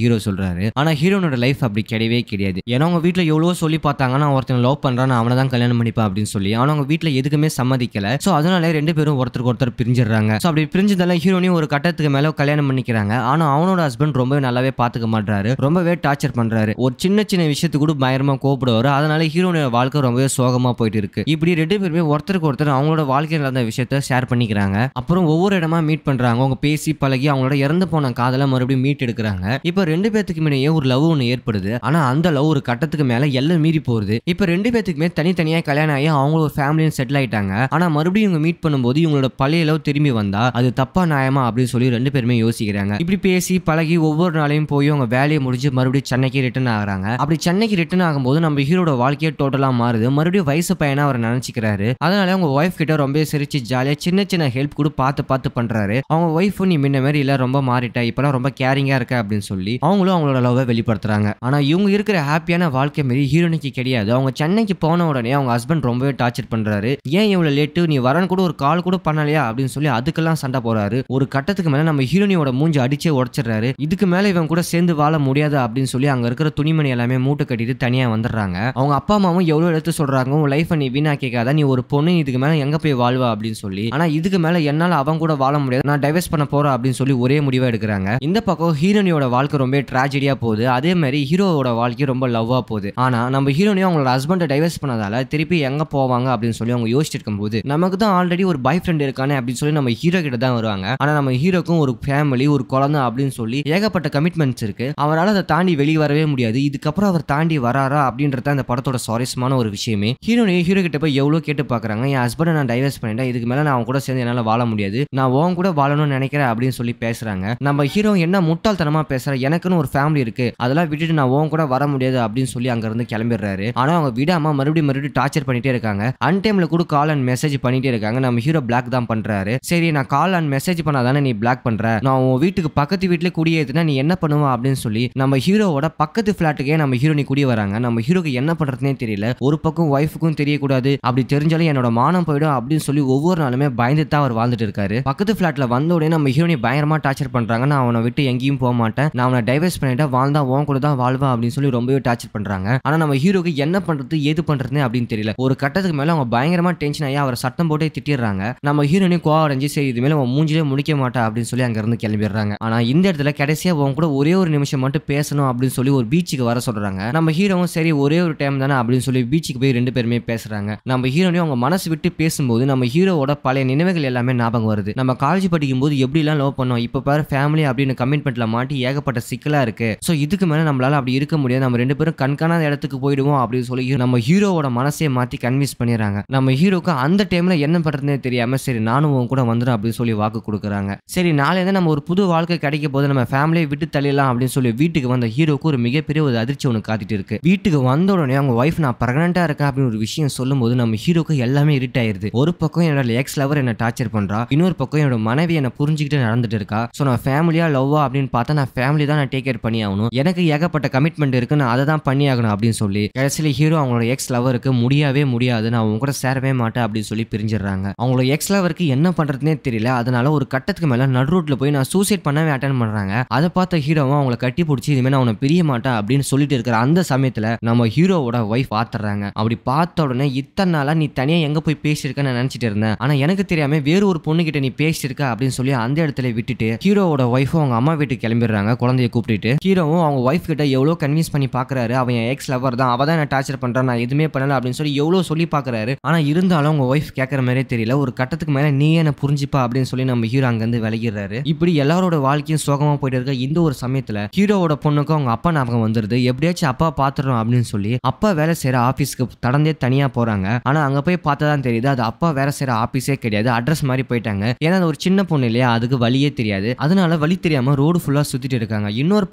[SPEAKER 2] ஹீரோ சொல்றாரு. ஆனா ஹீரோனோட லைஃப் அப்படி கிடையவே கிடையாது. ஏன்னா அவங்க வீட்டுல எவ்வளவோ சொல்லி பார்த்தாங்க, நான் ஒருத்தன் லவ் பண்றான், அவனை தான் கல்யாணம் பண்ணிப்பேன் அப்படின்னு சொல்லி. ஆனா அவங்க வீட்டுல எதுக்குமே சம்மதிக்கல. சோ அதனால ரெண்டு பேரும் ஒருத்தருக்கு ஒருத்தர் பிரிஞ்சிடறாங்க. சோ அப்படி பிரிஞ்சதால ஹீரோனியும் ஒரு கட்டத்துக்கு மேல கல்யாணம் பண்ணிக்கிறாங்க. ஆனா அவனோட ஹஸ்பண்ட் ரொம்பவே நல்லாவே பாத்துக்க மாட்டாரு. ரொம்பவே டார்ச்சர் பண்றாரு. ஒரு சின்ன சின்ன விஷயத்துக்கு கூட பயங்கரமா கோபப்படுவாரு. அதனால ஹீரோனோட வாழ்க்கை ரொம்பவே ரொம்பவே சோகமா போயிட்டு இருக்கு. இப்படி 2 பேருமே ஒருத்தருக்கு ஒருத்தர் அவங்களோட வாழ்க்கையில நடந்த விஷயத்த ஷேர் பண்ணிக்கிறாங்க. அப்புறம் ஒவ்வொரு இடமா மீட் பண்றாங்க. அவங்க பேசி பழகி அவங்களோட இறந்து போன காதலை மறுபடியும் மீட் எடுக்கிறாங்க. இப்ப 2 பேத்துக்கு முன்னாடியே ஒரு லவ் ஒன்று ஏற்படுது. ஆனா அந்த லவ் ஒரு கட்டத்துக்கு மேல எல்லாம் மீறி போகுது. இப்ப 2 பேத்துக்குமே தனித்தனியா கல்யாணம் ஆகி அவங்க ஒரு ஃபேமிலியும் செட்டில் ஆயிட்டாங்க. ஆனா மறுபடியும் இவங்க மீட் பண்ணும்போது இவங்களோட பழைய லவ் திரும்பி வந்தா அது தப்பா நியாயமா அப்படின்னு சொல்லி 2 பேருமே யோசிக்கிறாங்க. இப்படி பேசி பழகி ஒவ்வொரு நாளையும் போய் அவங்க வேலையை முடிஞ்சு மறுபடியும் சென்னைக்கு ரிட்டர்ன் ஆகுறாங்க. அப்படி சென்னைக்கு ரிட்டர்ன் ஆகும்போது நம்ம ஹீரோட வாழ்க்கையே டோட்டலா மாறுது. மறுபடியும் வயசு பையனா அவர் நினைச்சுக்கிறாரு. அதனால அவங்க ஒய்ஃப் கிட்ட ரொம்ப சிரிச்சு ஜாலியா சின்ன சின்ன ஹெல்ப் கூட பார்த்து பண்றாரு. அவங்க ஒய்ஃப் நீ முன்ன மாதிரி இல்ல, ரொம்ப மாறிட்ட, இப்பெல்லாம் ரொம்ப கேரிங்கா இருக்க அப்படின்னு சொல்லி அவங்களும் அவங்களோட லவ்வை வெளிப்படுத்துறாங்க. ஆனா இவங்க இருக்கிற ஹாப்பியான வாழ்க்கை மாரி ஹீரோனிக்கு கிடையாது. அவங்க சென்னைக்கு போன உடனே அவங்க ஹஸ்பண்ட் ரொம்பவே டார்ச்சர் பண்றாரு. ஏன் இவ்வளவு லேட்டு, நீ வரன்னு கூட ஒரு கால் கூட பண்ணலையா அப்படின்னு சொல்லி அதுக்கெல்லாம் சண்டை போறாரு. ஒரு கட்டத்துக்கு மேல நம்ம ஹீரோனியோட மூஞ்சி அடிச்சே உடைச்சிடுறாரு. இதுக்கு மேல இவன் கூட சேர்ந்து வாழ முடியாது அப்படின்னு சொல்லி அங்க இருக்கிற துணிமணி எல்லாமே மூட்டை கட்டிட்டு தனியா வந்துடுறாங்க. அவங்க அப்பா அம்மாவும் எவ்வளவு எடுத்து சொல்றாங்க, உன் லைஃப் நீ வீணாக்கிக்காத, நீ ஒரு பொண்ணு, இதுக்கு மேல எங்க போய் வாழ்வா அப்படின்னு சொல்லி. ஆனா இதுக்கு மேல என்னால அவன் கூட வாழ முடியாது, நான் டைவர்ஸ் பண்ண போறேன் அப்படின்னு சொல்லி ஒரே முடிவா எடுக்கிறாங்க. இந்த பக்கம் ஹீரோனியோட வாழ்க்கை ரொம்ப ட்ராஜடியா போகுது. அதே மாதிரி ஹீரோவோட வாழ்க்கை ரொம்ப லவ்வா போகுது. ஆனா நம்ம ஹீரோனியும் அவங்களோட ஹஸ்பண்டை டைவர்ஸ் பண்ணதால திருப்பி எங்க போவாங்க அப்படின்னு சொல்லி அவங்க யோசிச்சிட்டு இருக்கும்போது நமக்கு தான் ஆல்ரெடி ஒரு பாய் ஃப்ரெண்ட் இருக்கானே அப்படின்னு சொல்லி நம்ம ஹீரோ கிட்ட தான் வருவாங்க. ஆனா நம்ம ஹீரோக்கும் ஒரு ஃபேமிலி, ஒரு குழந்தை அப்படின்னு சொல்லி ஏகப்பட்ட கமிட்மெண்ட்ஸ் இருக்கு. அவரால் அதை தாண்டி வெளியே வரவே முடியாது. இதுக்கப்புறம் அவர் தாண்டி வராரா அப்படின்றத அந்த படத்தோட சுவாரஸ்யமான ஒரு விஷயமே. ஹீரோ கிட்ட போய் எவ்வளவு கேட்டு பாக்குறாங்க, என் ஹஸ்பண்டை நான் டைவர்ஸ் பண்ணிட்டேன், இதுக்கு மேல நான் அவன் கூட சேர்ந்து என்னால வாழ முடியாது, நான் உன் கூட வாழணும்னு நினைக்கிறேன் அப்படின்னு சொல்லி பேசுறாங்க. நம்ம ஹீரோ என்ன முட்டாள்தனமா பேசுற, எனக்குன்னு ஒரு ஃபேமிலி இருக்கு, அதெல்லாம் விட்டுட்டு நான் உன் கூட வர முடியாது அப்படின்னு சொல்லி அங்க இருந்து கிளம்பிடுறாரு. ஆனா அவங்க விடாம மறுபடியும் டார்ச்சர் பண்ணிட்டே இருக்காங்க. அன்டைம்ல கூட கால் அண்ட் மெசேஜ் பண்ணிட்டே இருக்காங்க. நம்ம ஹீரோ பிளாக் தான் பண்றாரு. சரி, நான் கால் அண்ட் மெசேஜ் பண்ணாதானே நீ பிளாக் பண்ற, நான் உன் வீட்டுக்கு பக்கத்து வீட்டுல குடியேத்துனா நீ என்ன பண்ணுவா அப்படின்னு சொல்லி நம்ம ஹீரோவோட பக்கத்து பிளாட்டுக்கே நம்ம ஹீரோனி குடி வராங்க. நம்ம ஹீரோக்கு என்ன பண்றதுனே தெரியல. ஒரு பக்கம் ஒய்ஃபுக்கும் தெரியக்கூடாது, அப்படி தெரிஞ்சாலும் என்னோட மானம் போயிடும் அப்படின்னு சொல்லி ஒவ்வொரு நாளுமே பயந்து தான் அவர் வாழ்ந்துட்டு இருக்காரு. பக்கத்து பிளாட்ல வந்த உடனே நம்ம ஹீரோனி பயங்கரமா டார்ச்சர் பண்றாங்க. நான் அவனை விட்டு எங்கேயும் போக மாட்டேன், நான் அவனை டைவர்ஸ் பண்ணிட்டா வாழ்ந்தா உன் கூட தான் வாழ்வா அப்படின்னு சொல்லி ரொம்பவே டார்ச்சர் பண்றாங்க. ஆனா நம்ம ஹீரோக்கு என்ன பண்றது ஏது பண்றதுன்னு அப்படின்னு தெரியல. ஒரு கட்டத்துக்கு மேல அவங்க பயங்கரமா டென்ஷன் ஆகி அவர் சட்டம் போட்டே திட்டிடுறாங்க. நம்ம ஹீரோனி கோவம் அடைஞ்சு சரி இது மேல அவன் மூஞ்சிலே முடிக்க மாட்டா அப்படின்னு சொல்லி அங்க இருந்து கிளம்பிடுறாங்க. ஆனா இந்த இடத்துல கடைசியா அவங்க கூட ஒரே ஒரு நிமிஷம் மட்டும் பேசணும் அப்படின்னு சொல்லி ஒரு பீச்சுக்கு வர சொல்றாங்க. நம்ம ஹீரோவும் சரி ஒரே ஒரு டைம் தானே அப்படின்னு சொல்லி பீச்சுக்கு போய் 2 பேருமே பேசுறாங்க. நம்ம ஹீரோனையும் அவங்க மனசு விட்டு பேசும்போது நம்ம ஹீரோவோட பழைய நினைவுகள் எல்லாமே ஞாபகம் வருது. நம்ம காலேஜ் படிக்கும் போது எப்படி எல்லாம் லவ் பண்ணோம், இப்ப பாரு ஃபேமிலி அப்படின்னு கமிட்மெண்ட்ல மாட்டி ஏகப்பட்ட சிக்கலா இருக்கு. சோ இதுக்கு மேல நம்மளால அப்படி இருக்க முடியாது, நம்ம 2 பேரும் கண்காணாத இடத்துக்கு போயிடுவோம் அப்படின்னு சொல்லி நம்ம ஹீரோவோட மனசே மாத்தி கன்வின்ஸ் பண்ணிடுறாங்க. நம்ம ஹீரோக்கு அந்த டைம்ல என்ன பண்றதுனே தெரியாம சரி நானும் உன் கூட வந்துடும் அப்படின்னு சொல்லி வாக்கு கொடுக்குறாங்க. சரி நாளையில நம்ம ஒரு புது வாழ்க்கை கிடைக்க போது நம்ம ஃபேமிலியை விட்டு தள்ளிடலாம் அப்படின்னு சொல்லி வீட்டுக்கு வந்த ஹீரோக்கு ஒரு மிகப்பெரிய ஒரு அதிர்ச்சி ஒன்று காத்திட்டு இருக்கு. வீட்டுக்கு வந்த உடனே அவங்க ஒய்ஃப் நான் பிரெக்னெண்டா இருக்கேன் அப்படின்னு ஒரு விஷயம் சொல்லும் போது நம்ம ஹீரோக்கு எல்லாமே இருட் ஆயிருது. ஒரு பக்கம் என்னோட எக்ஸ் லவர் என்ன டார்ச்சர் பண்றா, இன்னொரு பக்கம் என்னோட மனைவி என்ன புரிஞ்சுக்கிட்டு நடந்துட்டு இருக்கா. சோ நான் ஃபேமிலியா லவ்வா அப்படின்னு பார்த்தா நான் ஃபேமிலி தான் நான் டேக் கேர் பண்ணி ஆகணும், எனக்கு ஏகப்பட்ட கமிட்மெண்ட் இருக்கு, நான் அதை தான் பண்ணி ஆகணும் அப்படின்னு சொல்லி கடைசியில ஹீரோ அவங்களோட எக்ஸ் லவருக்கு முடியவே முடியாது, நான் அவங்க கூட சேரவே மாட்டேன் அப்படின்னு சொல்லி பிரிஞ்சிடறாங்க. அவங்களோட எக்ஸ் லவருக்கு என்ன பண்றதுனே தெரியல. அதனால ஒரு கட்டத்துக்கு மேல நடு ரோட்ல போய் நான் சூசைட் பண்ணவே அட்டென்ட் பண்றாங்க. அதை பார்த்த ஹீரோவும் அவங்களை கட்டி பிடிச்சி இதுமே நான் அவனை பிரிய மாட்டேன் அப்படின்னு சொல்லிட்டு இருக்கிற அந்த சமயத்துல நம்ம ஹீரோவோட ஒய்ஃப் பாத்துறாங்க. அப்படி பார்த்த உடனே இத்தனை நாளா நீ தனியா எங்க போய் பேசியிருக்கன்னு நான் நினைச்சிட்டு இருந்தேன், ஆனா எனக்கு தெரியாம வேறு ஒரு பொண்ணு கிட்ட நீ பேசியிருக்க அப்படின்னு சொல்லி அந்த இடத்துல விட்டுட்டு ஹீரோவோட ஒய்ஃபும் அவங்க அம்மா வீட்டுக்கு கிளம்பிடுறாங்க. குழந்தைய கூப்பிட்டு ஹீரோவும் அவங்க ஒய்ஃப் கிட்ட எவ்வளவு கன்வின்ஸ் பண்ணி பாக்குறாரு, அவன் எக்ஸ் லவர் தான், அவ தான் என்ன டார்ச்சர் பண்றான், நான் எதுவுமே பண்ணல அப்படின்னு சொல்லி எவ்வளவு சொல்லி பாக்குறாரு. ஆனா இருந்தாலும் அவங்க ஒய்ஃப் கேட்கற மாதிரியே தெரியல. ஒரு கட்டத்துக்கு மேல நீ என்ன புரிஞ்சுப்பா அப்படின்னு சொல்லி நம்ம ஹீரோ அங்க இருந்து விலகிடுறாரு. இப்படி எல்லாரோட வாழ்க்கையும் சோகமா போயிட்டு இருக்க இந்த ஒரு சமயத்துல ஹீரோவோட பொண்ணுக்கும் அவங்க அப்பா ஞாபகம் வந்துருது. எப்படியாச்சும் அப்பா பாத்துறோம் அப்படின்னு சொல்லி அப்பா வேலை செய்யற ஆபீஸ்க்கு தடந்தே தனியா போறாங்க. ஆனா அங்க போய் பார்த்ததான் தெரியுது அது அப்பா வேலை செய்யற ஆபீஸே கிடையாது, அட்ரஸ் மாதிரி போயிட்டாங்க. ஏன்னா அது ஒரு சின்ன பொண்ணு இல்லையா, அதுக்கு வழியே தெரியாது. அதனால வழி தெரியாம ரோடு ஃபுல்லா சுத்திட்டு இருக்காங்க. இன்னொரு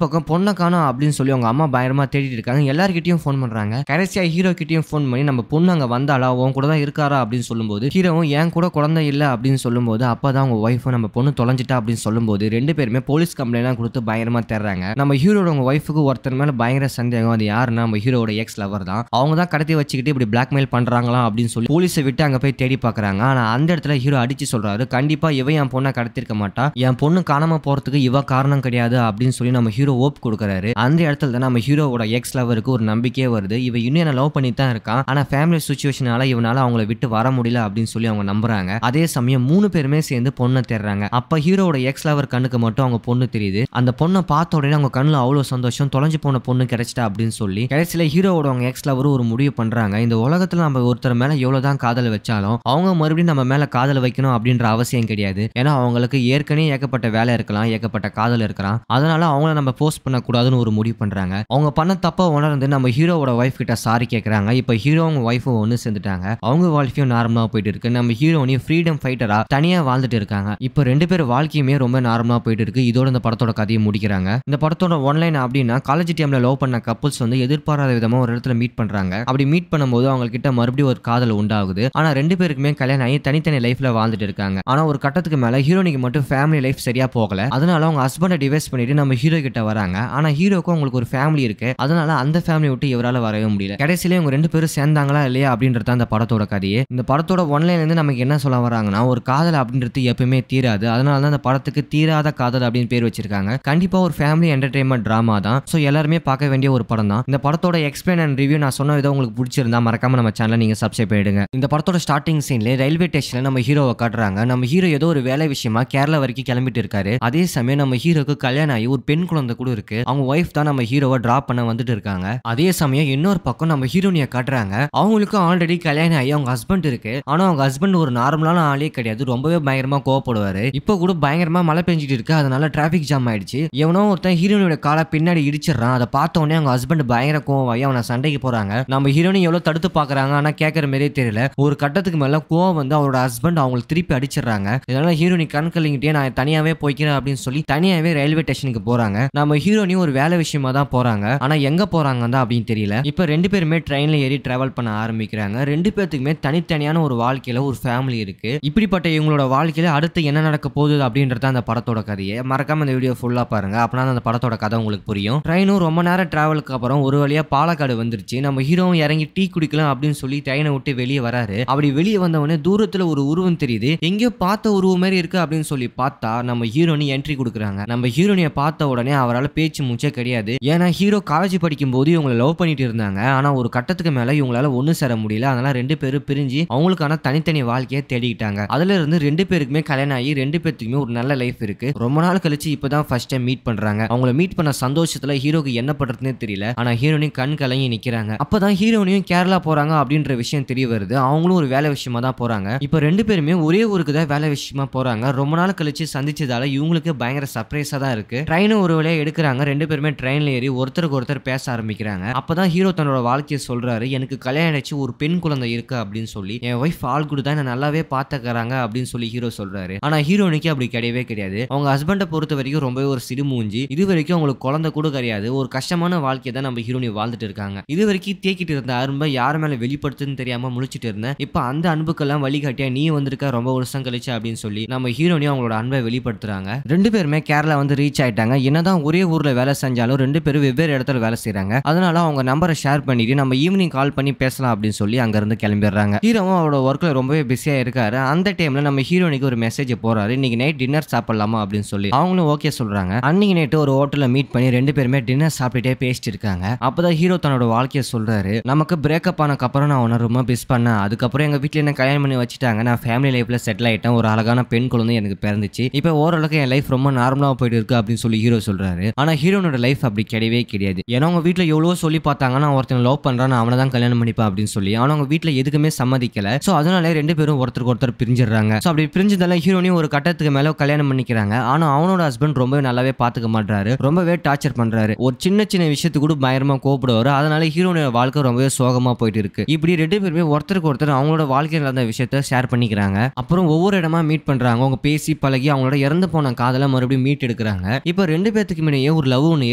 [SPEAKER 2] பக்கம் பொண்ணை காணோம் அப்படின்னு சொல்லி அவங்க அம்மா பயங்கரமா தேடிட்டு இருக்காங்க. எல்லார்கிட்டயும் ஃபோன் பண்றாங்க. கடைசியா ஹீரோ கிட்டயும் ஃபோன் பண்ணி நம்ம பொண்ணு அங்க வந்தாளா, உன் கூட தான் இருக்காரா அப்படின்னு சொல்லும்போது ஹீரோவும் என் கூட குழந்தை இல்ல அப்படின்னு சொல்லும்போது அப்பதான் அவங்க ஒய்ஃப் நம்ம பொண்ணு தொலைஞ்சிட்டா அப்படின்னு சொல்லும்போது 2 பேருமே போலீஸ் கம்ப்ளைண்ட் கொடுத்து பயங்கரமா தேடுறாங்க. நம்ம ஹீரோட அவங்க ஒய்ஃபுக்கு ஒருத்தர் மேல பயங்கர சந்தேகம். அது யாருன்னா நம்ம ஹீரோட எக்ஸ் லவர் தான். அவங்க தான் கடத்தி வச்சுக்கிட்டு இப்படி பிளாக்மெயில் பண்றாங்களா அப்படின்னு சொல்லி போலீஸை விட்டு அங்க போய் தேடி பாக்குறாங்க. ஆனா அந்த இடத்துல ஹீரோ அடிச்சு சொல்றாரு, கண்டிப்பா இவ என் பொண்ணை கடத்திருக்க மாட்டா, என் பொண்ணு காணாம போறதுக்கு இவ காரணம் கிடையாது அப்படின்னு சொல்லி நம்ம ஹீரோ ஓப் கொடுக்குறாரு. அந்த இடத்துல தான் நம்ம ஹீரோவோட எக்ஸ் லவருக்கு ஒரு நம்பிக்கையே வருது, இவ இன்னும் என்ன லவ் பண்ணி தான் இருக்கான், ஆனா ஃபேமிலி சிச்சுவேஷனால இவனால அவங்கள விட்டு வர முடியல அப்படின்னு சொல்லி அவங்க நம்புறாங்க. அதே சமயம் 3 பேருமே சேர்ந்து பொண்ணை தேடுறாங்க. அப்ப ஹீரோவோட எக்ஸ் லவர் கண்ணுக்கு மட்டும் அவங்க பொண்ணு தெரியுது. அந்த பொண்ணை பார்த்த உடனே அவங்க கண்ணுல அவ்வளவு சந்தோஷம், தொலைஞ்சு போன பொண்ணு கிடைச்சிட்டா அப்படின்னு சொல்லி கடைசியில ஹீரோவோட அவங்க எக்ஸ் லவர் ஒரு முடிவு பண்றாங்க. இந்த உலகத்துல நம்ம ஒருத்தர் மேல எவ்வளவுதான் காதல் வச்சாலும் அவங்க மறுபடியும் நம்ம மேல காதல் வைக்கணும் அப்படின்ற அவசியம் கிடையாது. ஏன்னா அவங்களுக்கு ஏற்கனவே ஏகப்பட்ட வேலை இருக்கலாம், ஏகப்பட்ட காதல் இருக்கலாம். அதனால அவங்கள நம்ம போஸ்ட் பண்ணக்கூடாதுன்னு ஒரு முடிவு பண்றாங்க. அவங்க பண்ண தப்ப உணர்ந்து நம்ம ஹீரோவோட ஒய்ஃப் கிட்ட சாரி கேட்கறாங்க. இப்ப ஹீரோ அவங்க ஒய்ஃபும் ஒன்னு சேர்ந்துட்டாங்க. அவங்க வாழ்க்கையும் நார்மலா போயிட்டு இருக்கு. நம்ம ஹீரோனி ஃப்ரீடம் ஃபைட்டரா தனியா வாழ்ந்துட்டு இருக்காங்க. இப்ப ரெண்டு பேர் வாழ்க்கையுமே ரொம்ப நார்மலா போயிட்டு இருக்கு. இதோட இந்த படத்தோட கதையை முடிக்கிறாங்க. இந்த படத்தோட ஒன்லைன் அப்படின்னா காலேஜ் டைம்ல லவ் பண்ண கப்புள்ஸ் வந்து எதிர்பாராத விதமா ஒரு இடத்துல மீட் பண்றாங்க. அப்படி மீட் பண்ணும்போது அவங்க கிட்ட மறுபடியும் ஒரு காதல் உண்டாகுது. ஆனா ரெண்டு பேருக்குமே கல்யாணம் ஆகி தனித்தனி லைஃப்ல வாழ்ந்துட்டு இருக்காங்க. ஆனா ஒரு கட்டத்துக்கு மேல ஹீரோனிக்கு மட்டும் ஃபேமிலி லைஃப் சரியா போகல. அதனால அவங்க ஹஸ்பண்டை டிவைஸ் பண்ணிட்டு நம்ம ஹீரோ கிட்ட வராங்க. ஆனா ஹீரோக்கும் அவங்களுக்கு ஒரு ஃபேமிலி இருக்கு. அதனால அந்த ஃபேமிலி விட்டு இவரால வரவே முடியல. கடைசியில இவங்க ரெண்டு பேரும் சேர்ந்தாங்களா இல்லையா அப்படின்றது அந்த படத்தோட கதையே. இந்த படத்தோட ஒன்லைன்ல இருந்து நமக்கு என்ன சொல்ல வராங்கன்னா, ஒரு காதல் அப்படின்றது எப்பவுமே தீராது. அதனால தான் அந்த படத்துக்கு தீராத காதல் அப்படின்னு பேர் வச்சிருக்காங்க. கண்டிப்பா ஒரு ஃபேமிலி என்டர்டைன்மெண்ட் டிராமா தான். சோ எல்லாருமே பார்க்க வேண்டிய ஒரு படம் தான். இந்த படத்தோட எக்ஸ்பிளைன் அண்ட் ரிவ்யூ நான் சொன்ன விதம் உங்களுக்கு பிடிச்சிருந்தா மறக்காம நம்ம சேனலை நீங்க சப்ஸ்கிரைப் பண்ணிடுங்க. இந்த படத்தோட ஸ்டார்டிங் சீன்ல ரயில்வே ஸ்டேஷன்ல நம்ம ஹீரோவை காட்டுறாங்க. நம்ம ஹீரோ ஏதோ ஒரு வேலை விஷயமா கேரளா வரைக்கும் கிளம்பிட்டு இருக்காரு. அதே சமயம் நம்ம ஹீரோக்கு கல்யாணம் ஆகி ஒரு பெண் குழந்தை கூட இருக்கு. அவங்க ஒய்ஃப் தான் நம்ம ஹீரோவை டிராப் பண்ண வந்துட்டு இருக்காங்க. அதே சமயம் இன்னொரு பக்கம் நம்ம ஹீரோனியை காட்டுறாங்க. அவங்களுக்கும் ஆல்ரெடி கல்யாணம் ஆகி அவங்க ஹஸ்பண்ட் இருக்கு. ஆனா அவங்க ஹஸ்பண்ட் ஒரு நார்மலான ஆளே கிடையாது. ரொம்பவே பயங்கரமா கோவப்படுவாரு. இப்போ கூட பயங்கரமா மழை பெஞ்சிட்டு இருக்கு. அதனால டிராபிக் ஜாம் ஆயிடுச்சு. எவனோ ஒருத்தன் ஹீரோனியோட காலை பின்னாடி இடிச்சிடறான். அதை பார்த்த உடனே அவங்க ஹஸ்பண்ட் பயங்கர கோவமாயி அவனை சண்டைக்கு போறாங்க. நம்ம ஹீரோனி எவ்வளவு தடுத்து பாக்குறாங்க. ஆனா கேட்கற மாதிரியே தெரியல. ஒரு கட்டத்துக்கு மேல கோவம் வந்து அவரோட ஹஸ்பண்ட் அவங்களுக்கு திருப்பி அடிச்சிடறாங்க. இதனால ஹீரோனி கண் கலங்கிட்டே நான் தனியாவே போய்க்கிறேன் அப்படின்னு சொல்லி தனியாவே ரயில்வே ஸ்டேஷனுக்கு போறாங்க. நம்ம ஹீரோனி ஒரு வேலை விஷயமா தான் போறாங்க. ஆனா எங்க போறாங்க தான் அப்படின்னு தெரியல. இப்ப ரெண்டு பேருமே ட்ரெயின்ல ஏறி டிராவல் பண்ண ஆரம்பிக்கிறாங்க. ரெண்டு பேத்துக்குமே தனித்தனியான ஒரு வாழ்க்கையில ஒரு ஃபேமிலி இருக்கு. இப்படிப்பட்ட இவங்களோட வாழ்க்கையில அடுத்து என்ன நடக்க போகுது அப்படின்றத அந்த படத்தோட கதையை மறக்காம இந்த வீடியோ ஃபுல்லா பாருங்க. அப்பனா அந்த படத்தோட கதை உங்களுக்கு புரியும். ட்ரெயினும் ரொம்ப நேரம் டிராவலுக்கு அப்புறம் ஒரு வழியா பாலக்காடு வந்துருச்சு. நம்ம ஹீரோவும் இறங்கி டீ குடிக்கலாம் அப்படின்னு சொல்லி ட்ரெயினை விட்டு வெளியே வராரு. அப்படி வெளியே வந்தவொடனே தூரத்துல ஒரு உருவம் தெரியுது. எங்கேயோ பார்த்த உருவம் மாதிரி இருக்கு அப்படின்னு சொல்லி பார்த்தா நம்ம ஹீரோனி என்ட்ரி கொடுக்குறாங்க. நம்ம ஹீரோனியை பார்த்த உடனே அவரால் பேச்சு மூச்சே கிடையாது. ஏன்னா ஹீரோ காலேஜ் படிக்கும் போது இவங்களை லவ் பண்ணிட்டு இருந்தாங்க. ஆனா ஒரு கட்டத்துக்கு மேல இவங்களால ஒண்ணு சேர முடியல. அதனால ரெண்டு பேரும் பிரிஞ்சு அவங்களுக்கான தனித்தனி வாழ்க்கையை தேடிக்கிட்டாங்க. அதுல இருந்து ரெண்டு பேருக்குமே கல்யாணம் ஆகி ரெண்டு பேருக்குமே ஒரு நல்ல லைஃப் இருக்கு. ரொம்ப நாள் கழிச்சு இப்பதான் ஃபர்ஸ்ட் டைம் மீட் பண்றாங்க. அவங்கள மீட் பண்ண சந்தோஷத்துல ஹீரோக்கு என்ன பண்றதுன்னே தெரியல. ஆனா ஹீரோனி கண் கலங்கி நிக்கிறாங்க. அப்பதான் ஹீரோனியும் கேரளா போறாங்க அப்படின்ற விஷயம் தெரிய வருது. அவங்களும் ஒரு வேலை விஷயமா தான் போறாங்க. இப்ப ரெண்டு பேருமே ஒரே ஊருக்கு தான் வேலை விஷயமா போறாங்க. ரொம்ப நாள் கழிச்சு சந்திச்சதால இவங்களுக்கு பயங்கர சர்ப்ரைஸா தான் இருக்கு. ட்ரெயினை ஒரு வழியா எடுக்கிறாங்க. ரெண்டு பேருமே ட்ரெயின்ல ஏறி ஒருத்தருக்கு ஒருத்தர் பேச ஆரம்பிக்கிறாங்க. அப்பதான் ஹீரோ தன்னோட வாழ்க்கையை சொல்றாரு. எனக்கு கல்யாணம் ஆயிடுச்சு, ஒரு பெண் குழந்தை இருக்கு அப்படின்னு சொல்லி. என் ஒய்ஃப் ஆள் கூட தான் நல்லாவே பாத்துக்கறாங்க அப்படின்னு சொல்லி ஹீரோ சொல்றாரு. ஆனா ஹீரோனிக்கு அப்படி கிடையவே கிடையாது. அவங்க ஹஸ்பண்டை பொறுத்த வரைக்கும் ரொம்பவே ஒரு சிடுமூஞ்சி. இது வரைக்கும் அவங்களுக்கு குழந்தை கூட கிடையாது. ஒரு கஷ்டமான வாழ்க்கையை தான் நம்ம ஹீரோனி வாழ்ந்துட்டு இருக்காங்க. இது வரைக்கும் தேக்கிட்டு இருந்த அன்பை யார் மேல வெளிப்படுத்துன்னு தெரியாம முழிச்சிட்டு இருந்தேன். இப்ப அந்த அன்புக்கெல்லாம் வழிகாட்டியா நீ வந்திருக்க ரொம்ப வருஷம் கழிச்சு அப்படின்னு சொல்லி நம்ம ஹீரோனியும் அவங்களோட அன்பை வெளிப்படுத்துறாங்க. ரெண்டு பேருமே கேரளா வந்து ரீச் ஆயிட்டாங்க. என்னதான் ஒரே ஊர்ல வேலை செஞ்சாலும் ரெண்டு பேரும் வெவ்வேறு இடத்துல வேலை செய்யறாங்க. அதனால அவங்க நம்பரை ஷேர் பண்ணிட்டு நம்ம ஈவினிங் கால் பண்ணி பேசலாம் அப்படின்னு சொல்லி அங்க இருந்து கிளம்பிடுறாங்க. ஹீரோவும் அவரோட ஒர்க்ல ரொம்பவே பிஸியா இருக்காரு. அந்த டைம்ல நம்ம ஹீரோனிக்கு ஒரு மெசேஜ் போறாரு. இன்னைக்கு நைட் டின்னர் சாப்பிடலாமா அப்படின்னு சொல்லி அவங்களும் ஓகே சொல்றாங்க. அன்னைக்கு நைட்டு ஒரு ஹோட்டல்ல மீட் பண்ணி ரெண்டு பேருமே டின்னர் சாப்பிட்டுட்டே பேசிட்டு இருக்காங்க. அப்பதான் ஹீரோ தன்னோட வாழ்க்கையை சொல்றாரு. நமக்கு பிரேக்கப் ஆனக்கு அப்புறம் நான் உன்னை ரொம்ப மிஸ் பண்ணேன். அதுக்கப்புறம் எங்க வீட்டுல என்ன கல்யாணம் பண்ணி வச்சுட்டாங்க. நான் ஃபேமிலி லைஃப்ல செட்டில் ஆயிட்டேன். ஒரு அழகான பெண் குழந்தை எனக்கு பிறந்துச்சு. இப்ப ஓரளவுக்கு என் லைஃப் ரொம்ப நார்மலா போயிட்டு இருக்கு அப்படின்னு சொல்லி ஹீரோ சொல்றாரு. ஆனா ஹீரோனோட லைஃப் அப்படி கிடையவே கிடையாது. ஏன்னா அவங்க வீட்டுல எவ்வளவோ சொல்லி பார்த்தாங்க. நான் ஒருத்தன் லவ் பண்றான், அவனை தான் கல்யாணம் பண்ணிப்பேன் அப்படின்னு சொல்லி. ஆனா அவங்க வீட்டுல எதுக்குமே சம்மதிக்கல. சோ அதனால ரெண்டு பேரும் ஒருத்தருக்கு ஒருத்தர் பிரிஞ்சிடறாங்க. சோ அப்படி பிரிஞ்சதால ஹீரோனியும் ஒரு கட்டத்துக்கு மேல கல்யாணம் பண்ணிக்கிறாங்க. ஆனா அவனோட ஹஸ்பண்ட் ரொம்பவே நல்லாவே பாத்துக்க மாட்டாரு. ரொம்பவே டார்ச்சர் பண்றாரு. ஒரு சின்ன சின்ன விஷயத்துக்கு கூட பயங்கரமா கோபப்படுவாரு. அதனால ஹீரோனோட வாழ்க்கை ரொம்பவே சோகமா போயிட்டு இருக்கு. இப்படி ரெண்டு பேருமே ஒருத்தருக்கு ஒருத்தர் அவங்களோட வாழ்க்கையில் நடந்த விஷயத்த ஷேர் பண்ணிக்கிறாங்க. அப்புறம் ஒவ்வொரு இடமா மீட் பண்றாங்க. அவங்க பேசி பழகி அவங்களோட இறந்து போன காதலை மறுபடியும் மீட் எடுக்கிறாங்க. இப்ப ரெண்டு பேத்துக்கு முன்னே ஒரு லவ் ஒன்று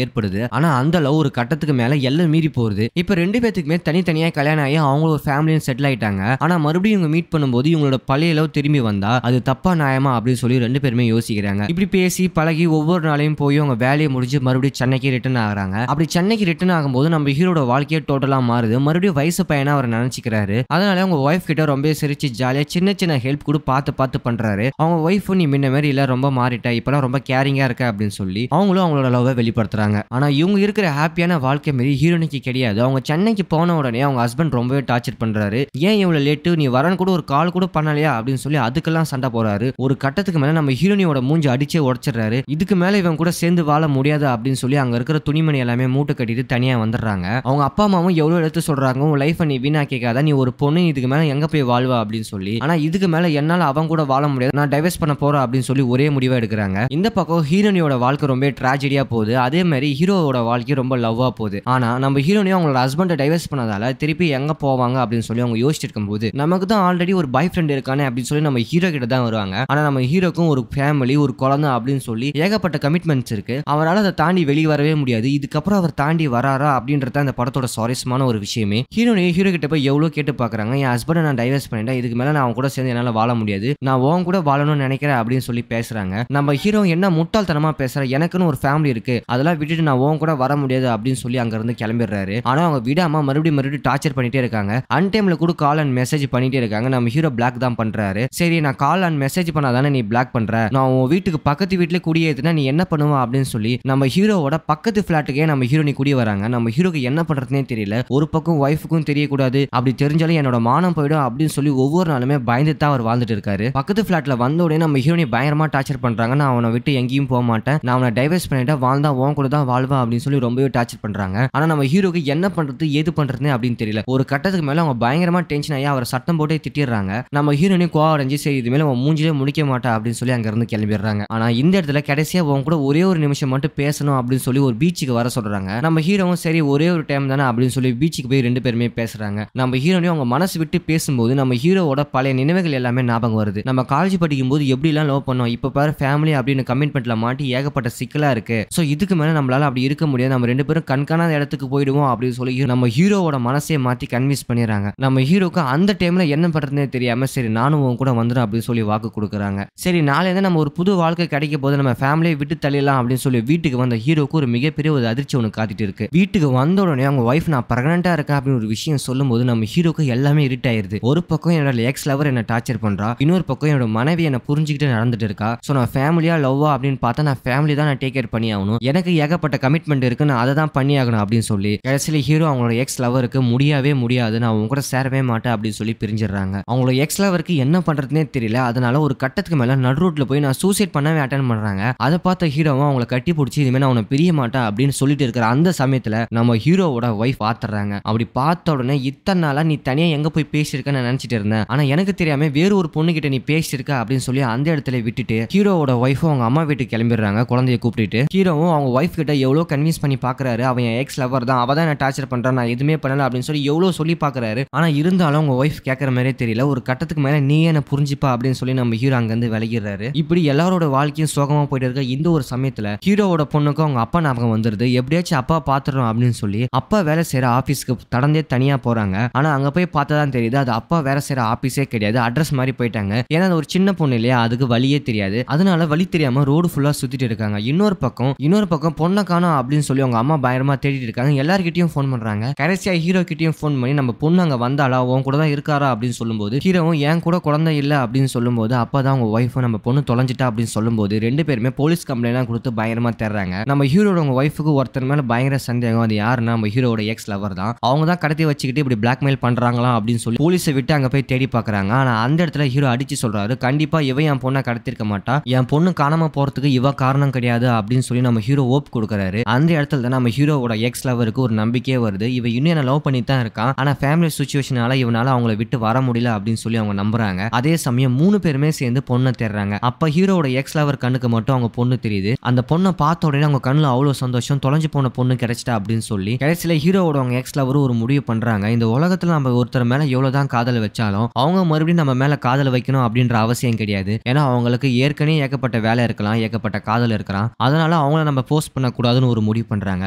[SPEAKER 2] ஏற்படுது. ஆனா அந்த லவ் ஒரு கட்டத்துக்கு மேல எல்லாம் மீறி போகுது. இப்ப ரெண்டு பேத்துக்குமே தனித்தனியா கல்யாணம் ஆகி அவங்க ஒரு ஃபேமிலியும் செட்டில் ஆயிட்டாங்க. ஆனா மறுபடியும் இவங்க மீட் பண்ணும்போது இவங்களோட பழைய லவ் திரும்பி வந்தா அது தப்பா நியாயமா அப்படின்னு சொல்லி ரெண்டு பேருமே யோசிக்கிறாங்க. இப்படி பேசி பழகி ஒவ்வொரு நாளையும் போய் அவங்க வேலையை முடிஞ்சு மறுபடியும் சென்னைக்கு ரிட்டர்ன் ஆகுறாங்க. அப்படி சென்னைக்கு ரிட்டர்ன் ஆகும்போது நம்ம ஹீரோட வாழ்க்கையே டோட்டலா மாறுது. மறுபடியும் வயசு பையனா அவர் நினைச்சுக்கிறாரு. அதனால அவங்க ஒய்ஃப் கிட்ட ரொம்ப சிரிச்சு ஜாலியா சின்ன சின்ன ஹெல்ப் கூட பார்த்து பண்றாரு. அவங்க ஒய்ஃப் நீ முன்ன மாதிரி இல்ல, ரொம்ப மாறிட்டா, இப்பெல்லாம் ரொம்ப கேரிங்கா இருக்க அப்படின்னு சொல்லி அவங்களும் அவங்களோட லவ்வை வெளிப்படுத்துறாங்க. ஆனா இவங்க இருக்கிற ஹாப்பியான வாழ்க்கை மாரி ஹீரோனிக்கு கிடையாது. அவங்க சென்னைக்கு போன உடனே அவங்க ஹஸ்பண்ட் ரொம்பவே டார்ச்சர் பண்றாரு. ஏன் இவ்வளவு லேட்டு, நீ வரன்னு கூட ஒரு கால் கூட பண்ணலையா அப்படின்னு சொல்லி அதுக்கெல்லாம் சண்டை போறாரு. ஒரு கட்டத்துக்கு மேல நம்ம ஹீரோனியோட மூஞ்சி அடிச்சே உடைச்சிடுறாரு. இதுக்கு மேல இவன் கூட சேர்ந்து வாழ முடியாது அப்படின்னு சொல்லி அங்க இருக்கிற துணிமணி எல்லாமே மூட்டை கட்டிட்டு தனியா வந்துடுறாங்க. அவங்க அப்பா அம்மாவும் எவ்வளவு எடுத்து சொல்றாங்க, உன் லைஃபை நீ வீணாக்கிக்காத, நீ ஒரு பொண்ணு, இதுக்கு மேல எங்க போய் வாழ்வா அப்படின்னு சொல்லி. ஆனா இதுக்கு மேல என்னால அவன் கூட வாழ முடியாது, நான் டைவர்ஸ் பண்ண போறேன் அப்படின்னு சொல்லி ஒரே முடிவா எடுக்கிறாங்க. இந்த பக்கம் ஹீரோனியோட வாழ்க்கை ரொம்ப ட்ராஜடியா போகுது, அதே மாதிரி ஹீரோவோட வாழ்க்கை ரொம்ப லவ்வா போகுது. ஆனா நம்ம ஹீரோனியும் அவங்களோட ஹஸ்பண்டை டைவர்ஸ் பண்ணதால திருப்பி எங்க போவாங்க அப்படின்னு சொல்லி அவங்க யோசிச்சுட்டு இருக்கும்போது, நமக்கு தான் ஆல்ரெடி ஒரு பாய் ஃப்ரெண்ட் இருக்கானே அப்படின்னு சொல்லி நம்ம ஹீரோ கிட்ட தான் வருவாங்க. ஆனா நம்ம ஹீரோக்கும் ஒரு ஃபேமிலி, ஒரு குழந்தை அப்படின்னு சொல்லி ஏகப்பட்ட கமிட்மெண்ட்ஸ் இருக்கு. அவரால் அதை தாண்டி வெளியே வரவே முடியாது. இதுக்கப்புறம் அவர் தாண்டி வராரா அப்படின்றத அந்த படத்தோட சுவாரஸ்யமான ஒரு விஷயமே. ஹீரோ கிட்ட போய் எவ்வளவு கேட்டு பாக்குறாங்க, என் ஹஸ்பண்டை நான் டைவர்ஸ் பண்ணிட்டேன், இதுக்கு மேல நான் அவன் கூட சேர்ந்து என்னால வாழ முடியாது, நான் உன் கூட வாழணும்னு நினைக்கிறேன் அப்படின்னு சொல்லி பேசுறாங்க. நம்ம ஹீரோ என்ன முட்டாள்தனமா பேசுற, எனக்குன்னு ஒரு ஃபேமிலி இருக்கு, அதெல்லாம் விட்டுட்டு நான் உன் கூட வர முடியாது அப்படின்னு சொல்லி அங்க இருந்து கிளம்பிடுறாரு. ஆனா அவங்க விடாம மறுபடியும் டார்ச்சர் பண்ணிட்டே இருக்காங்க. அன்டைம்ல கூட கால் அண்ட் மெசேஜ் பண்ணிட்டே இருக்காங்க. நம்ம ஹீரோ பிளாக் தான் பண்றாரு. சரி, நான் கால் அண்ட் மெசேஜ் பண்ணாதானே நீ பிளாக் பண்ற, நான் உன் வீட்டுக்கு பக்கத்து வீட்டுல குடியேத்துனா நீ என்ன பண்ணுவா அப்படின்னு சொல்லி நம்ம ஹீரோவோட பக்கத்து பிளாட்டுக்கே நம்ம ஹீரோ நீ குடி வராங்க. நம்ம ஹீரோக்கு என்ன பண்றதுனே தெரியல. ஒரு பக்கம் ஒய்ஃபுக்கும் தெரியக்கூடாது, அப்படி தெரிஞ்சாலும் என்னோட மானம் போயிடும் அப்படின்னு சொல்லி ஒவ்வொரு நாளுமே பயந்து தான் அவர் வாழ்ந்துட்டு இருக்காரு. பக்கத்து பிளாட்ல வந்த உடனே நம்ம ஹீரோனி பயங்கரமா டார்ச்சர் பண்றாங்க. நான் அவனை விட்டு எங்கேயும் போக மாட்டேன், நான் அவனை டைவர்ஸ் பண்ணிட்டா வாழ்ந்தா உன் கூட தான் வாழ்வா அப்படின்னு சொல்லி ரொம்பவே டார்ச்சர் பண்றாங்க. ஆனா நம்ம ஹீரோக்கு என்ன பண்றது ஏது பண்றதுன்னு அப்படின்னு தெரியல. ஒரு கட்டத்துக்கு மேல அவங்க பயங்கரமா டென்ஷன் ஆகி அவரை சட்டம் போட்டே திட்டிடுறாங்க. நம்ம ஹீரோனி கோவம் அடைஞ்சு சரி இது மேல அவன் மூஞ்சிலே முடிக்க மாட்டா அப்படின்னு சொல்லி அங்க இருந்து கிளம்பிடுறாங்க. ஆனா இந்த இடத்துல கடைசியா உன் கூட ஒரே ஒரு நிமிஷம் மட்டும் பேசணும் அப்படின்னு சொல்லி ஒரு பீச்சுக்கு வர சொல்றாங்க. நம்ம ஹீரோவும் சரி ஒரே ஒரு டைம் தானே அப்படின்னு சொல்லி பீச்சுக்கு போய் ரெண்டு பேருமே பேசுறாங்க. நம்ம ஹீரோனையும் அவங்க மனசு விட்டு பேசும்போது நம்ம ஹீரோவோட பழைய நினைவுகள் எல்லாமே ஞாபகம் வருது. நம்ம காலேஜ் படிக்கும் போது எப்படி எல்லாம் லவ் பண்ணோம், இப்ப பாரு ஃபேமிலி அப்படின்னு கமிட்மெண்ட்ல மாட்டி ஏகப்பட்ட சிக்கலா இருக்கு. சோ இதுக்கு மேல நம்மளால அப்படி இருக்க முடியாது, நம்ம ரெண்டு பேரும் கண்காணாத இடத்துக்கு போயிடுவோம் அப்படின்னு சொல்லி நம்ம ஹீரோவோட மனசே மாத்தி கன்வின்ஸ் பண்ணிடுறாங்க. நம்ம ஹீரோக்கு அந்த டைம்ல என்ன பண்றதுனே தெரியாம சரி நானும் உன் கூட வந்துடும் அப்படின்னு சொல்லி வாக்கு கொடுக்குறாங்க. சரி நாளையில நம்ம ஒரு புது வாழ்க்கை கிடைக்க போது நம்ம ஃபேமிலியை விட்டு தள்ளிடலாம் அப்படின்னு சொல்லி வீட்டுக்கு வந்த ஹீரோக்கு ஒரு மிகப்பெரிய ஒரு அதிர்ச்சி ஒன்று காத்திட்டு இருக்கு. வீட்டுக்கு வந்த உடனே அவங்க ஒய்ஃப் நான் பிரெக்னெண்டா இருக்கேன் அப்படின்னு ஒரு விஷயம் சொல்லும் போது நம்ம ஹீரோக்கு எல்லாமே இருட் ஆயிருது. ஒரு பக்கம் என்னோட எக்ஸ் லவர் என்ன டார்ச்சர் பண்றா, இன்னொரு பக்கம் என்னோட மனைவி என்ன புரிஞ்சுக்கிட்டு நடந்துட்டு இருக்கா. சோ நான் ஃபேமிலியா லவ்வா அப்படின்னு பார்த்தா நான் ஃபேமிலி தான் நான் டேக் கேர் பண்ணி ஆகணும், எனக்கு ஏகப்பட்ட கமிட்மெண்ட் இருக்கு, நான் அதை தான் பண்ணி ஆகணும் அப்படின்னு சொல்லி கடைசியில ஹீரோ அவங்களோட எக்ஸ் லவருக்கு முடியவே முடியாது, நான் அவங்க கூட சேரவே மாட்டேன் அப்படின்னு சொல்லி பிரிஞ்சிடறாங்க. அவங்களோட எக்ஸ் லவருக்கு என்ன பண்றதுனே தெரியல. அதனால ஒரு கட்டத்துக்கு மேல நடு ரோட்ல போய் நான் சூசைட் பண்ணவே அட்டென்ட் பண்றாங்க. அதை பார்த்த ஹீரோவும் அவங்களை கட்டி பிடிச்சி இதுமே நான் உன்னை பிரிய மாட்டேன் அப்படின்னு சொல்லிட்டு இருக்கிற அந்த சமயத்துல நம்ம ஹீரோவோட ஒய்ஃப் பாத்துறாங்க. அப்படி பார்த்த உடனே இத்தனை நாளா நீ தனியா எங்க போய் பேசியிருக்க நான் நினைச்சிட்டு இருந்தேன், ஆனா எனக்கு தெரியாம வேறு ஒரு பொண்ணு கிட்ட நீ பேசியிருக்க அப்படின்னு சொல்லி அந்த இடத்துல விட்டுட்டு ஹீரோவோட ஒய்ஃபும் அவங்க அம்மா வீட்டுக்கு கிளம்பிடுறாங்க. குழந்தைய கூப்பிட்டு ஹீரோவும் அவங்க ஒய்ஃப் கிட்ட எவ்வளவு கன்வின்ஸ் பண்ணி பாக்குறாரு, அவன் எக்ஸ் லவர் தான், அவ தான் என்ன டார்ச்சர் பண்றான், நான் எதுவுமே பண்ணல அப்படின்னு சொல்லி எவ்வளவு சொல்லி பாக்குறாரு. ஆனா இருந்தாலும் அவங்க ஒய்ஃப் கேட்கற மாதிரியே தெரியல. ஒரு கட்டத்துக்கு மேல நீ என்ன புரிஞ்சுப்பா அப்படின்னு சொல்லி நம்ம ஹீரோ அங்க இருந்து விலகிடுறாரு. இப்படி எல்லாரோட வாழ்க்கையும் சோகமா போயிட்டு இருக்க இந்த ஒரு சமயத்துல ஹீரோவோட பொண்ணுக்கும் அவங்க அப்பா ஞாபகம் வந்துருது. எப்படியாச்சும் அப்பா பாத்துறோம் அப்படின்னு சொல்லி அப்பா வேலை செய்யற ஆபீஸ்க்கு நடந்தே தனியா போறாங்க. ஆனா அங்க போய் பார்த்ததான் தெரியுது அது அப்பா வேலை செய்யற ஆபீஸே கிடையாது, அட்ரஸ் மாதிரி போயிட்டாங்க. ஏன்னா அது ஒரு சின்ன பொண்ணு இல்லையா, அதுக்கு வழியே தெரியாது. அதனால வழி தெரியாம ரோடு ஃபுல்லா சுத்திட்டு இருக்காங்க. இன்னொரு பக்கம் பொண்ணை காணோம் அப்படின்னு சொல்லி அவங்க அம்மா பயங்கரமா தேடிட்டு இருக்காங்க. எல்லார்கிட்டயும் ஃபோன் பண்றாங்க. கடைசியா ஹீரோ கிட்டயும் ஃபோன் பண்ணி நம்ம பொண்ணு அங்க வந்தாளா, உன் கூட தான் இருக்காரா அப்படின்னு சொல்லும்போது ஹீரோவும் என் கூட குழந்தை இல்ல அப்படின்னு சொல்லும்போது அப்பதான் அவங்க ஒய்ஃப் நம்ம பொண்ணு தொலைஞ்சிட்டா அப்படின்னு சொல்லும்போது ரெண்டு பேருமே போலீஸ் கம்ப்ளைண்ட் கொடுத்து பயங்கரமா தேடுறாங்க. நம்ம ஹீரோட உங்க ஒய்ஃபுக்கு ஒருத்தர் மேல பயங்கர சந்தேகம். அது யாருன்னா நம்ம ஹீரோட எக்ஸ் லவர் தான். அவங்க தான் கடத்தி வச்சுக்கிட்டு இப்படி பிளாக்மெயில் பண்றாங்களா அப்படின்னு சொல்லி போலீஸை விட்டு அங்க போய் தேடி பாக்குறாங்க. ஆனா அந்த இடத்துல ஹீரோ அடிச்சு சொல்றாரு, கண்டிப்பா இவ என் பொண்ணை கடத்திருக்க மாட்டா, என் பொண்ணு காணாம போறதுக்கு இவ காரணம் கிடையாது அப்படின்னு சொல்லி நம்ம ஹீரோ ஓப் கொடுக்குறாரு. அந்த இடத்துல தான் நம்ம ஹீரோவோட எக்ஸ் லவருக்கு ஒரு நம்பிக்கையே வருது, இவ இன்னும் என்ன லவ் பண்ணி தான் இருக்கான், ஆனா ஃபேமிலி சிச்சுவேஷனால இவனால அவங்கள விட்டு வர முடியல அப்படின்னு சொல்லி அவங்க நம்புறாங்க. அதே சமயம் 3 பேருமே சேர்ந்து பொண்ணை தேடுறாங்க. அப்ப ஹீரோவோட எக்ஸ் லவர் கண்ணுக்கு மட்டும் அவங்க பொண்ணு தெரியுது. அந்த பொண்ணை பார்த்த உடனே அவங்க கண்ணுல அவ்வளவு சந்தோஷம், தொலைஞ்சு போன பொண்ணு கிடைச்சிட்டா அப்படின்னு சொல்லி கடைசியில ஹீரோவோட அவங்க எக்ஸ் லவர் ஒரு முடிவு பண்றாங்க. இந்த உலகத்துல நம்ம ஒருத்தர் மேல எவ்வளவுதான் காதல் வச்சாலும் அவங்க மறுபடியும் நம்ம மேல காதல் வைக்கணும் அப்படின்ற அவசியம் கிடையாது. ஏன்னா அவங்களுக்கு ஏற்கனவே ஏகப்பட்ட வேலை இருக்கலாம், ஏகப்பட்ட காதல் இருக்கலாம். அதனால அவங்கள நம்ம போஸ்ட் பண்ண கூடாதுன்னு ஒரு முடிவு பண்றாங்க.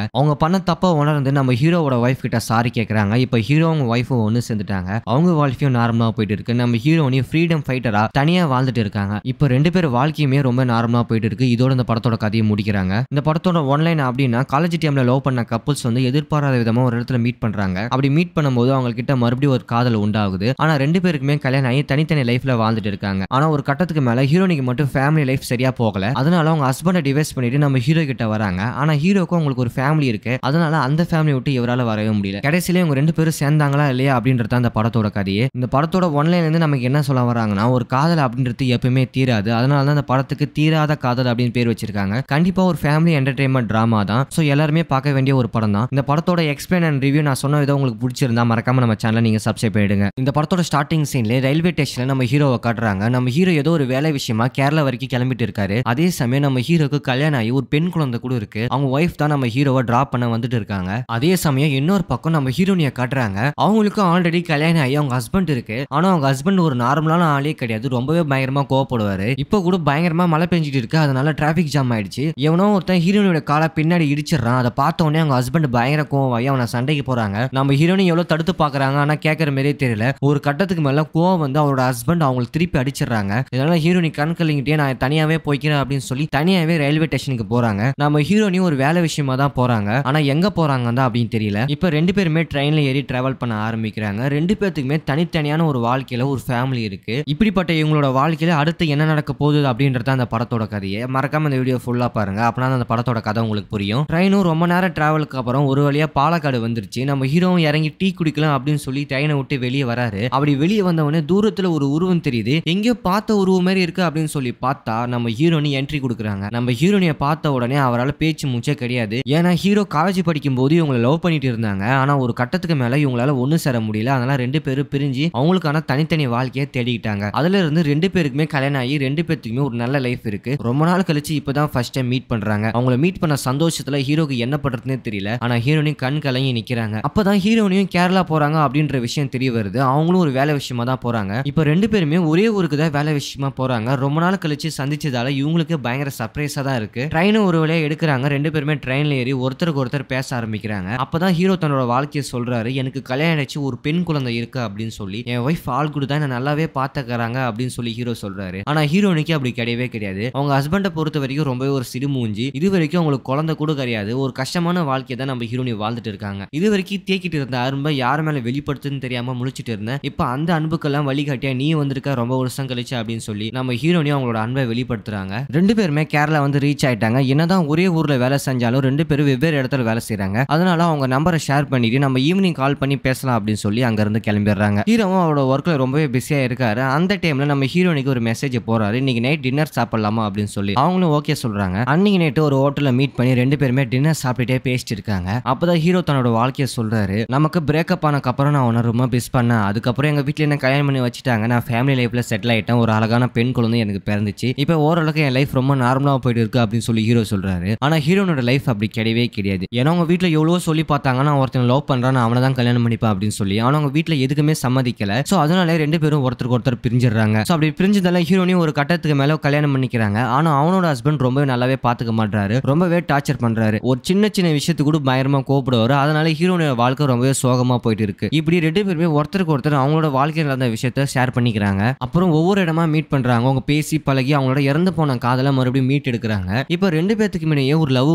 [SPEAKER 2] அவங்க பண்ண தப்ப உணர்ந்து நம்ம ஹீரோவோட ஒய்ஃப் கிட்ட சாரி கேட்கறாங்க. இப்ப ஹீரோ அவங்க ஒய்ஃபும் ஒன்னு சேர்ந்துட்டாங்க. அவங்க வாழ்க்கையும் நார்மலா போயிட்டு இருக்கு. நம்ம ஹீரோனையும் ஃப்ரீடம் ஃபைட்டரா தனியா வாழ்ந்துட்டு இருக்காங்க. இப்ப ரெண்டு பேர் வாழ்க்கையுமே ரொம்ப நார்மலா போயிட்டு இருக்கு. இதோட இந்த படத்தோட கதையை முடிக்கிறாங்க. இந்த படத்தோட ஒன்லைன் அப்படின்னா காலேஜ் டைம்ல லவ் பண்ண கப்புள்ஸ் வந்து எதிர்பாராத விதமா ஒரு இடத்துல மீட் பண்றாங்க. அப்படி மீட் பண்ணும்போது அவங்க கிட்ட மறுபடியும் ஒரு காதல் உண்டாகுது. ஆனா ரெண்டு பேருக்குமே கல்யாணம் ஆகி தனித்தனி லைஃப்ல வாழ்ந்துட்டு இருக்காங்க. ஆனா ஒரு கட்டத்துக்கு மேல ஹீரோனிக்கு மட்டும் ஃபேமிலி லைஃப் சரியா போகல. அதனால அவங்க ஹஸ்பண்டை டிவைஸ் பண்ணிட்டு நம்ம ஹீரோ கிட்ட வராங்க. ஆனா ஹீரோக்கும் அவங்களுக்கு ஒரு ஃபேமிலி இருக்கு. அதனால அந்த ஃபேமிலி விட்டு இவரால வரவே முடியல. கடைசியில இவங்க ரெண்டு பேரும் சேர்ந்தாங்களா இல்லையா அப்படின்றது அந்த படத்தோட கதையே. இந்த படத்தோட ஒன்லைன்ல இருந்து நமக்கு என்ன சொல்ல வராங்கன்னா, ஒரு காதல் அப்படின்றது எப்பவுமே தீராது. அதனால தான் இந்த படத்துக்கு தீராத காதல் அப்படின்னு பேர் வச்சிருக்காங்க. கண்டிப்பா ஒரு ஃபேமிலி என்டர்டைன்மெண்ட் டிராமா தான். சோ எல்லாருமே பார்க்க வேண்டிய ஒரு படம் தான். இந்த படத்தோட எக்ஸ்பிளைன் அண்ட் ரிவ்யூ நான் சொன்ன விதம் உங்களுக்கு பிடிச்சிருந்தா மறக்காம நம்ம சேனலை நீங்க சப்ஸ்கிரைப் பண்ணிடுங்க. இந்த படத்தோட ஸ்டார்டிங் சீன்ல ரயில்வே ஸ்டேஷன்ல நம்ம ஹீரோவை காட்டுறாங்க. நம்ம ஹீரோ ஏதோ ஒரு வேலை விஷயமா கேரளா வரைக்கும் கிளம்பிட்டு இருக்காரு. அதே சமயம் நம்ம ஹீரோக்கு கல்யாணம் ஆகி ஒரு பெண் குழந்தை கூட இருக்கு. அவங்க ஒய்ஃப் தான் நம்ம ஹீரோவை டிராப் பண்ண வந்துட்டு இருக்காங்க. அதே சமயம் இன்னொரு பக்கம் நம்ம ஹீரோனியை காட்டுறாங்க. அவங்களுக்கும் ஆல்ரெடி கல்யாணம் ஆகி அவங்க ஹஸ்பண்ட் இருக்கு. ஆனா அவங்க ஹஸ்பண்ட் ஒரு நார்மலான ஆளே கிடையாது. ரொம்பவே பயங்கரமா கோவப்படுவாரு. இப்போ கூட பயங்கரமா மழை பெஞ்சிட்டு இருக்கு. அதனால டிராபிக் ஜாம் ஆயிடுச்சு. எவனோ ஒருத்தன் ஹீரோனியோட காலை பின்னாடி இடிச்சிடறான். அதை பார்த்த உடனே அவங்க ஹஸ்பண்ட் பயங்கர கோவமாயி அவனை சண்டைக்கு போறாங்க. நம்ம ஹீரோனி எவ்வளவு தடுத்து பாக்குறாங்க. ஆனா கேட்கற மாதிரியே தெரியல. ஒரு கட்டத்துக்கு மேல கோவம் வந்து அவரோட ஹஸ்பண்ட் அவங்களை திருப்பி அடிச்சிடறாங்க. இதனால ஹீரோனி கண் கலங்கிட்டே நான் தனியாவே போய்க்கிறேன் அப்படின்னு சொல்லி தனியாவே ரயில்வே ஸ்டேஷனுக்கு போறாங்க. நம்ம ஹீரோனி ஒரு வேலை விஷயமா தான் போறாங்க. ஆனா எங்க போறாங்க தான் அப்படின்னு தெரியல. இப்ப ரெண்டு பேருமே ட்ரெயின்ல ஏறி டிராவல் பண்ண ஆரம்பிக்கிறாங்க. ரெண்டு பேத்துக்குமே தனித்தனியான ஒரு வாழ்க்கையில ஒரு ஃபேமிலி இருக்கு. இப்படிப்பட்ட இவங்களோட வாழ்க்கையில அடுத்து என்ன நடக்க போகுது அப்படின்றத அந்த படத்தோட கதையை மறக்காம இந்த வீடியோ ஃபுல்லா பாருங்க. அப்பனா அந்த படத்தோட கதை உங்களுக்கு புரியும். ட்ரெயினும் ரொம்ப நேரம் டிராவலுக்கு அப்புறம் ஒரு வழியா பாலக்காடு வந்துருச்சு. நம்ம ஹீரோவும் இறங்கி டீ குடிக்கலாம் அப்படின்னு சொல்லி ட்ரெயினை விட்டு வெளியே வராரு. அப்படி வெளியே வந்தவொடனே தூரத்துல ஒரு உருவம் தெரியுது. எங்கேயோ பார்த்த உருவம் மாதிரி இருக்கு அப்படின்னு சொல்லி பார்த்தா நம்ம ஹீரோனி என்ட்ரி கொடுக்குறாங்க. நம்ம ஹீரோனியை பார்த்த உடனே அவரால் பேச்சு மூச்சே கிடையாது. ஏன்னா ஹீரோ காலேஜ் படிக்கும் போது இவங்களை லவ் பண்ணிட்டு இருந்தாங்க. ஆனா ஒரு கட்டத்துக்கு மேல இவங்களால ஒண்ணு சேர முடியல. அதனால ரெண்டு பேரும் பிரிஞ்சு அவங்களுக்கான தனித்தனி வாழ்க்கையை தேடிக்கிட்டாங்க. அதுல இருந்து ரெண்டு பேருக்குமே கல்யாணம் ஆகி ரெண்டு பேருக்குமே ஒரு நல்ல லைஃப் இருக்கு. ரொம்ப நாள் கழிச்சு இப்பதான் ஃபர்ஸ்ட் டைம் மீட் பண்றாங்க. அவங்கள மீட் பண்ண சந்தோஷத்துல ஹீரோக்கு என்ன பண்றதுன்னே தெரியல. ஆனா ஹீரோனி கண் கலங்கி நிக்கிறாங்க. அப்பதான் ஹீரோனியும் கேரளா போறாங்க அப்படின்ற விஷயம் தெரிய வருது. அவங்களும் ஒரு வேலை விஷயமா தான் போறாங்க. இப்ப ரெண்டு பேருமே ஒரே ஊருக்கு தான் வேலை விஷயமா போறாங்க. ரொம்ப நாள் கழிச்சு சந்திச்சதால இவங்களுக்கு பயங்கர சர்ப்ரைஸா தான் இருக்கு. ட்ரெயின் ஒரு வழியா எடுக்கிறாங்க. ரெண்டு பேருமே ட்ரெயின்ல ஏறி ஒருத்தருக்கு ஒருத்தர் பேச ஆரம்பிக்கிறாங்க. அப்பதான் ஹீரோ தன்னோட வாழ்க்கையை சொல்றாரு. எனக்கு கல்யாணம் ஆச்சு, ஒரு பெண் குழந்தை இருக்கு அப்படின்னு சொல்லி. என் ஒய்ஃப் ஆள் கூட தான் நல்லாவே பாத்துக்கிறாங்க அப்படின்னு சொல்லி ஹீரோ சொல்றாரு. ஆனா ஹீரோனிக்கு அப்படி கிடையவே கிடையாது. அவங்க ஹஸ்பண்டை பொறுத்த வரைக்கும் ரொம்பவே ஒரு சிறுமூஞ்சி. இது வரைக்கும் அவங்களுக்கு குழந்தை கூட கிடையாது. ஒரு கஷ்டமான வாழ்க்கையை தான் நம்ம ஹீரோனி வாழ்ந்துட்டு இருக்காங்க. இது வரைக்கும் தேக்கிட்டு இருந்த அன்பை யார் மேல வெளிப்படுத்துன்னு தெரியாம முழிச்சிட்டு இருந்தேன். இப்ப அந்த அன்புக்கெல்லாம் வழிகாட்டியா நீ வந்திருக்க ரொம்ப வருஷம் கழிச்சு அப்படின்னு சொல்லி நம்ம ஹீரோனி அவங்களோட அன்பை வெளிப்படுத்துறாங்க. ரெண்டு பேருமே கேரளா வந்து ரீச் ஆயிட்டாங்க. என்னதான் ஒரே ஊர்ல வேலை செஞ்சாலும் ரெண்டு பேரும் வெவ்வேறு இடத்துல வேலை செய்யறாங்க. அதனால அவங்க நம்பரை ஷேர் பண்ணிட்டு நம்ம ஈவினிங் கால் பண்ணி பேசலாம் அப்படின்னு சொல்லி அங்க இருந்து கிளம்பிடுறாங்க. ஹீரோவும் அவரோட ஒர்க்ல ரொம்பவே பிஸியா இருக்காரு. அந்த டைம்ல நம்ம ஹீரோனிக்கு ஒரு மெசேஜ் போறாரு. இன்னைக்கு நைட் டின்னர் சாப்பிடலாமா அப்படின்னு சொல்லி. அவங்களும் ஓகே சொல்றாங்க. அன்னைக்கு நைட்டு ஒரு ஹோட்டல்ல மீட் பண்ணி ரெண்டு பேருமே டின்னர் சாப்பிட்டுட்டே பேசிட்டு இருக்காங்க. அப்பதான் ஹீரோ தன்னோட வாழ்க்கையை சொல்றாரு. நமக்கு பிரேக்கப் ஆனக்கு அப்புறம் நான் உன்னை ரொம்ப மிஸ் பண்ணேன். அதுக்கப்புறம் எங்க வீட்டுல என்ன கல்யாணம் பண்ணி வச்சுட்டாங்க. நான் ஃபேமிலி லைஃப்ல செட்டில் ஆயிட்டேன். ஒரு அழகான பெண் குழந்தை எனக்கு பிறந்துச்சு. இப்போ ஓரளவுக்கு என் லைஃப் ரொம்ப நார்மலா போயிட்டு இருக்கு அப்படின்னு சொல்லி ஹீரோ சொல்றாரு. ஆனா ஹீரோனோட லைஃப் அப்படி கிடையவே கிடையாது. ஏன்னா அவங்க வீட்டுல எவ்வளவோ சொல்லி பார்த்தாங்க. நான் ஒருத்தன் லவ் பண்றான், அவனை தான் கல்யாணம் பண்ணிப்பேன் அப்படின்னு சொல்லி. ஆனா அவங்க வீட்டுல எதுக்குமே சம்மதிக்கல. சோ அதனால ரெண்டு பேரும் ஒருத்தருக்கு ஒருத்தர் பிரிஞ்சிடறாங்க. சோ அப்படி பிரிஞ்சதால ஹீரோனியும் ஒரு கட்டத்துக்கு மேல கல்யாணம் பண்ணிக்கிறாங்க. ஆனா அவனோட ஹஸ்பண்ட் ரொம்பவே நல்லாவே பாத்துக்க மாட்டாரு. ரொம்பவே டார்ச்சர் பண்றாரு. ஒரு சின்ன சின்ன விஷயத்துக்கு கூட பயங்கரமா கோபப்படுவாரு. அதனால ஹீரோனோட வாழ்க்கை ரொம்பவே சோகமா போயிட்டு இருக்கு. இப்படி ரெண்டு பேருமே ஒருத்தருக்கு ஒருத்தர் அவங்களோட வாழ்க்கையில் நடந்த விஷயத்த ஷேர் பண்ணிக்கிறாங்க. அப்புறம் ஒவ்வொரு இடமா மீட் பண்றாங்க. அவங்க பேசி பழகி அவங்களோட இறந்து போன காதலை மறுபடியும் மீட் எடுக்கிறாங்க. இப்ப ரெண்டு பேத்துக்கு முன்னே ஒரு லவ்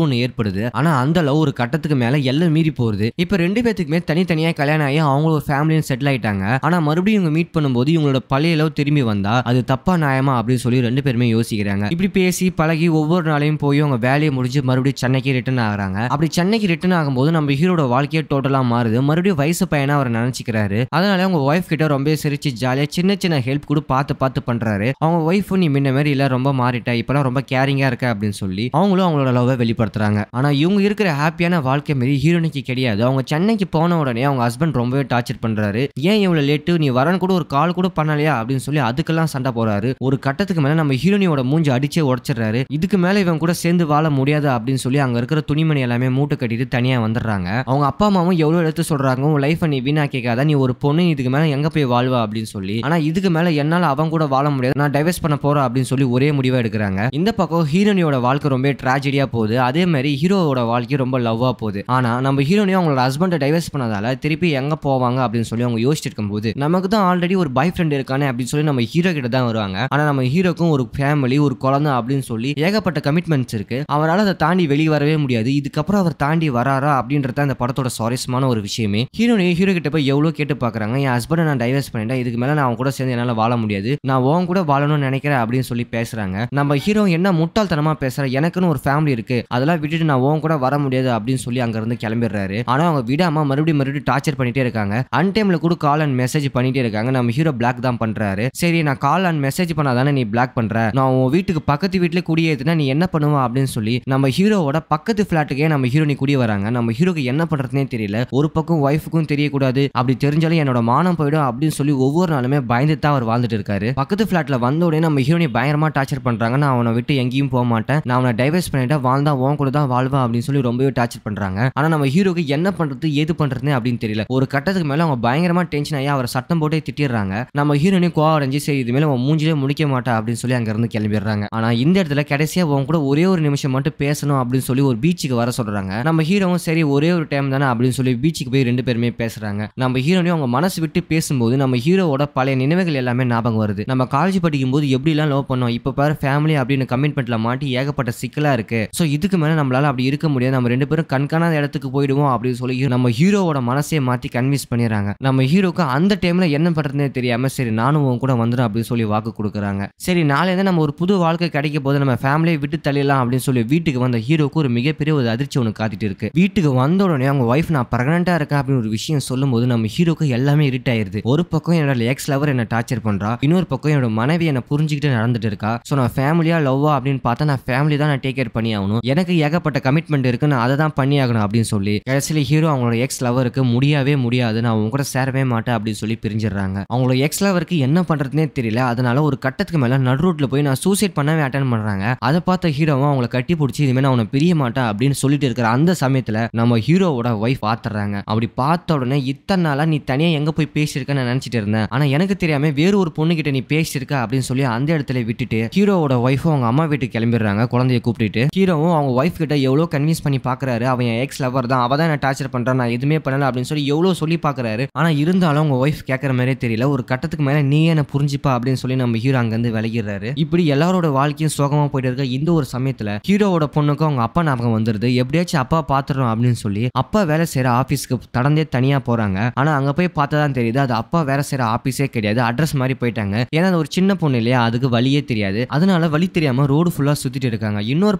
[SPEAKER 2] ஒன்று ஏற்படுது. ஆனா அந்த லவ் ஒரு கட்டத்துக்கு மேல எல்லாம் மீறி போகுது. இப்ப ரெண்டு பேத்துக்குமே தனித்தனியா கல்யாணம் ஆகி அவங்க ஒரு ஃபேமிலியும் செட்டில் ஆயிட்டாங்க. ஆனா மறுபடியும் இவங்க மீட் பண்ணும்போது இவங்களோட பழைய லவ் திரும்பி வந்தா அது தப்பா நியாயமா அப்படின்னு சொல்லி ரெண்டு பேருமே யோசிக்கிறாங்க. இப்படி பேசி பழகி ஒவ்வொரு நாளையும் போய் அவங்க வேலையை முடிஞ்சு மறுபடியும் சென்னைக்கு ரிட்டர்ன் ஆகுறாங்க. அப்படி சென்னைக்கு ரிட்டர்ன் ஆகும்போது நம்ம ஹீரோட வாழ்க்கையே டோட்டலா மாறுது. மறுபடியும் வயசு பையனா அவர் நினைச்சுக்கிறாரு. அதனால அவங்க ஒய்ஃப் கிட்ட ரொம்ப சிரிச்சு ஜாலியா சின்ன சின்ன ஹெல்ப் கூட பார்த்து பண்றாரு. அவங்க ஒய்ஃப் நீ முன்ன மாதிரி இல்ல, ரொம்ப மாறிட்ட, இப்பெல்லாம் ரொம்ப கேரிங்கா இருக்க அப்படின்னு சொல்லி அவங்களும் அவங்களோட லவ்வை வெளிப்படுத்துறாங்க. ஆனா இவங்க இருக்கிற ஹாப்பியான வாழ்க்கை மாரி ஹீரோனிக்கு கிடையாது. அவங்க சென்னைக்கு போன உடனே அவங்க ஹஸ்பண்ட் ரொம்பவே டார்ச்சர் பண்றாரு. ஏன் இவ்வளவு லேட்டு, நீ வரன்னு கூட ஒரு கால் கூட பண்ணலையா அப்படின்னு சொல்லி அதுக்கெல்லாம் சண்டை போறாரு. ஒரு கட்டத்துக்கு மேல நம்ம ஹீரோனியோட மூஞ்சி அடிச்சே உடைச்சிடுறாரு. இதுக்கு மேல இவன் கூட சேர்ந்து வாழ முடியாது அப்படின்னு சொல்லி அங்க இருக்கிற துணிமணி எல்லாமே மூட்டை கட்டிட்டு தனியா வந்துடுறாங்க. அவங்க அப்பா அம்மாவும் எவ்வளவு எடுத்து சொல்றாங்க, உன் லைஃப் நீ வீணா கேட்காத, நீ ஒரு பொண்ணு, இதுக்கு மேல எங்க போய் வாழ்வா அப்படின்னு சொல்லி. ஆனா இதுக்கு மேல என்னால அவன் கூட வாழ முடியாது, நான் டைவர்ஸ் பண்ண போறேன் அப்படின்னு சொல்லி ஒரே முடிவா எடுக்கிறாங்க. இந்த பக்கம் ஹீரோனியோட வாழ்க்கை ரொம்ப ட்ராஜடியா போகுது. அதே மாதிரி ஹீரோவோட வாழ்க்கை ரொம்ப லவ்வா போகுது. ஆனா நம்ம ஹீரோனியும் அவங்களோட ஹஸ்பண்டை டைவர்ஸ் பண்ணதால திருப்பி எங்க போவாங்க அப்படின்னு சொல்லி அவங்க யோசிச்சுட்டு இருக்கும்போது நமக்கு தான் ஆல்ரெடி ஒரு பாய் ஃப்ரெண்ட் இருக்கானே அப்படின்னு சொல்லி நம்ம ஹீரோ கிட்ட தான் வருவாங்க. ஆனா நம்ம ஹீரோக்கும் ஒரு ஃபேமிலி, ஒரு குழந்தை அப்படின்னு சொல்லி ஏகப்பட்ட கமிட்மெண்ட்ஸ் இருக்கு. அவரால் அதை தாண்டி வெளியே வரவே முடியாது. இதுக்கப்புறம் அவர் தாண்டி வராரா அப்படின்றத அந்த படத்தோட சுவாரஸ்யமான ஒரு விஷயமே. ஹீரோனி ஹீரோ கிட்ட போய் எவ்வளவு கேட்டு பாக்குறாங்க. என் ஹஸ்பண்டை நான் டைவர்ஸ் பண்ணிட்டேன், இதுக்கு மேல நான் அவன் கூட சேர்ந்து என்னால வாழ முடியாது, நான் உன் கூட வாழணும்னு நினைக்கிறேன் அப்படின்னு சொல்லி பேசுறாங்க. நம்ம ஹீரோ என்ன முட்டாள்தனமா பேசுற, எனக்குன்னு ஒரு ஃபேமிலி இருக்கு, அதெல்லாம் விட்டுட்டு நான் உன் கூட வர முடியாது அப்படின்னு சொல்லி அங்க இருந்து கிளம்பிடுறாரு. ஆனா அவங்க விடாம மறுபடியும் டார்ச்சர் பண்ணிட்டே இருக்காங்க. அன்டைம்ல கூட கால் அண்ட் மெசேஜ் பண்ணிட்டே இருக்காங்க. நம்ம ஹீரோ பிளாக் தான் பண்றாரு. சரி, நான் கால் அண்ட் மெசேஜ் பண்ணாதானே நீ பிளாக் பண்ற, நான் உன் வீட்டுக்கு பக்கத்து வீட்டுல குடியேத்துனா நீ என்ன பண்ணுவா அப்படின்னு சொல்லி நம்ம ஹீரோவோட பக்கத்து பிளாட்டுக்கே நம்ம ஹீரோனி குடி வராங்க. நம்ம ஹீரோக்கு என்ன பண்றதுனே பண்றதுனே தெரியல. ஒரு பக்கம் ஒய்ஃப்க்கும் தெரியக்கூடாது, அப்படி தெரிஞ்சாலும் என்னோட மானம் போயிடும் அப்படின்னு சொல்லி ஒவ்வொரு நாளுமே பயந்து தான் அவர் வாழ்ந்துட்டு இருக்காரு. பக்கத்து ஃபிளாட்ல வந்த உடனே நம்ம ஹீரோனி பயங்கரமா டார்ச்சர் பண்றாங்க. நான் அவனை விட்டு எங்கேயும் போக மாட்டேன், நான் அவனை டைவர்ஸ் பண்ணிட்டா வாழ்ந்தா உன் கூட தான் வாழ்வேன் அப்படின்னு சொல்லி ரொம்பவே டார்ச்சர் பண்றாங்க. ஆனா நம்ம ஹீரோக்கு என்ன பண்றது ஏது பண்றதுன்னு அப்படின்னு தெரியல. ஒரு கட்டத்துக்கு மேல அவங்க பயங்கரமா டென்ஷன் ஆகி அவரை சட்டம் போட்டே திட்டிடுறாங்க. நம்ம ஹீரோனி கோவம் அடைஞ்சு சரி இது மேல அவன் மூஞ்சிலே முடிக்க மாட்டா அப்படின்னு சொல்லி அங்க இருந்து கிளம்பிடுறாங்க. ஆனா இந்த இடத்துல கடைசியா உன் கூட ஒரே ஒரு நிமிஷம் மட்டும் பேசணும் அப்படின்னு சொல்லி ஒரு பீச்சுக்கு வர சொல்றாங்க. நம்ம ஹீரோவும் சரி ஒரே ஒரு டைம் தானே அப்படின்னு சொல்லி பீச்சுக்கு போய் ரெண்டு பேருமே பேசுறாங்க. நம்ம ஹீரோனையும் அவங்க மனசு விட்டு பேசும்போது நம்ம ஹீரோவோட பழைய நினைவுகள் எல்லாமே ஞாபகம் வருது. நம்ம காலேஜ் படிக்கும் போது எப்படி எல்லாம் லவ் பண்ணோம், இப்ப பாரு ஃபேமிலி அப்படின்னு கமிட்மெண்ட்ல மாட்டி ஏகப்பட்ட சிக்கலா இருக்கு. சோ இதுக்கு மேல நம்மளால அப்படி இருக்க முடியாது, நம்ம ரெண்டு பேரும் கண்காணாத இடத்துக்கு போயிடுவோம் அப்படின்னு சொல்லி நம்ம ஹீரோவோட மனசே மாத்தி கன்வின்ஸ் பண்ணிடுறாங்க. நம்ம ஹீரோக்கு அந்த டைம்ல என்ன பண்றதுனே தெரியாம சரி நானும் உன் கூட வந்துடும் அப்படின்னு சொல்லி வாக்கு கொடுக்குறாங்க. சரி நாளையில நம்ம ஒரு புது வாழ்க்கை கிடைக்க போது நம்ம ஃபேமிலியை விட்டு தள்ளிடலாம் அப்படின்னு சொல்லி வீட்டுக்கு வந்த ஹீரோக்கு ஒரு மிகப்பெரிய ஒரு அதிர்ச்சி ஒன்று காத்திட்டு இருக்கு. வீட்டுக்கு வந்த உடனே அவங்க ஒய்ஃப் நான் பிரெக்னெண்டா இருக்கேன் அப்படின்னு ஒரு விஷயம் சொல்லும் போது நம்ம ஹீரோக்கு எல்லாமே இருட் ஆயிருது. ஒரு பக்கம் என்னோட எக்ஸ் லவர் என்ன டார்ச்சர் பண்றா, இன்னொரு பக்கம் என்னோட மனைவி என்ன புரிஞ்சுக்கிட்டு நடந்துட்டு இருக்கா. சோ நான் ஃபேமிலியா லவ்வா அப்படின்னு பார்த்தா நான் ஃபேமிலி தான் நான் டேக் கேர் பண்ணி ஆகணும், எனக்கு ஏகப்பட்ட கமிட்மெண்ட் இருக்கு, நான் அதை தான் பண்ணி ஆகணும் அப்படின்னு சொல்லி கடைசியில ஹீரோ அவங்களோட எக்ஸ் லவருக்கு முடியவே முடியாது, நான் உங்க கூட சேரவே மாட்டேன் அப்படின்னு சொல்லி பிரிஞ்சிடறாங்க. அவங்களோட எக்ஸ் லவருக்கு என்ன பண்றதுனே தெரியல. அதனால ஒரு கட்டத்துக்கு மேல நடு ரோட்ல போய் நான் சூசைட் பண்ணவே அட்டன் பண்றாங்க. அதை பார்த்த ஹீரோவும் அவங்களை கட்டி பிடிச்சி இதுமே நான் உன்னை பிரிய மாட்டேன் அப்படின்னு சொல்லிட்டு இருக்கிற அந்த சமயத்துல நம்ம ஹீரோவோட ஒய்ஃப் பாத்துறாங்க. அப்படி பார்த்த உடனே இத்தனை நாளா நீ தனியா எங்க போய் பேசியிருக்க நான் நினைச்சிட்டு இருந்தேன், ஆனா எனக்கு தெரியாம வேறு ஒரு பொண்ணு கிட்ட நீ பேசியிருக்க அப்படின்னு சொல்லி அந்த இடத்துல விட்டுட்டு ஹீரோவோட ஒய்ஃபும் அவங்க அம்மா வீட்டுக்கு கிளம்பிடுறாங்க. குழந்தைய கூப்பிட்டு ஹீரோவும் அவங்க ஒய்ஃப் கிட்ட எவ்வளவு கன்வின்ஸ் பண்ணி பாக்குறாரு, அவன் எக்ஸ் லவர் தான், அவ தான் என்ன டார்ச்சர் பண்றான், நான் எதுவுமே பண்ணல அப்படின்னு சொல்லி எவ்வளவு சொல்லி பாக்குறாரு. ஆனா இருந்தாலும் அவங்க ஒய்ஃப் கேட்கற மாதிரியே தெரியல. ஒரு கட்டத்துக்கு மேல நீ என்ன புரிஞ்சுப்பா அப்படின்னு சொல்லி நம்ம ஹீரோ அங்க இருந்து விலகிடுறாரு. இப்படி எல்லாரோட வாழ்க்கையும் சோகமா போயிட்டு இருக்க இந்த ஒரு சமயத்துல ஹீரோவோட பொண்ணுக்கும் அவங்க அப்பா ஞாபகம் வந்துருது. எப்படியாச்சும் அப்பா பாத்துறோம் அப்படின்னு சொல்லி அப்பா வேலை செய்யற ஆபீஸ்க்கு தடந்தே தனியா போறாங்க. ஆனா அங்க போய் பார்த்ததான் தெரியுது அது அப்பா வேலை செய்யற ஆபீஸே கிடையாது, அட்ரஸ் மாதிரி போயிட்டாங்க. ஏன்னா அது ஒரு சின்ன பொண்ணு இல்லையா, அதுக்கு வழியே தெரியாது, அதனால வழி தெரியாம ரோடு ஃபுல்லா சுத்திட்டு இருக்காங்க. இன்னொரு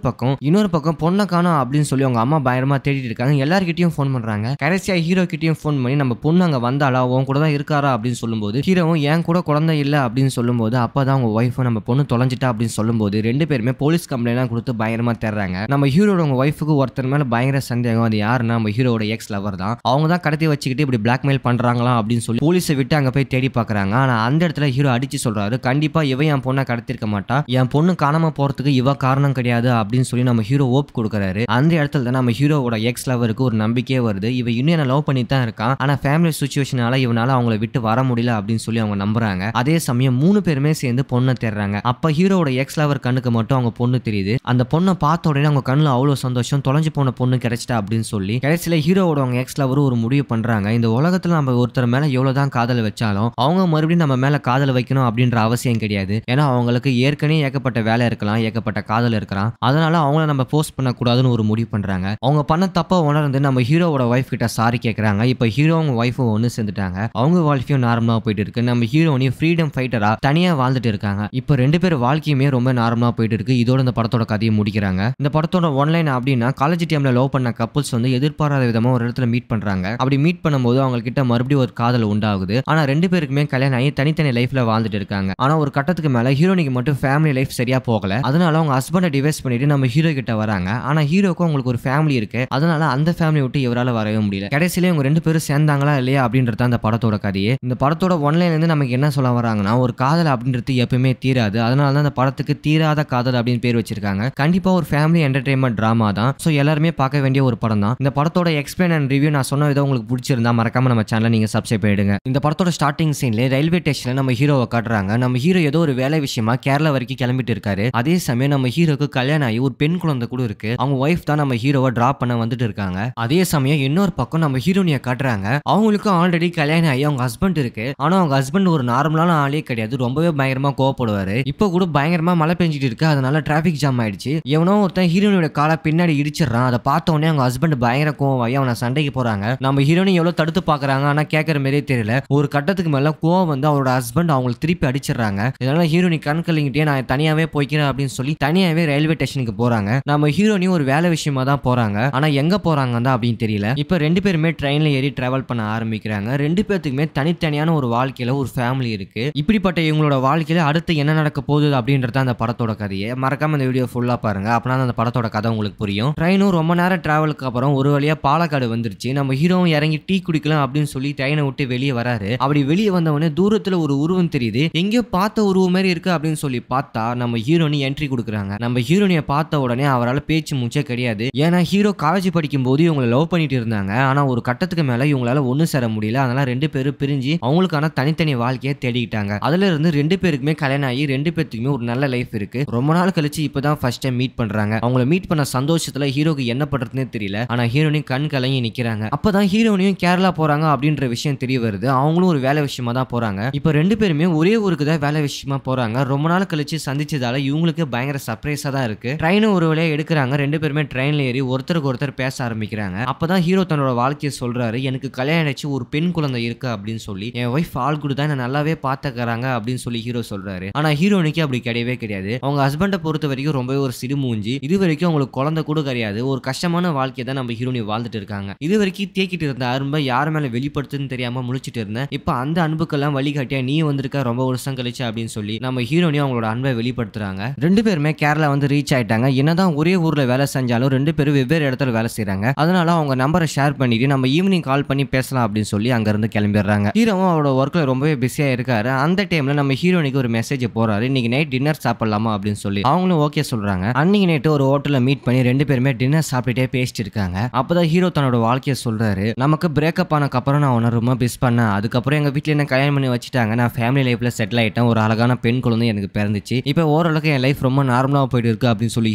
[SPEAKER 2] பக்கம் பொண்ணை காணோம் அப்படின்னு சொல்லி அவங்க அம்மா பயங்கரமா தேடிட்டு இருக்காங்க. எல்லார்கிட்டயும் ஃபோன் பண்றாங்க. கடைசியா ஹீரோ கிட்டயும் ஃபோன் பண்ணி நம்ம பொண்ணு அங்க வந்தாளா, உன் கூட தான் இருக்காரா அப்படின்னு சொல்லும்போது ஹீரோவும் என் கூட குழந்தை இல்ல அப்படின்னு சொல்லும்போது அப்பதான் அவங்க ஒய்ஃப் நம்ம பொண்ணு தொலைஞ்சிட்டா அப்படின்னு சொல்லும்போது ரெண்டு பேருமே போலீஸ் கம்ப்ளைண்ட் கொடுத்து பயங்கரமா தேடுறாங்க. நம்ம ஹீரோட அவங்க ஒய்ஃபுக்கு ஒருத்தர் மேல பயங்கர சந்தேகம். அது யாருன்னா நம்ம ஹீரோட எக்ஸ் லவர் தான். அவங்க தான் கடத்தி வச்சுக்கிட்டு இப்படி பிளாக்மெயில் பண்றாங்களா அப்படின்னு சொல்லி போலீஸை விட்டு அங்க போய் தேடி பாக்குறாங்க. ஆனா அந்த இடத்துல ஹீரோ அடிச்சு சொல்றாரு, கண்டிப்பா இவ என் பொண்ணை கடத்திருக்க மாட்டா, என் பொண்ணு காணாம போறதுக்கு இவ காரணம் கிடையாது அப்படின்னு சொல்லி நம்ம ஹீரோ ஓப் கொடுக்குறாரு. அந்த இடத்துல தான் நம்ம ஹீரோவோட எக்ஸ் லவருக்கு ஒரு நம்பிக்கையே வருது, இவ இன்னும் என்ன லவ் பண்ணி தான் இருக்கான், ஆனா ஃபேமிலி சிச்சுவேஷனால இவனால அவங்கள விட்டு வர முடியல அப்படின்னு சொல்லி அவங்க நம்புறாங்க. அதே சமயம் 3 பேருமே சேர்ந்து பொண்ணை தேடுறாங்க. அப்ப ஹீரோவோட எக்ஸ் லவர் கண்ணுக்கு மட்டும் அவங்க பொண்ணு தெரியுது. அந்த பொண்ணை பார்த்த உடனே அவங்க கண்ணுல அவ்வளவு சந்தோஷம், தொலைஞ்சு போன பொண்ணு கிடைச்சிட்டா அப்படின்னு சொல்லி கடைசியில ஹீரோவோட அவங்க எக்ஸ் லவர் ஒரு முடிவு பண்றாங்க. இந்த உலகத்துல நம்ம ஒருத்தர் மேல எவ்வளவுதான் காதல் வச்சாலும் அவங்க மறுபடியும் நம்ம மேல காதல் வைக்கணும் அப்படின்ற அவசியம் கிடையாது. ஏன்னா அவங்களுக்கு ஏற்கனவே ஏகப்பட்ட வேலை இருக்கலாம், ஏகப்பட்ட காதல் இருக்கலாம், அதனால அவங்கள நம்ம போஸ்ட் பண்ண கூடாதுன்னு ஒரு முடிவு பண்றாங்க. அவங்க பண்ண தப்ப உணர்ந்து நம்ம ஹீரோவோட ஒய்ஃப் கிட்ட சாரி கேட்கறாங்க. இப்ப ஹீரோ அவங்க ஒய்ஃபும் ஒன்னு சேர்ந்துட்டாங்க. அவங்க வாழ்க்கையும் நார்மலா போயிட்டு இருக்கு. நம்ம ஹீரோனையும் ஃப்ரீடம் ஃபைட்டரா தனியா வாழ்ந்துட்டு இருக்காங்க. இப்ப ரெண்டு பேர் வாழ்க்கையுமே ரொம்ப நார்மலா போயிட்டு இருக்கு. இதோட இந்த படத்தோட கதையை முடிக்கிறாங்க. இந்த படத்தோட ஒன்லைன் அப்படின்னா காலேஜ் டைம்ல லவ் பண்ண கப்புள்ஸ் வந்து எதிர்பாராத விதமா ஒரு இடத்துல மீட் பண்றாங்க. அப்படி மீட் பண்ணும்போது அவங்க கிட்ட மறுபடியும் ஒரு காதல் உண்டாகுது. ஆனா ரெண்டு பேருக்குமே கல்யாணம் ஆகி தனித்தனி லைஃப்ல வாழ்ந்துட்டு இருக்காங்க. ஆனா ஒரு கட்டத்துக்கு மேல ஹீரோனிக்கு மட்டும் ஃபேமிலி லைஃப் சரியா போகல. அதனால அவங்க ஹஸ்பண்டை டிவைஸ் பண்ணிட்டு நம்ம ஹீரோ கிட்ட வராங்க. ஆனா ஹீரோக்கு அவங்களுக்கு ஒரு ஃபேமிலி இருக்கு, அதனால அந்த ஃபேமிலி விட்டு இவரால வரவே முடியல. கடைசியில இவங்க ரெண்டு பேரும் சேர்ந்தாங்களா இல்லையா அப்படின்றது அந்த படத்தோட கதையே. இந்த படத்தோட ஒன்லைன்ல இருந்து நமக்கு என்ன சொல்ல வராங்கன்னா, ஒரு காதல் அப்படின்றது எப்பவுமே தீராது, அதனால தான் இந்த படத்துக்கு தீராத காதல் அப்படின்னு பேர் வச்சிருக்காங்க. கண்டிப்பா ஒரு ஃபேமிலி என்டர்டைன்மெண்ட் டிராமா தான். சோ எல்லாருமே பார்க்க வேண்டிய ஒரு படம் தான். இந்த படத்தோட எக்ஸ்பிளைன் அண்ட் ரிவ்யூ நான் சொன்ன விதம் உங்களுக்கு பிடிச்சிருந்தா மறக்காம நம்ம சேனலை நீங்க சப்ஸ்கிரைப் பண்ணிடுங்க. இந்த படத்தோட ஸ்டார்டிங் சீன்ல ரயில்வே ஸ்டேஷன்ல நம்ம ஹீரோவை காட்டுறாங்க. நம்ம ஹீரோ ஏதோ ஒரு வேலை விஷயமா கேரளா வரைக்கும் கிளம்பிட்டு இருக்காரு. அதே சமயம் நம்ம ஹீரோக்கு கல்யாணம் ஆகி ஒரு பெண் குழந்தை கூட இருக்கு. அவங்க ஒய்ஃப் தான் நம்ம ஹீரோவை டிராப் பண்ண வந்துட்டு இருக்காங்க. அதே சமயம் இன்னொரு பக்கம் நம்ம ஹீரோனிய காட்டுறாங்க. அவங்களுக்கு ஆல்ரெடி கல்யாணம் ஆகி அவங்க ஹஸ்பண்ட் இருக்கு. ஆனா அவங்க ஹஸ்பண்ட் ஒரு நார்மலான ஆளே கிடையாது, ரொம்பவே பயங்கரமா கோவப்படுவாரு. இப்போ கூட பயங்கரமா மழை பெஞ்சிட்டு இருக்கு, அதனால டிராபிக் ஜாம் ஆயிடுச்சு. எவனோ ஒருத்தன் ஹீரோனியோட காலை பின்னாடி இடிச்சிடறான். அதை பார்த்த உடனே அவங்க ஹஸ்பண்ட் பயங்கர கோவமாயி அவனை சண்டைக்கு போறாங்க. நம்ம ஹீரோனி எவ்வளவு தடுத்து பாக்குறாங்க, ஆனா கேட்கற மாதிரியே தெரியல. ஒரு கட்டத்துக்கு மேல கோவம் வந்து அவரோட ஹஸ்பண்ட் அவங்களுக்கு திருப்பி அடிச்சிடறாங்க. இதனால ஹீரோனி கண் கலங்கிட்டே நான் தனியாவே போய்க்கிறேன் அப்படின்னு சொல்லி தனியாவே ரயில்வே ஸ்டேஷனுக்கு போறாங்க. நம்ம ஹீரோனி ஒரு வேலை விஷயமா தான் போறாங்க, ஆனா எங்க போறாங்க தான் அப்படின்னு தெரியல. இப்ப ரெண்டு பேருமே ட்ரெயின்ல ஏறி டிராவல் பண்ண ஆரம்பிக்கிறாங்க. ரெண்டு பேத்துக்குமே தனித்தனியான ஒரு வாழ்க்கையில ஒரு ஃபேமிலி இருக்கு. இப்படிப்பட்ட இவங்களோட வாழ்க்கையில அடுத்து என்ன நடக்க போகுது அப்படின்றது அந்த படத்தோட கதையை. மறக்காம இந்த வீடியோ ஃபுல்லா பாருங்க, அப்பனா அந்த படத்தோட கதை உங்களுக்கு புரியும். ட்ரெயினும் ரொம்ப நேரம் டிராவலுக்கு அப்புறம் ஒரு வழியா பாலக்காடு காடு வந்துருச்சு. நம்ம ஹீரோவும் இறங்கி டீ குடிக்கலாம் அப்படின்னு சொல்லி ட்ரெயினை விட்டு வெளியே வராரு. அப்படி வெளியே வந்தவொடனே தூரத்துல ஒரு உருவம் தெரியுது. எங்கேயோ பார்த்த உருவம் மாதிரி இருக்கு அப்படின்னு சொல்லி பார்த்தா நம்ம ஹீரோனி என்ட்ரி கொடுக்குறாங்க. நம்ம ஹீரோனியை பார்த்த உடனே அவரால் பேச்சு மூச்சே கிடையாது. ஏன்னா ஹீரோ காலேஜ் படிக்கும் போது இவங்களை லவ் பண்ணிட்டு இருந்தாங்க. ஆனா ஒரு கட்டத்துக்கு மேல இவங்களால ஒண்ணு சேர முடியல. அதனால 2 பேரும் பிரிஞ்சு அவங்களுக்கான தனித்தனி வாழ்க்கையை தேடிக்கிட்டாங்க. அதுல இருந்து 2 பேருக்குமே கல்யாணம் ஆகி 2 பேத்துக்குமே ஒரு நல்ல லைஃப் இருக்கு. ரொம்ப நாள் கழிச்சு இப்பதான் ஃபர்ஸ்ட் டைம் மீட் பண்றாங்க. அவங்கள மீட் பண்ண சந்தோஷத்துல ஹீரோக்கு என்ன பண்றதுன்னே தெரியல. ஆனா ஹீரோனி கண் கலங்கி நிக்கிறாங்க. அப்பதான் ஹீரோனியும் கேரளா போறாங்க அப்படின்ற விஷயம் தெரிய வருது. அவங்களும் ஒரு வேலை விஷயமா தான் போறாங்க. இப்ப 2 பேருமே ஒரே ஊருக்கு தான் வேலை விஷயமா போறாங்க. ரொம்ப நாள் கழிச்சு சந்திச்சதால இவங்களுக்கு பயங்கர சர்ப்ரைஸா தான் இருக்கு. ட்ரெயினும் ஒரு வழியா எடுக்கிறாங்க. 2 பேருமே ட்ரெயின்ல ஏறி ஒருத்தருக்கு ஒருத்தர் பேச ஆரம்பிக்கிறாங்க. அப்பதான் ஹீரோ தன்னோட வாழ்க்கையை சொல்றாரு. எனக்கு கல்யாணம் ஆயிடுச்சு, ஒரு பெண் குழந்தை இருக்கு அப்படின்னு சொல்லி. என் ஒய்ஃப் ஆல் குட் தான், நல்லாவே பாத்துக்கறாங்க அப்படின்னு சொல்லி ஹீரோ சொல்றாரு. ஆனா ஹீரோனிக்கு அப்படி கிடையவே கிடையாது. அவங்க ஹஸ்பண்டை பொறுத்த வரைக்கும் ரொம்பவே ஒரு சிடுமூஞ்சி. இது வரைக்கும் அவங்களுக்கு குழந்தை கூட கிடையாது. ஒரு கஷ்டமான வாழ்க்கையை தான் நம்ம ஹீரோனி வாழ்ந்துட்டு இருக்காங்க. இது வரைக்கும் தேக்கிட்டு இருந்த அன்பை யார் மேல வெளிப்படுத்துன்னு தெரியாம முழிச்சிட்டு இருந்தேன். இப்ப அந்த அன்புக்கெல்லாம் வழிகாட்டியா நீ வந்திருக்க ரொம்ப வருஷம் கழிச்சு அப்படின்னு சொல்லி நம்ம ஹீரோனி அவங்களோட அன்பை வெளிப்படுத்துறாங்க. 2 பேருமே கேரளா வந்து ரீச் ஆயிட்டாங்க. என்னதான் ஒரே ஊர்ல வேலை செஞ்சாலும் 2 பேரும் வெவ்வேறு இடத்துல வேலை செய்யறாங்க. அதனால அவங்க நம்பரை ஷேர் பண்ணிட்டு நம்ம ஈவினிங் கால் பண்ணி பேசலாம் அப்படின்னு சொல்லி அங்க இருந்து கிளம்பிடுறாங்க. ஹீரோவும் அவரோட ஒர்க்ல ரொம்பவே பிஸியா இருக்காரு. அந்த டைம்ல நம்ம ஹீரோனிக்கு ஒரு மெசேஜ் போறாரு. இன்னைக்கு நைட் டின்னர் சாப்பிடலாமா அப்படின்னு சொல்லி. அவங்களும் ஓகே சொல்றாங்க. அன்னைக்கு நைட்டு ஒரு ஹோட்டல்ல மீட் பண்ணி 2 பேருமே டின்னர் சாப்பிட்டுட்டே பேசிட்டு இருக்காங்க. அப்பதான் ஹீரோ தன்னோட வாழ்க்கையை சொல்றாரு. நமக்கு பிரேக்கப் ஆனக்கு அப்புறம் நான் உன்னை ரொம்ப மிஸ் பண்ணேன். அதுக்கப்புறம் எங்க வீட்டுல என்ன கல்யாணம் பண்ணி வச்சுட்டாங்க. நான் ஃபேமிலி லைஃப்ல செட்டில் ஆயிட்டேன். ஒரு அழகான பெண் குழந்தை எனக்கு பிறந்துச்சு. இப்ப ஓரளவுக்கு என் லைஃப் ரொம்ப நார்மலா போயிட்டு இருக்கு அப்படின்னு சொல்லி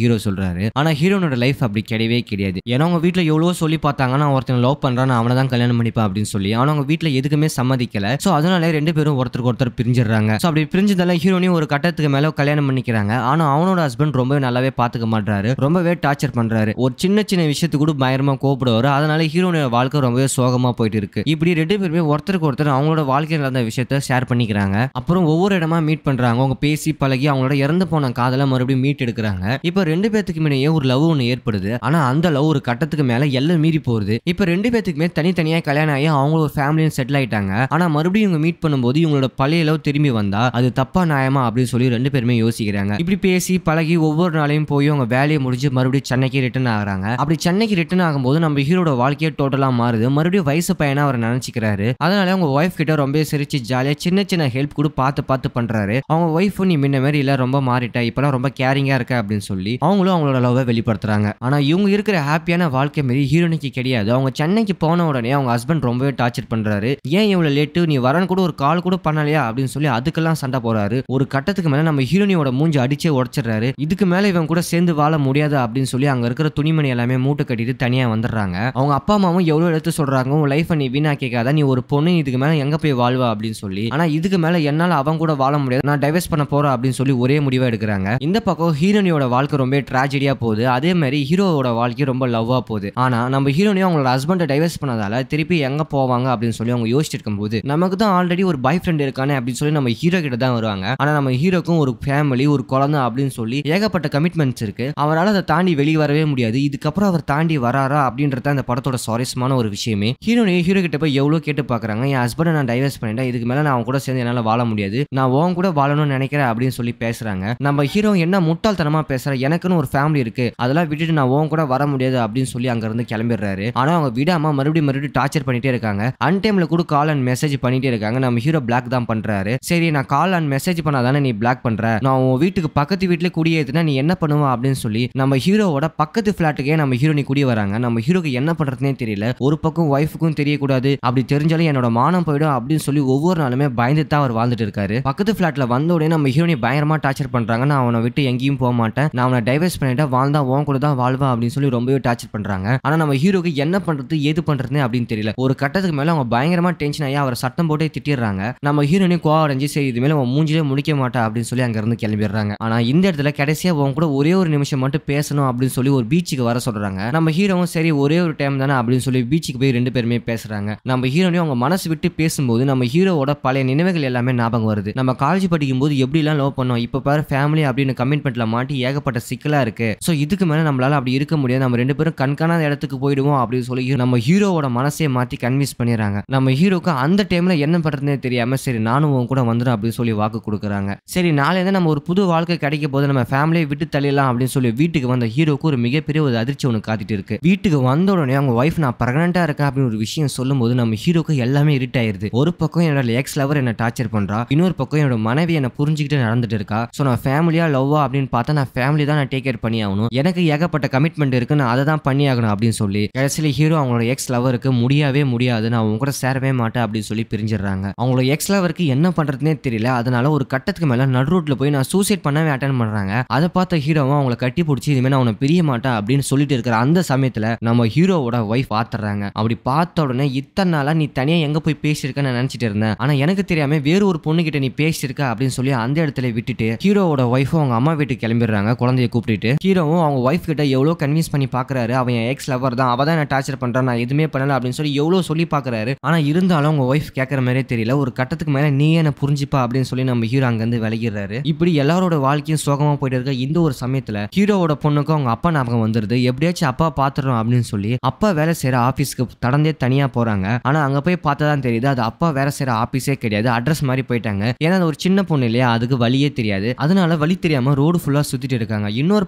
[SPEAKER 2] ஹீரோ சொல்றாரு. ஆனா ஹீரோனோட லைஃப் அப்படி கிடையவே கிடையாது. ஏன்னா அவங்க வீட்டுல எவ்வளவோ சொல்லி பார்த்தாங்க. நான் ஒருத்தன் லவ் பண்றான், அவனை தான் கல்யாணம் பண்ணிப்பேன் அப்படின்னு சொல்லி. ஆனா அவங்க வீட்டுல எதுக்குமே சம்மதிக்கல. சோ அதனால 2 பேரும் ஒருத்தருக்கு ஒருத்தர் பிரிஞ்சிடறாங்க. சோ அப்படி பிரிஞ்சதால ஹீரோனியும் ஒரு கட்டத்துக்கு மேல கல்யாணம் பண்ணிக்கிறாங்க. ஆனா அவனோட ஹஸ்பண்ட் ரொம்பவே நல்லாவே பாத்துக்க மாட்டாரு. ரொம்பவே டார்ச்சர் பண்றாரு. ஒரு சின்ன சின்ன விஷயத்துக்கு கூட பயங்கரமா கோபப்படுவாரு. அதனால ஹீரோனோட வாழ்க்கை ரொம்பவே சோகமா போயிட்டு இருக்கு. இப்படி 2 பேருமே ஒருத்தருக்கு ஒருத்தர் அவங்களோட வாழ்க்கையில் நடந்த விஷயத்த ஷேர் பண்ணிக்கிறாங்க. அப்புறம் ஒவ்வொரு இடமா மீட் பண்றாங்க. அவங்க பேசி பழகி அவங்களோட இறந்து போன காதலை மறுபடியும் மீட் எடுக்கிறாங்க. இப்ப 2 பேத்துக்கு முன்னே ஒரு லவ் ஒன்று ஏற்படுது. ஆனா அந்த லவ் ஒரு கட்டத்துக்கு மேல எல்லாம் மீறி போகுது. இப்ப 2 பேத்துக்குமே தனித்தனியா கல்யாணம் ஆகி அவங்க ஒரு ஃபேமிலியும் செட்டில் ஆயிட்டாங்க. ஆனா மறுபடியும் இவங்க மீட் பண்ணும்போது இவங்களோட பழைய லவ் திரும்பி வந்தா அது தப்பா நியாயமா அப்படின்னு சொல்லி 2 பேருமே யோசிக்கிறாங்க. இப்படி பேசி பழகி ஒவ்வொரு நாளையும் போய் அவங்க வேலையை முடிஞ்சு மறுபடியும் சென்னைக்கு ரிட்டர்ன் ஆகுறாங்க. அப்படி சென்னைக்கு ரிட்டர்ன் ஆகும்போது நம்ம ஹீரோட வாழ்க்கையே டோட்டலா மாறுது. மறுபடியும் வயசு பையனா அவர் நினைச்சுக்கிறாரு. அதனால அவங்க ஒய்ஃப் கிட்ட ரொம்ப சிரிச்சு ஜாலியா சின்ன சின்ன ஹெல்ப் கூட பார்த்து பண்றாரு. அவங்க ஒய்ஃப் நீ முன்ன மாதிரி இல்ல, ரொம்ப மாறிட்ட, இப்பெல்லாம் ரொம்ப கேரிங்கா இருக்க அப்படின்னு சொல்லி அவங்களும் அவங்களோட லவ்வை வெளிப்படுத்துறாங்க. ஆனா இவங்க இருக்கிற ஹாப்பியான வாழ்க்கை மாதிரி ஹீரோனிக்கு கிடையாது. அவங்க சென்னைக்கு போன உடனே அவங்க ஹஸ்பண்ட் ரொம்பவே டார்ச்சர் பண்றாரு. ஏன் இவ்வளவு லேட்டு, நீ வரன்னு கூட ஒரு கால் கூட பண்ணலையா அப்படின்னு சொல்லி அதுக்கெல்லாம் சண்டை போறாரு. ஒரு கட்டத்துக்கு மேல நம்ம ஹீரோனியோட மூஞ்சி அடிச்சே உடைச்சிடுறாரு. இதுக்கு மேல இவன் கூட சேர்ந்து வாழ முடியாது அப்படின்னு சொல்லி அங்க இருக்கிற துணிமணி எல்லாமே மூட்டை கட்டிட்டு தனியா வந்துடுறாங்க. அவங்க அப்பா அம்மாவும் எவ்வளவு எடுத்து சொல்றாங்க, உன் லைஃப் நீ வீணா கேட்காத, நீ ஒரு பொண்ணு, இதுக்கு மேல எங்க போய் வாழ்வா அப்படின்னு சொல்லி. ஆனா இதுக்கு மேல என்னால அவன் கூட வாழ முடியாது, நான் டைவர்ஸ் பண்ண போறேன் அப்படின்னு சொல்லி ஒரே முடிவா எடுக்கிறாங்க. இந்த பக்கம் ஹீரோனியோட வாழ்க்கை ரொம்ப ட்ராஜடியா போகுது. அதே மாதிரி ஹீரோவோட வாழ்க்கை ரொம்ப லவ்வா போகுது. ஆனா நம்ம ஹீரோனியும் அவங்களோட ஹஸ்பண்டை டைவர்ஸ் பண்ணதால திருப்பி எங்க போவாங்க அப்படின்னு சொல்லி அவங்க யோசிச்சுட்டு இருக்கும்போது நமக்கு தான் ஆல்ரெடி ஒரு பாய் ஃப்ரெண்ட் இருக்கானே அப்படின்னு சொல்லி நம்ம ஹீரோ கிட்ட தான் வருவாங்க. ஆனா நம்ம ஹீரோக்கும் ஒரு ஃபேமிலி, ஒரு குழந்தை அப்படின்னு சொல்லி ஏகப்பட்ட கமிட்மெண்ட்ஸ் இருக்கு. அவரால் அதை தாண்டி வெளியே வரவே முடியாது. இதுக்கப்புறம் அவர் தாண்டி வராரா அப்படின்றத அந்த படத்தோட சுவாரஸ்யமான ஒரு விஷயமே. ஹீரோனி ஹீரோ கிட்ட போய் எவ்வளவு கேட்டு பாக்குறாங்க, என் ஹஸ்பண்டை நான் டைவர்ஸ் பண்ணிட்டேன், இதுக்கு மேல நான் அவன் கூட சேர்ந்து என்னால வாழ முடியாது, நான் உன் கூட வாழணும்னு நினைக்கிறேன் அப்படின்னு சொல்லி பேசுறாங்க. நம்ம ஹீரோ என்ன முட்டாள்தனமா பேசுற, எனக்குன்னு ஒரு ஃபேமிலி இருக்கு, அதெல்லாம் விட்டுட்டு நான் உன் கூட வர முடியாது அப்படின்னு சொல்லி அங்க இருந்து கிளம்பிடுறாரு. ஆனா அவங்க விடாம மறுபடியும் டார்ச்சர் பண்ணிட்டே இருக்காங்க. அன்டைம்ல கூட கால் அண்ட் மெசேஜ் பண்ணிட்டே இருக்காங்க. நம்ம ஹீரோ பிளாக் தான் பண்றாரு. சரி, நான் கால் அண்ட் மெசேஜ் பண்ணாதானே நீ பிளாக் பண்ற, நான் உன் வீட்டுக்கு பக்கத்து வீட்டுல குடியேத்துனா நீ என்ன பண்ணுவ அப்படின்னு சொல்லி நம்ம ஹீரோவோட பக்கத்து பிளாட்டுக்கே நம்ம ஹீரோனி குடி வராங்க. நம்ம ஹீரோக்கு என்ன பண்றதுனே தெரியல. ஒரு பக்கம் ஒய்ஃபுக்கும் தெரியக்கூடாது, அப்படி தெரிஞ்சாலும் என்னோட மானம் போயிடும் அப்படின்னு சொல்லி ஒவ்வொரு நாளுமே பயந்து தான் அவர் வாழ்ந்துட்டு இருக்காரு. பக்கத்து பிளாட்ல வந்த உடனே நம்ம ஹீரோனி பயங்கரமா டார்ச்சர் பண்றாங்க. நான் அவனை விட்டு எங்கேயும் போக மாட்டேன், நான் அவனை டைவர்ஸ் பண்ணிட்டா வாழ்ந்தா உன் கூட தான் வாழ்வேன் அப்படின்னு சொல்லி ரொம்பவே டார்ச்சர் பண்றாங்க. ஆனா நம்ம ஹீரோக்கு என்ன பண்றது ஏது பண்றதுன்னு அப்படின்னு தெரியல. ஒரு கட்டத்துக்கு மேல அவங்க பயங்கரமா டென்ஷன் ஆகி அவரை சட்டம் போட்டே திட்டிடுறாங்க. நம்ம ஹீரோனி கோவம் அடைஞ்சு சரி இது மேல உன் மூஞ்சிலே முடிக்க மாட்டா அப்படின்னு சொல்லி அங்க இருந்து கிளம்பிடுறாங்க. ஆனா இந்த இடத்துல கடைசியா உன் கூட ஒரே ஒரு நிமிஷம் மட்டும் பேசணும் அப்படின்னு சொல்லி ஒரு பீச்சுக்கு வர சொல்றாங்க. நம்ம ஹீரோவும் சரி ஒரே ஒரு டைம் தானே அப்படின்னு சொல்லி பீச்சுக்கு போய் 2 பேருமே பேசுறாங்க. நம்ம ஹீரோனையும் அவங்க மனசு விட்டு பேசும்போது நம்ம ஹீரோவோட பழைய நினைவுகள் எல்லாமே ஞாபகம் வருது. நம்ம காலேஜ் படிக்கும் போது எப்படி எல்லாம் லவ் பண்ணோம், இப்ப பாரு ஃபேமிலி அப்படின்னு கமிட்மெண்ட்ல மாட்டி ஏகப்பட்ட சிக்கலா இருக்கு. சோ இதுக்கு மேல நம்மளால அப்படி இருக்க முடியாது, நம்ம 2 பேரும் கண்காணாத இடத்துக்கு போயிடுவோம் அப்படின்னு சொல்லி நம்ம ஹீரோவோட மனசையே மாத்தி கன்வின்ஸ் பண்ணிடுறாங்க. நம்ம ஹீரோக்கு அந்த டைம்ல என்ன பண்றதுனே தெரியாம சரி நானும் உன் கூட வந்துடும் அப்படின்னு சொல்லி வாக்கு கொடுக்குறாங்க. சரி நாளைக்கு நம்ம ஒரு புது வாழ்க்கை கிடைக்க போது நம்ம ஃபேமிலியை விட்டு தள்ளிடலாம் அப்படின்னு சொல்லி வீட்டுக்கு வந்த ஹீரோக்கு ஒரு மிகப்பெரிய ஒரு அதிர்ச்சி ஒன்று காத்திட்டு இருக்கு. வீட்டுக்கு வந்த உடனே உடனே அவங்க வைஃப் நான் பிரெக்னென்ட்டா இருக்கேன் அப்படின்னு ஒரு விஷயம் சொல்லும்போது நம்ம ஹீரோக்கு எல்லாமே இருட் ஆயிருது. ஒரு பக்கம் என்னோட எக்ஸ் லவர் என்ன டார்ச்சர் பண்றா, இன்னொரு பக்கம் என்னோட மனைவி என்ன புரிஞ்சுக்கிட்டு நடந்துட்டு இருக்கா. சோ நான் ஃபேமிலியா லவ்வா அப்படின்னு பார்த்தா நான் ஃபேமிலி தான் நான் டேக் கேர் பண்ணி ஆகணும், எனக்கு ஏகப்பட்ட கமிட்மெண்ட் இருக்கு, நான் அதை தான் பண்ணி ஆகணும் அப்படின்னு சொல்லி கடைசியில ஹீரோ அவங்களோட எக்ஸ் லவருக்கு முடியவே முடியாது, நான் உங்க கூட சேரவே மாட்டேன் அப்படின்னு சொல்லி பிரிஞ்சிடறாங்க. அவங்களோட எக்ஸ் லவருக்கு என்ன பண்றதுனே தெரியல. அதனால ஒரு கட்டத்துக்கு மேல நடு ரோட்ல போய் நான் சூசைட் பண்ணவே அட்டென்ட் பண்றாங்க. அதை பார்த்த ஹீரோவும் அவங்கள கட்டி பிடிச்சி இதுமே நான் உன்னை பிரிய மாட்டேன் அப்படின்னு சொல்லிட்டு இருக்கிற அந்த சமயத்துல நம்ம ஹீரோவோட வைஃப் பாத்துறாங்க. அப்படி பார்த்த உடனே இத்தனை நாளா நீ தனியா எங்க போய் பேசியிருக்கன்னு நினைச்சிட்டு இருந்தேன், ஆனா எனக்கு தெரியாம வேறு ஒரு பொண்ணு கிட்ட நீ பேசியிருக்க அப்படின்னு சொல்லி அந்த இடத்துல விட்டுட்டு ஹீரோவோட வைஃபும் அவங்க அம்மா வீட்டுக்கு கிளம்பிடுறாங்க. குழந்தைய கூப்பிட்டு ஹீரோவும் அவங்க வைஃப் கிட்ட எவ்வளவு கன்வின்ஸ் பண்ணி பாக்குறாரு, அவன் எக்ஸ் லவர் தான், அவ தான் என்ன டார்ச்சர் பண்றான், நான் எதுவுமே பண்ணல அப்படின்னு சொல்லி எவ்வளவு சொல்லி பாக்குறாரு. ஆனா இருந்தாலும் அவங்க வைஃப் கேட்கற மாதிரியே தெரியல. ஒரு கட்டத்துக்கு மேல நீ என்ன புரிஞ்சுப்பா அப்படின்னு சொல்லி நம்ம ஹீரோ அங்க இருந்து விலகிடுறாரு. இப்படி எல்லாரோட வாழ்க்கையும் சோகமா போயிட்டு இருக்க இந்த ஒரு சமயத்துல ஹீரோவோட பொண்ணுக்கும் அவங்க அப்பா ஞாபகம் வந்துருது. எப்படியாச்சும் அப்பா பாத்துறோம் அப்படின்னு சொல்லி அப்பா வேலை செய்யற ஆபீஸ்க்கு தடந்தே தனியா போறாங்க. ஆனா அங்க போய் பார்த்ததான் தெரியுது அது அப்பா வேலை செய்யற ஆபீஸே கிடையாது, அட்ரஸ் மாதிரி போயிட்டாங்க. ஏன்னா அது ஒரு சின்ன பொண்ணு இல்லையா, அதுக்கு வழியே தெரியாது. அதனால வழி தெரியாம ரோடு ஃபுல்லா சுத்திட்டு இருக்காங்க. இன்னொரு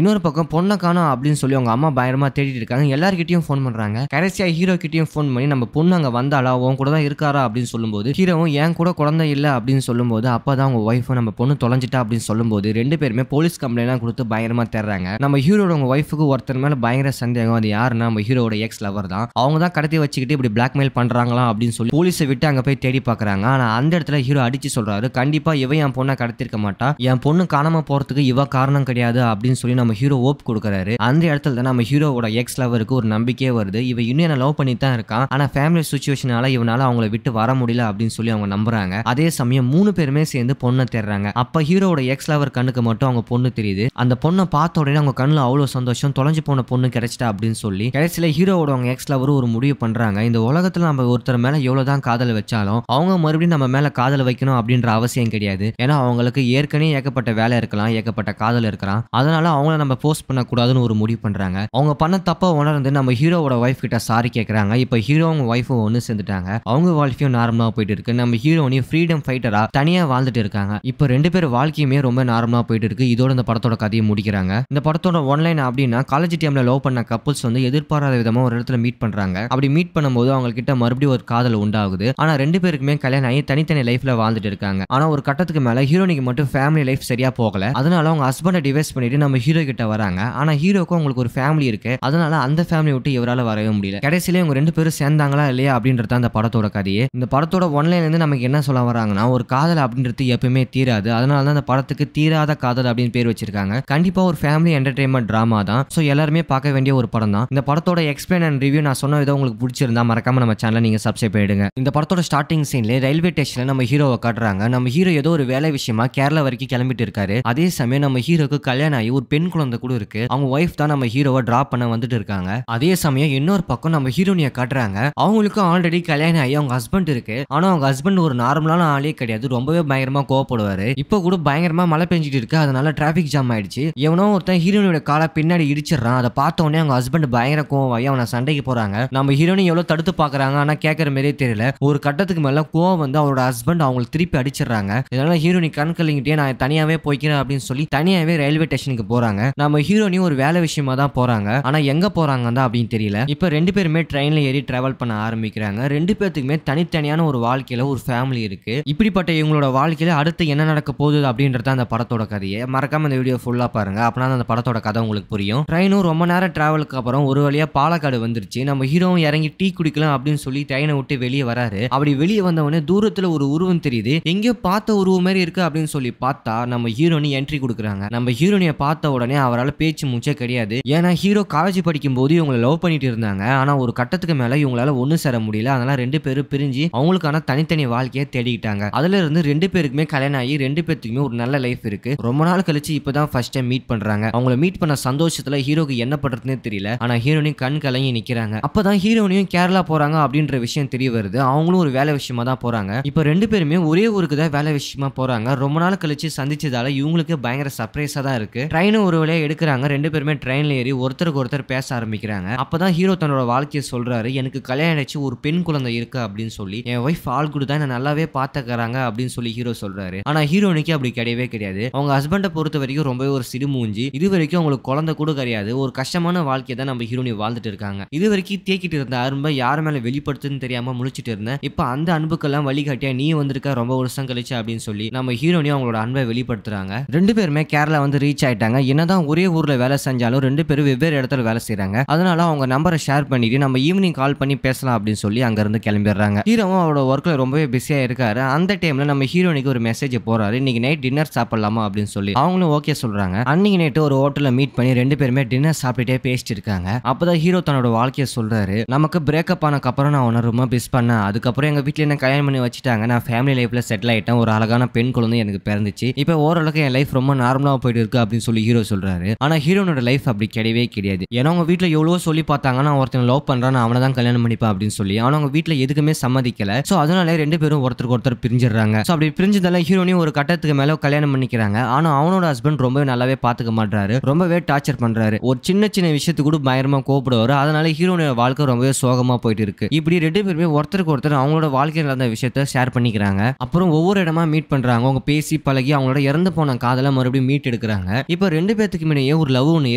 [SPEAKER 2] பக்கம் பொண்ணை காணோம் அப்படின்னு சொல்லி அவங்க அம்மா பயங்கரமா தேடிட்டு இருக்காங்க. எல்லார்கிட்டயும் ஃபோன் பண்றாங்க. கடைசியா ஹீரோ கிட்டயும் ஃபோன் பண்ணி நம்ம பொண்ணு அங்க வந்தாளா, உன் கூட தான் இருக்காரா அப்படின்னு சொல்லும்போது ஹீரோவும் என் கூட குழந்தை இல்ல அப்படின்னு சொல்லும்போது அப்பதான் அவங்க ஒய்ஃப் நம்ம பொண்ணு தொலைஞ்சிட்டா அப்படின்னு சொல்லும்போது ரெண்டு பேருமே போலீஸ் கம்ப்ளைண்ட் கொடுத்து பயங்கரமா தேடுறாங்க. நம்ம ஹீரோட அவங்க ஒய்ஃபுக்கு ஒருத்தர் மேல பயங்கர சந்தேகம். அது யாருன்னா நம்ம ஹீரோட எக்ஸ் லவர் தான். அவங்க தான் கடத்தி வச்சுக்கிட்டு இப்படி பிளாக்மெயில் பண்றாங்களா அப்படின்னு சொல்லி போலீஸை விட்டு அங்க போய் தேடி பாக்குறாங்க. ஆனா அந்த இடத்துல ஹீரோ அடிச்சு சொல்றாரு, கண்டிப்பா இவ என் பொண்ணை கடத்திருக்க மாட்டா, என் பொண்ணு காணாம போறதுக்கு இவ காரணம் கிடையாது அப்படின்னு சொல்லி நம்ம ஹீரோ ஓப் கொடுக்குறாரு. அந்த இடத்துல தான் நம்ம ஹீரோவோட எக்ஸ் லவருக்கு ஒரு நம்பிக்கையே வருது. இவ இன்னும் என்ன லவ் பண்ணி தான் இருக்கான், ஆனா ஃபேமிலி சிச்சுவேஷனால இவனால அவங்கள விட்டு வர முடியல அப்படின்னு சொல்லி அவங்க நம்புறாங்க. அதே சமயம் 3 பேருமே சேர்ந்து பொண்ணை தேடுறாங்க. அப்ப ஹீரோவோட எக்ஸ் லவர் கண்ணுக்கு மட்டும் அவங்க பொண்ணு தெரியுது. அந்த பொண்ணை பார்த்த உடனே அவங்க கண்ணுல அவ்வளவு சந்தோஷம், தொலைஞ்சு போன பொண்ணு கிடைச்சிட்டா அப்படின்னு சொல்லி கடைசியில ஹீரோவோட அவங்க எக்ஸ் லவர் ஒரு முடிவு பண்றாங்க. இந்த உலகத்துல நம்ம ஒருத்தர் மேல எவ்வளவுதான் காதல் வச்சாலும் அவங்க மறுபடியும் நம்ம மேல காதல் வைக்கணும் அப்படின்ற அவசியம் கிடையாது. ஏன்னா அவங்களுக்கு ஏற்கனவே ஏகப்பட்ட வேலை இருக்கலாம், ஏகப்பட்ட காதல் இருக்கலாம். அதனால அவங்கள நம்ம போஸ்ட் பண்ணக்கூடாதுன்னு ஒரு முடிவு பண்றாங்க. அவங்க பண்ண தப்ப உணர்ந்து நம்ம ஹீரோவோட வைஃப் கிட்ட சாரி கேட்கறாங்க. இப்ப ஹீரோ அவங்க வைஃபும் ஒன்னு சேர்ந்துட்டாங்க. அவங்க வாழ்க்கையும் நார்மலா போயிட்டு இருக்கு. நம்ம ஹீரோனையும் ஃப்ரீடம் ஃபைட்டரா தனியா வாழ்ந்துட்டு இருக்காங்க. இப்ப ரெண்டு பேர் வாழ்க்கையுமே ரொம்ப நார்மலா போயிட்டு இருக்கு. இதோட இந்த படத்தோட கதையை முடிக்கிறாங்க. இந்த படத்தோட ஒன்லைன் அப்படின்னா காலேஜ் டைம்ல லவ் பண்ண கப்புள்ஸ் வந்து எதிர்பாராத விதமா ஒரு இடத்துல மீட் பண்றாங்க. அப்படி மீட் பண்ணும்போது அவங்க கிட்ட மறுபடியும் ஒரு காதல் உண்டாகுது. ஆனா ரெண்டு பேருக்குமே கல்யாணம் ஆகி தனித்தனி லைஃப்ல வாழ்ந்துட்டு இருக்காங்க. ஆனா ஒரு கட்டத்துக்கு மேல ஹீரோனிக்கு மட்டும் ஃபேமிலி லைஃப் சரியா போகல. அதனால அவங்க ஹஸ்பண்டை டிவைஸ் பண்ணிட்டு நம்ம ஹீரோ கிட்ட வராங்க. ஆனா ஹீரோக்கும் அவங்களுக்கு ஒரு ஃபேமிலி இருக்கு. அதனால அந்த ஃபேமிலி விட்டு இவரால வரவே முடியல. கடைசியில இவங்க ரெண்டு பேரும் சேர்ந்தாங்களா இல்லையா அப்படின்றது அந்த படத்தோட கதையே. இந்த படத்தோட ஒன்லைன்ல இருந்து நமக்கு என்ன சொல்ல வராங்கன்னா, ஒரு காதல் அப்படின்றது எப்பவுமே தீராது. அதனால தான் அந்த படத்துக்கு தீராத காதல் அப்படின்னு பேர் வச்சிருக்காங்க. கண்டிப்பா ஒரு ஃபேமிலி என்டர்டைன்மெண்ட் டிராமா தான். சோ எல்லாருமே பார்க்க வேண்டிய ஒரு படம் தான். இந்த படத்தோட எக்ஸ்பிளைன் அண்ட் ரிவ்யூ நான் சொன்ன விதம் உங்களுக்கு பிடிச்சிருந்தா மறக்காம நம்ம சேனலை நீங்க சப்ஸ்கிரைப் பண்ணிடுங்க. இந்த படத்தோட ஸ்டார்டிங் சீன்ல ரயில்வே ஸ்டேஷன்ல நம்ம ஹீரோவை காட்டுறாங்க. நம்ம ஹீரோ ஏதோ ஒரு வேலை விஷயமா கேரளா வரைக்கும் கிளம்பிட்டு இருக்காரு. அதே சமயம் நம்ம ஹீரோக்கு கல்யாணம் ஆகி ஒரு பெண் குழந்தை கூட இருக்கு. அவங்க வைஃப் தான் நம்ம ஹீரோவை டிராப் பண்ண வந்துட்டு இருக்காங்க. அதே சமயம் இன்னொரு பக்கம் நம்ம ஹீரோனிய காட்டுறாங்க. அவங்களுக்கும் ஆல்ரெடி கல்யாணம் ஆகி அவங்க ஹஸ்பண்ட் இருக்கு. ஆனா அவங்க ஹஸ்பண்ட் ஒரு நார்மலான ஆளே கிடையாது, ரொம்பவே பயங்கரமா கோவப்படுவாரு. இப்போ கூட பயங்கரமா மழை பெஞ்சிட்டு இருக்கு. அதனால டிராபிக் ஜாம் ஆயிடுச்சு. எவனோ ஒருத்தன் ஹீரோனியோட காலை பின்னாடி இடிச்சிடறான். அதை பார்த்த உடனே அவங்க ஹஸ்பண்ட் பயங்கர கோவமாகி அவனை சண்டைக்கு போறாங்க. நம்ம ஹீரோனி எவ்வளவு தடுத்து பாக்குறாங்க, ஆனா கேட்கற மாதிரியே தெரியல. ஒரு கட்டத்துக்கு மேல கோவம் வந்து அவரோட ஹஸ்பண்ட் அவங்களுக்கு திருப்பி அடிச்சிடறாங்க. இதனால ஹீரோனி கண் கலங்கிட்டே நான் தனியாவே போய்க்கிறேன் அப்படின்னு சொல்லி தனியாவே ரயில்வே ஸ்டேஷனுக்கு போறாங்க. நம்ம ஹீரோனி ஒரு வேலை விஷயமா தான் போறாங்க. ஆனா எங்க போறாங்க தான் அப்படின்னு தெரியல. இப்ப ரெண்டு பேருமே ட்ரெயின்ல ஏறி டிராவல் பண்ண ஆரம்பிக்கிறாங்க. ரெண்டு பேத்துக்குமே தனித்தனியான ஒரு வாழ்க்கையில ஒரு ஃபேமிலி இருக்கு. இப்படிப்பட்ட இவங்களோட வாழ்க்கையில அடுத்து என்ன நடக்க போகுது அப்படின்றத அந்த படத்தோட கதையை மறக்காம இந்த வீடியோ ஃபுல்லா பாருங்க. அப்பனா அந்த படத்தோட கதை உங்களுக்கு புரியும். ட்ரெயினும் ரொம்ப நேரம் டிராவலுக்கு அப்புறம் ஒரு வழியா பாலக்காடு வந்துருச்சு. நம்ம ஹீரோவும் இறங்கி டீ குடிக்கலாம் அப்படின்னு சொல்லி ட்ரெயினை விட்டு வெளியே வராரு. அப்படி வெளியே வந்தவொடனே தூரத்துல ஒரு உருவம் தெரியுது. எங்கேயோ பார்த்த உருவம் மாதிரி இருக்கு அப்படின்னு சொல்லி பார்த்தா நம்ம ஹீரோனி என்ட்ரி கொடுக்குறாங்க. நம்ம ஹீரோனியை பார்த்த உடனே அவரால் பேச்சு மூச்சே கிடையாது. ஏன்னா ஹீரோ காலேஜ் படிக்கும் போது இவங்களை லவ் பண்ணிட்டு இருந்தாங்க. ஆனா ஒரு கட்டத்துக்கு மேல இவங்களால ஒண்ணு சேர முடியல. அதனால ரெண்டு பேரும் பிரிஞ்சு அவங்களுக்கான தனித்தனி வாழ்க்கையை தேடிக்கிட்டாங்க. அதுல இருந்து ரெண்டு பேருக்குமே கல்யாணம் ஆகி ரெண்டு பேருக்குமே ஒரு நல்ல லைஃப் இருக்கு. ரொம்ப நாள் கழிச்சு இப்பதான் ஃபர்ஸ்ட் டைம் மீட் பண்றாங்க. அவங்கள மீட் பண்ண சந்தோஷத்துல ஹீரோக்கு என்ன பண்றதுன்னே தெரியல. ஆனா ஹீரோனி கண் கலங்கி நிக்கிறாங்க. அப்பதான் ஹீரோனியும் கேரளா போறாங்க அப்படின்ற விஷயம் தெரிய வருது. அவங்களும் ஒரு வேலை விஷயமா தான் போறாங்க. இப்ப ரெண்டு பேருமே ஒரே ஊருக்கு தான் வேலை விஷயமா போறாங்க. ரொம்ப நாள் கழிச்சு சந்திச்சதால இவங்களுக்கு பயங்கர சர்ப்ரைஸா தான் இருக்கு. ட்ரெயினும் ஒரு வழியா எடுக்கிறாங்க. ரெண்டு பேருமே ட்ரெயின்ல ஏறி ஒருத்தருக்கு ஒருத்தர் பேச ஆரம்பிக்கிறாங்க. அப்பதான் ஹீரோ தன்னோட வாழ்க்கையை சொல்றாரு, எனக்கு கல்யாணம் ஆயிடுச்சு, ஒரு பெண் குழந்தை இருக்கு அப்படின்னு சொல்லி, என் ஒய்ஃப் ஆல் குட் தான், என்ன நல்லாவே பாத்துக்கறாங்க அப்படின்னு சொல்லி ஹீரோ சொல்றாரு. ஆனா ஹீரோனிக்கு அப்படி கிடையவே கிடையாது. அவங்க ஹஸ்பண்டை பொறுத்த வரைக்கும் ரொம்பவே ஒரு சிடுமூஞ்சி. இது வரைக்கும் அவங்களுக்கு குழந்தை கூட கிடையாது. ஒரு கஷ்டமான வாழ்க்கையை தான் நம்ம ஹீரோனி பண்ணி வாழ்ந்துட்டு இருக்காங்க. இது வரைக்கும் தேக்கிட்டு இருந்த அன்பை யார் மேல வெளிப்படுத்துன்னு தெரியாம முழிச்சிட்டு இருந்தேன். இப்ப அந்த அன்புக்கெல்லாம் வழிகாட்டியா நீ வந்திருக்க ரொம்ப வருஷம் கழிச்சு அப்படின்னு சொல்லி நம்ம ஹீரோனியும் அவங்களோட அன்பை வெளிப்படுத்துறாங்க. 2 பேருமே கேரளா வந்து ரீச் ஆயிட்டாங்க. என்னதான் ஒரே ஊர்ல வேலை செஞ்சாலும் 2 பேரும் வெவ்வேறு இடத்துல வேலை செய்றாங்க. அதனால அவங்க நம்பரை ஷேர் பண்ணிட்டு நம்ம ஈவினிங் கால் பண்ணி பேசலாம் அப்படின்னு சொல்லி அங்க இருந்து கிளம்பிடுறாங்க. ஹீரோவும் அவரோட ஒர்க்ல ரொம்பவே பிஸியா இருக்காரு. அந்த டைம்ல நம்ம ஹீரோனிக்கு ஒரு மெசேஜ் போறாரு, இன்னைக்கு நைட் டின்னர் சாப்பிடலாமா அப்படின்னு சொல்லி. அவங்களும் ஓகே சொல்றாங்க. அன்னைக்கு நைட்டு ஒரு ஹோட்டல்ல மீட் பண்ணி 2 பேருமே டின்னர் சாப்பிட்டுட்டே பேசிட்டு இருக்காங்க. அப்பதான் ஹீரோ தன்னோட வாழ்க்கையை சொல்றாரு, நமக்கு பிரேக்கப் ஆனக்கு அப்புறம் நான் உன்னை ரொம்ப மிஸ் பண்ணேன். அதுக்கப்புறம் எங்க வீட்டுல என்ன கல்யாணம் பண்ணி வச்சுட்டாங்க. நான் ஃபேமிலி லைஃப்ல செட்டில் ஆயிட்டேன். ஒரு அழகான பெண் குழந்தை எனக்கு பிறந்துச்சு. இப்போ ஓரளவுக்கு என் லைஃப் ரொம்ப நார்மலா போயிட்டு இருக்கு அப்படின்னு சொல்லி ஹீரோ சொல்றாரு. ஆனா ஹீரோனோட லைஃப் அப்படி கிடையவே கிடையாது. ஏன்னா அவங்க வீட்டுல எவ்வளவோ சொல்லி பார்த்தாங்க, நான் ஒருத்தன் லவ் பண்றேன், நான் அவனை தான் கல்யாணம் பண்ணிப்பேன் அப்படின்னு சொல்லி. ஆனா அவங்க வீட்டுல எதுக்குமே சம்மதிக்கல. சோ அதனால 2 பேரும் ஒருத்தருக்கு ஒருத்தர் பிரிஞ்சிடறாங்க. சோ அப்படி பிரிஞ்சதால ஹீரோனியும் ஒரு கட்டத்துக்கு மேல கல்யாணம் பண்ணிக்கிறாங்க. ஆனா அவனோட ஹஸ்பண்ட் ரொம்பவே நல்லாவே பாத்துக்க மாட்டாரு, ரொம்பவே டார்ச்சர் பண்றாரு. ஒரு சின்ன சின்ன விஷயத்துக்கு கூட பயங்கரமா கோபப்படுவாரு. அதனால ஹீரோனோட வாழ்க்கை ரொம்பவே சோகமா போயிட்டு இருக்கு. இப்படி 2 பேருமே ஒருத்தருக்கு ஒருத்தர் அவங்களோட வாழ்க்கையில் நடந்த விஷயத்த ஷேர் பண்ணிக்கிறாங்க. அப்புறம் ஒவ்வொரு இடமா மீட் பண்றாங்க. அவங்க பேசி பழகி அவங்களோட இறந்து போன காதலை மறுபடியும் மீட் எடுக்கிறாங்க. இப்போ 2 பேத்துக்கு முன்னே ஒரு லவ் ஒன்று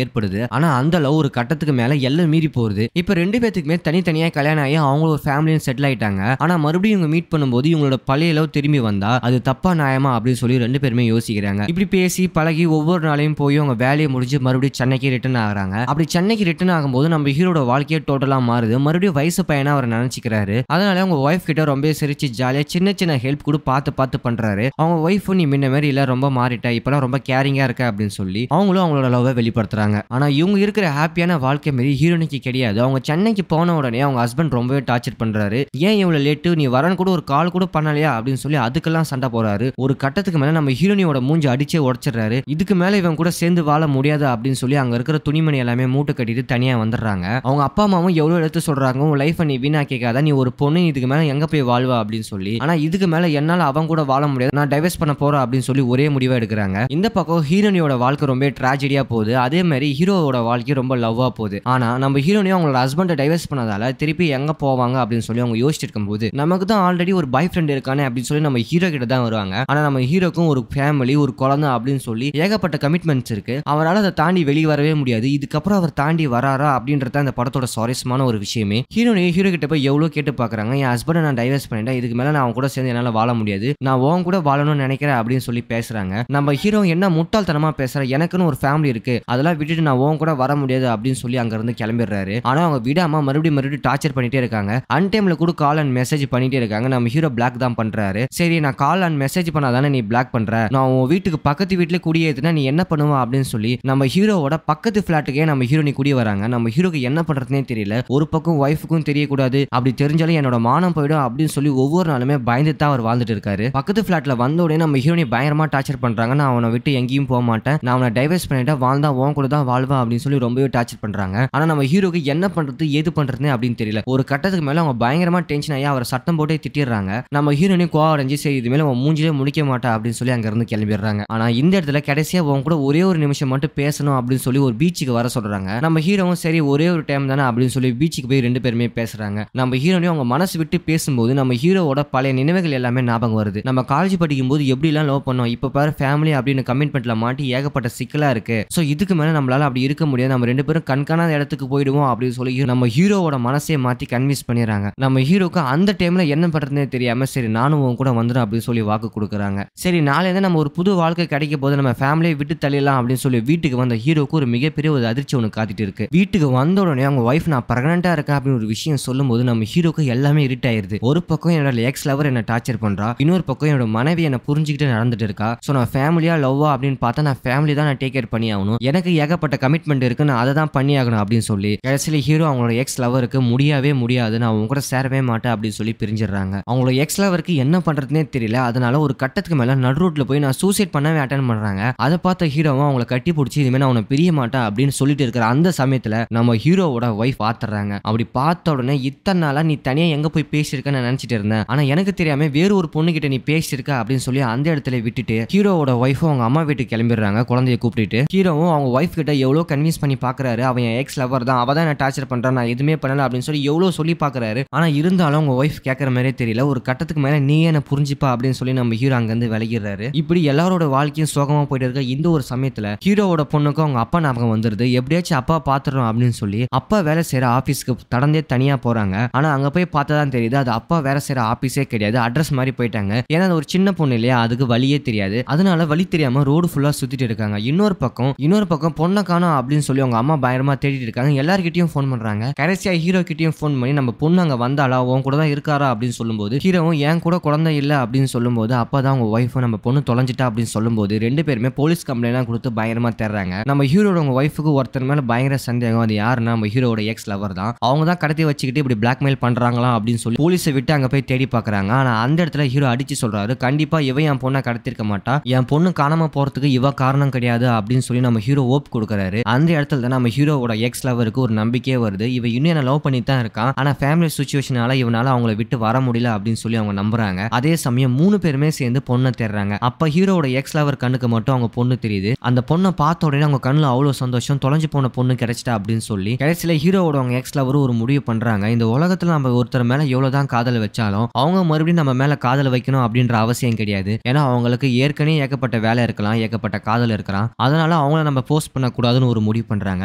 [SPEAKER 2] ஏற்படுது. ஆனா அந்த லவ் ஒரு கட்டத்துக்கு மேல எல்லாம் மீறி போகுது. இப்போ 2 பேத்துக்குமே தனித்தனியா கல்யாணம் ஆகி அவங்க ஒரு ஃபேமிலியும் செட்டில் ஆயிட்டாங்க. ஆனா மறுபடியும் இவங்க மீட் பண்ணும்போது இவங்களோட பழைய லவ் திரும்பி வந்தா அது தப்பா நியாயமா அப்படின்னு சொல்லி 2 பேருமே யோசிக்கிறாங்க. இப்படி பேசி பழகி ஒவ்வொரு நாளையும் போய் அவங்க வேலையை முடிஞ்சு மறுபடியும் சென்னைக்கு ரிட்டர்ன் ஆகுறாங்க. அப்படி சென்னைக்கு ரிட்டர்ன் ஆகும்போது நம்ம ஹீரோட வாழ்க்கையே டோட்டலா மாறுது. மறுபடியும் வயசு பையனா அவர் நினைச்சுக்கிறாரு. அதனால அவங்க ஒய்ஃப் கிட்ட ரொம்ப சிரிச்சு ஜாலியா சின்ன சின்ன ஹெல்ப் கூட பார்த்து பண்றாரு. அவங்க ஒய்ஃப் நீ முன்ன மாதிரி இல்ல, ரொம்ப மாறிட்டா, இப்பெல்லாம் ரொம்ப கேரிங்கா இருக்க அப்படின்னு சொல்லி அவங்களும் அவங்களோட லவ்வை வெளிப்படுத்துறாங்க. ஆனா இவங்க இருக்கிற ஹாப்பியான வாழ்க்கை மாரி ஹீரோனிக்கு கிடையாது. அவங்க சென்னைக்கு போன உடனே அவங்க ஹஸ்பண்ட் ரொம்பவே டார்ச்சர் பண்றாரு. ஏன் இவ்வளவு லேட்டு, நீ வரன்னு கூட ஒரு கால் கூட பண்ணலையா அப்படின்னு சொல்லி அதுக்கெல்லாம் சண்டை போறாரு. ஒரு கட்டத்துக்கு மேல நம்ம ஹீரோனியோட மூஞ்சி அடிச்சே உடைச்சிடுறாரு. இதுக்கு மேல இவன் கூட சேர்ந்து வாழ முடியாது அப்படின்னு சொல்லி அங்க இருக்கிற துணிமணி எல்லாமே மூட்டை கட்டிட்டு தனியா வந்துடுறாங்க. அவங்க அப்பா அம்மாவும் எவ்வளவு எடுத்து சொல்றாங்க, உன் லைஃப் நீ வீணாக்கிக்காத, நீ ஒரு பொண்ணு, இதுக்கு மேல எங்க போய் வாழ்வா அப்படின்னு சொல்லி. ஆனா இதுக்கு மேல என்னால அவங்க கூட வாழ முடியாது, நான் டைவர்ஸ் பண்ண போறேன் அப்படின்னு சொல்லி ஒரே முடிவா எடுக்கிறாங்க. இந்த பக்கம் ஹீரோனியோட வாழ்க்கை ரொம்ப ட்ராஜடியா போகுது. அதே மாதிரி ஹீரோவோட வாழ்க்கை ரொம்ப லவ்வா போகுது. ஆனா நம்ம ஹீரோனியும் அவங்களோட ஹஸ்பண்டை டைவர்ஸ் பண்ணதால திருப்பி எங்க போவாங்க அப்படின்னு சொல்லி அவங்க யோசிச்சுட்டு இருக்கும்போது நமக்கு தான் ஆல்ரெடி ஒரு பாய் ஃப்ரெண்ட் இருக்கானே அப்படின்னு சொல்லி நம்ம ஹீரோ கிட்ட தான் வருவாங்க. ஆனா நம்ம ஹீரோக்கும் ஒரு ஃபேமிலி, ஒரு குழந்தை அப்படின்னு சொல்லி ஏகப்பட்ட கமிட்மெண்ட்ஸ் இருக்கு. அவரால் அதை தாண்டி வெளியே வரவே முடியாது. இதுக்கப்புறம் அவர் தாண்டி வராரா அப்படின்றத அந்த படத்தோட சுவாரஸ்யமான ஒரு விஷயமே. ஹீரோ கிட்ட போய் எவ்வளவு கேட்டு பாக்குறாங்க, என் ஹஸ்பண்டை நான் டைவர்ஸ் பண்ணிட்டேன், இதுக்கு மேல நான் அவங்க கூட சேர்ந்து என்னால வாழ முடியாது, நான் உன் கூட வாழணும்னு நினைக்கிறேன் அப்படின்னு சொல்லி பேசுறாங்க. நம்ம ஹீரோ என்ன முட்டாள்தனமா பேசுற, எனக்குன்னு ஒரு ஃபேமிலி இருக்கு, அதெல்லாம் விட்டுட்டு நான் உன் கூட வர முடியாது அப்படின்னு சொல்லி அங்க இருந்து கிளம்பிடுறாரு. ஆனா அவங்க விடாம மறுபடியும் டார்ச்சர் பண்ணிட்டே இருக்காங்க. அன்டைம்ல கூட கால் அண்ட் மெசேஜ் பண்ணிட்டே இருக்காங்க. நம்ம ஹீரோ பிளாக் தான் பண்றாரு. சரி, நான் கால் அண்ட் மெசேஜ் பண்ணாதானே நீ பிளாக் பண்ற, நான் உன் வீட்டுக்கு பக்கத்து வீட்டுல குடியேத்துனா நீ என்ன பண்ணுவா அப்படின்னு சொல்லி நம்ம ஹீரோவோட பக்கத்து பிளாட்டுக்கே நம்ம ஹீரோனி குடி வராங்க. நம்ம ஹீரோக்கு என்ன பண்றதுனே தெரியல. ஒரு பக்கம் ஒய்ஃபுக்கும் தெரியக்கூடாது, அப்படி தெரிஞ்சாலும் என்னோட மானம் போயிடும் அப்படின்னு சொல்லி ஒவ்வொரு நாளுமே பயந்து தான் அவர் வாழ்ந்துட்டு இருக்காரு. பக்கத்து பிளாட்ல வந்த உடனே நம்ம ஹீரோனி பயங்கரமா டார்ச்சர் பண்றாங்க. நான் அவனை விட்டு எங்கேயும் போக மாட்டேன், நான் அவனை டைவர்ஸ் பண்ணிட்டேன், வாழ்ந்தா உன் கூட தான் வாழ்வா அப்படின்னு சொல்லி ரொம்பவே டார்ச்சர் பண்றாங்க. ஆனா நம்ம ஹீரோக்கு என்ன பண்றது ஏது பண்றதுன்னு அப்படின்னு தெரியல. ஒரு கட்டத்துக்கு மேல அவங்க பயங்கரமா டென்ஷன் ஆகி அவர் சட்டம் போட்டே திட்டிடுறாங்க. நம்ம ஹீரோனி கோவம் அடைஞ்சு சரி இது மேல அவன் மூஞ்சிலே முடிக்க மாட்டா அப்படின்னு சொல்லி அங்க இருந்து கிளம்பிடுறாங்க. ஆனா இந்த இடத்துல கடைசியா உன் கூட ஒரே ஒரு நிமிஷம் மட்டும் பேசணும் அப்படின்னு சொல்லி ஒரு பீச்சுக்கு வர சொல்றாங்க. நம்ம ஹீரோவும் சரி ஒரே ஒரு டைம் தானே அப்படின்னு சொல்லி பீச்சுக்கு போய் 2 பேருமே பேசுறாங்க. நம்ம ஹீரோனையும் அவங்க மனசு விட்டு பேசும்போது நம்ம ஹீரோவோட பழைய நினைவுகள் எல்லாமே ஞாபகம் வருது. நம்ம காலேஜ் படிக்கும் போது எப்படி எல்லாம் லவ் பண்ணோம், இப்ப பாரு ஃபேமிலி அப்படின்னு கமிட்மெண்ட்ல மாட்டி ஏகப்பட்ட சிக்கலா இருக்கு. சோ இதுக்கு மேல நம்மளால அப்படி இருக்க முடியாது, நம்ம 2 பேரும் கண்காணாத இடத்துக்கு போயிடுவோம் அப்படின்னு சொல்லி நம்ம ஹீரோவோட மனசே மாத்தி கன்வின்ஸ் பண்ணிடுறாங்க. நம்ம ஹீரோக்கு அந்த டைம்ல என்ன பண்றதுனே தெரியாம சரி நானும் உன் கூட வந்துடும் அப்படின்னு சொல்லி வாக்கு கொடுக்குறாங்க. சரி நாளையில நம்ம ஒரு புது வாழ்க்கை கிடைக்க போது நம்ம ஃபேமிலியை விட்டு தள்ளிடலாம் அப்படின்னு சொல்லி வீட்டுக்கு வந்த ஹீரோக்கு ஒரு மிகப்பெரிய ஒரு அதிர்ச்சி ஒன்று காத்திட்டு இருக்கு. வீட்டுக்கு வந்த உடனே அவங்க ஒய்ஃப் நான் பிரெக்னெண்டா இருக்கேன் அப்படின்னு ஒரு விஷயம் சொல்லும் போது நம்ம ஹீரோக்கு எல்லாமே இருட் ஆயிருது. ஒரு பக்கம் என்னோட எக்ஸ் லவர் என்ன டார்ச்சர் பண்றா, இன்னொரு பக்கம் என்னோட மனைவி என்ன புரிஞ்சுக்கிட்டு நடந்துட்டு இருக்கா. சோ நான் ஃபேமிலியா லவ்வா அப்படின்னு பார்த்தா நான் ஃபேமிலி தான் நான் டேக் கேர் பண்ணி ஆகணும், எனக்கு ஏகப்பட்ட கமிட்மெண்ட் இருக்கு, நான் அதை தான் பண்ணி ஆகணும் அப்படின்னு சொல்லி கடைசியில ஹீரோ அவங்களோட எக்ஸ் லவருக்கு முடியவே முடியாது, நான் அவங்க கூட சேரவே மாட்டேன் அப்படின்னு சொல்லி பிரிஞ்சிடறாங்க. அவங்களோட எக்ஸ் லவருக்கு என்ன பண்றதுனே தெரியல. அதனால ஒரு கட்டத்துக்கு மேல நடு ரோட்ல போய் நான் சூசைட் பண்ணவே அட்டன் பண்றாங்க. அதை பார்த்த ஹீரோவும் அவங்களை கட்டி பிடிச்சி இதுமே நான் அவனை பிரிய மாட்டேன் அப்படின்னு சொல்லிட்டு இருக்கிற அந்த சமயத்துல நம்ம ஹீரோவோட ஒய்ஃப் பாத்துறாங்க. அப்படி பார்த்த உடனே இத்தனை நாளா நீ தனியா எங்க போய் பேசியிருக்கன்னு நினைச்சிட்டு இருந்தேன், ஆனா எனக்கு தெரியாம வேறு ஒரு பொண்ணு கிட்ட நீ பேசியிருக்க அப்படின்னு சொல்லி அந்த இடத்துல விட்டுட்டு ஹீரோவோட ஒய்ஃபும் அவங்க அம்மா வீட்டுக்கு கிளம்பிடுறாங்க. குழந்தைய கூப்பிட்டு ஹீரோவும் அவங்க ஒய்ஃப் கிட்ட எவ்வளவு கன்வின்ஸ் பண்ணி பாக்குறாரு, அவன் எக்ஸ் லவர் தான், அவ தான் என்ன டார்ச்சர் பண்றான், நான் எதுவுமே பண்ணல அப்படின்னு சொல்லி எவ்வளவு சொல்லி பாக்குறாரு. ஆனா இருந்தாலும் அவங்க ஒய்ஃப் கேட்கற மாதிரியே தெரியல. ஒரு கட்டத்துக்கு மேல நீ என்ன புரிஞ்சுப்பா அப்படின்னு சொல்லி நம்ம ஹீரோ அங்க இருந்து விலகிடுறாரு. இப்படி எல்லாரோட வாழ்க்கையும் சோகமா போயிட்டு இருக்க இந்த ஒரு சமயத்துல ஹீரோவோட பொண்ணுக்கும் அவங்க அப்பா ஞாபகம் வந்துருது. எப்படியாச்சும் அப்பா பாத்துறோம் அப்படின்னு அப்படின்னு சொல்லி அப்பா வேலை செய்யற ஆபீஸ்க்கு நடந்தே தனியா போறாங்க. ஆனா அங்க போய் பார்த்தாதான் தெரியுது அது அப்பா வேலை செய்யற ஆபீஸே கிடையாது, அட்ரஸ் மாதிரி போயிட்டாங்க. ஏன்னா அது ஒரு சின்ன பொண்ணு இல்லையா, அதுக்கு வழியே தெரியாது. அதனால வழி தெரியாம ரோடு ஃபுல்லா சுத்திட்டு இருக்காங்க. இன்னொரு பக்கம் பொண்ணை காணோம் அப்படின்னு சொல்லி அவங்க அம்மா பயங்கரமா தேடிட்டு இருக்காங்க. எல்லார்கிட்டயும் ஃபோன் பண்றாங்க. கடைசியா ஹீரோ கிட்டயும் ஃபோன் பண்ணி நம்ம பொண்ணு அங்க வந்தாளா, உன் கூட தான் இருக்காரா அப்படின்னு சொல்லும்போது ஹீரோவும் என் கூட குழந்தை இல்ல அப்படின்னு சொல்லும்போது அப்பதான் அவங்க ஒய்ஃப் நம்ம பொண்ணு தொலைஞ்சிட்டா அப்படின்னு சொல்லும்போது ரெண்டு பேருமே போலீஸ் கம்ப்ளைண்ட் கொடுத்து பயங்கரமா தேடுறாங்க. நம்ம ஹீரோட உங்க ஒய்ஃபுக்கு ஒருத்தர் மேல பயங்கர சந்தேகம். அது யாருன்னா நம்ம ஹீரோட எக்ஸ் லவர் தான். அவங்க தான் கடத்தி வச்சுக்கிட்டு இப்படி பிளாக்மெயில் பண்றாங்களா அப்படின்னு சொல்லி போலீஸை விட்டு அங்க போய் தேடி பாக்குறாங்க. ஆனா அந்த இடத்துல ஹீரோ அடிச்சு சொல்றாரு, கண்டிப்பா இவ என் பொண்ணை கடத்திருக்க மாட்டா, என் பொண்ணு காணாம போறதுக்கு இவ காரணம் கிடையாது அப்படின்னு சொல்லி நம்ம ஹீரோ ஓப் கொடுக்குறாரு. அந்த இடத்துல தான் நம்ம ஹீரோவோட எக்ஸ் லவருக்கு ஒரு நம்பிக்கையே வருது. இவ இன்னும் என்ன லவ் பண்ணி தான் இருக்கான், ஆனா ஃபேமிலி சுச்சுவேஷனால இவனால அவங்கள விட்டு வர முடியல அப்படின்னு சொல்லி அவங்க நம்புறாங்க. அதே சமயம் 3 பேருமே சேர்ந்து பொண்ணை தேடுறாங்க. அப்ப ஹீரோவோட எக்ஸ் லவர் கண்ணுக்கு மட்டும் அவங்க பொண்ணு தெரியுது. அந்த பொண்ணை பார்த்த உடனே அவங்க கண்ணுல அவ்வளவு சந்தோஷம், தொலைஞ்சு போன பொண்ணு கிடைச்சிட்டா அப்படின்னு சொல்லி கடைசியில ஹீரோவோட அவங்க எக்ஸ் லவர் ஒரு முடிவு பண்றாங்க. இந்த உலகத்துல நம்ம ஒருத்தர் மேல எவ்வளவுதான் காதல் வச்சாலும் அவங்க மறுபடியும் நம்ம மேல காதல் வைக்கணும் அப்படின்ற அவசியம் கிடையாது. ஏன்னா அவங்களுக்கு ஏற்கனவே ஏகப்பட்ட வேலை இருக்கலாம், ஏகப்பட்ட காதல் இருக்கலாம். அதனால அவங்கள நம்ம போஸ்ட் பண்ணக்கூடாதுன்னு ஒரு முடிவு பண்றாங்க.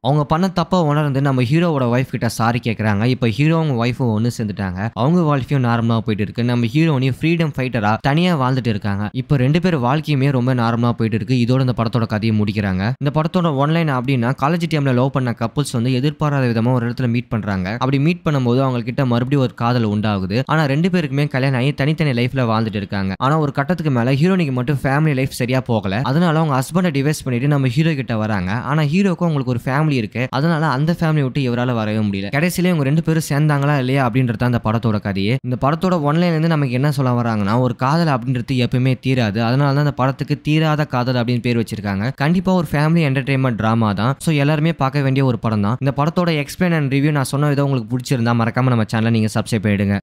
[SPEAKER 2] அவங்க பண்ண தப்ப உணர்ந்து நம்ம ஹீரோவோட ஒய்ஃப் கிட்ட சாரி கேட்கறாங்க. இப்ப ஹீரோ அவங்க ஒய்ஃபும் ஒன்னு சேர்ந்துட்டாங்க. அவங்க வாழ்க்கையும் நார்மலா போயிட்டு இருக்கு. நம்ம ஹீரோனையும் ஃப்ரீடம் ஃபைட்டரா தனியா வாழ்ந்துட்டு இருக்காங்க. இப்ப 2 பேர் வாழ்க்கையுமே ரொம்ப நார்மலா போயிட்டு இருக்கு. இதோட இந்த படத்தோட கதையை முடிக்கிறாங்க. இந்த படத்தோட ஒன்லைன் அப்படின்னா காலேஜ் டைம்ல லவ் பண்ண கப்புள்ஸ் வந்து எதிர்பாராத விதமா ஒரு இடத்துல மீட் பண்றாங்க. அப்படி மீட் பண்ணும்போது அவங்க கிட்ட மறுபடியும் ஒரு காதல் உண்டாகுது. ஆனா 2 பேருக்குமே கல்யாணம் ஆகி தனித்தனி லைஃப்ல வாழ்ந்துட்டு இருக்காங்க. ஆனா ஒரு கட்டத்துக்கு மேல ஹீரோனிக்கு மட்டும் ஃபேமிலி லைஃப் சரியா போகல. அதனால அவங்க ஹஸ்பண்டை டிவைஸ் பண்ணிட்டு நம்ம ஹீரோ கிட்ட வராங்க. ஆனா ஹீரோக்கும் அவங்களுக்கு ஒரு ஃபேமிலி இருக்கு. அதனால அந்த ஃபேமிலி விட்டு இவரால வரவே முடியல. கடைசியில இவங்க 2 பேரும் சேர்ந்தாங்களா இல்லையா அப்படின்றது அந்த படத்தோட கதையே. இந்த படத்தோட ஒன்லைன்ல இருந்து நமக்கு என்ன சொல்ல வராங்கன்னா, ஒரு காதல் அப்படின்றது எப்பவுமே தீராது. அதனால தான் இந்த படத்துக்கு தீராத காதல் அப்படின்னு பேர் வச்சிருக்காங்க. கண்டிப்பா ஒரு ஃபேமிலி என்டர்டைன்மெண்ட் டிராமா தான். சோ எல்லாருமே பார்க்க வேண்டிய ஒரு படம் தான். இந்த படத்தோட எக்ஸ்பிளைன் அண்ட் ரிவ்யூ நான் சொன்ன விதம் உங்களுக்கு பிடிச்சிருந்தா மறக்காம நம்ம சேனலை நீங்க சப்ஸ்கிரைப் பண்ணிடுங்க.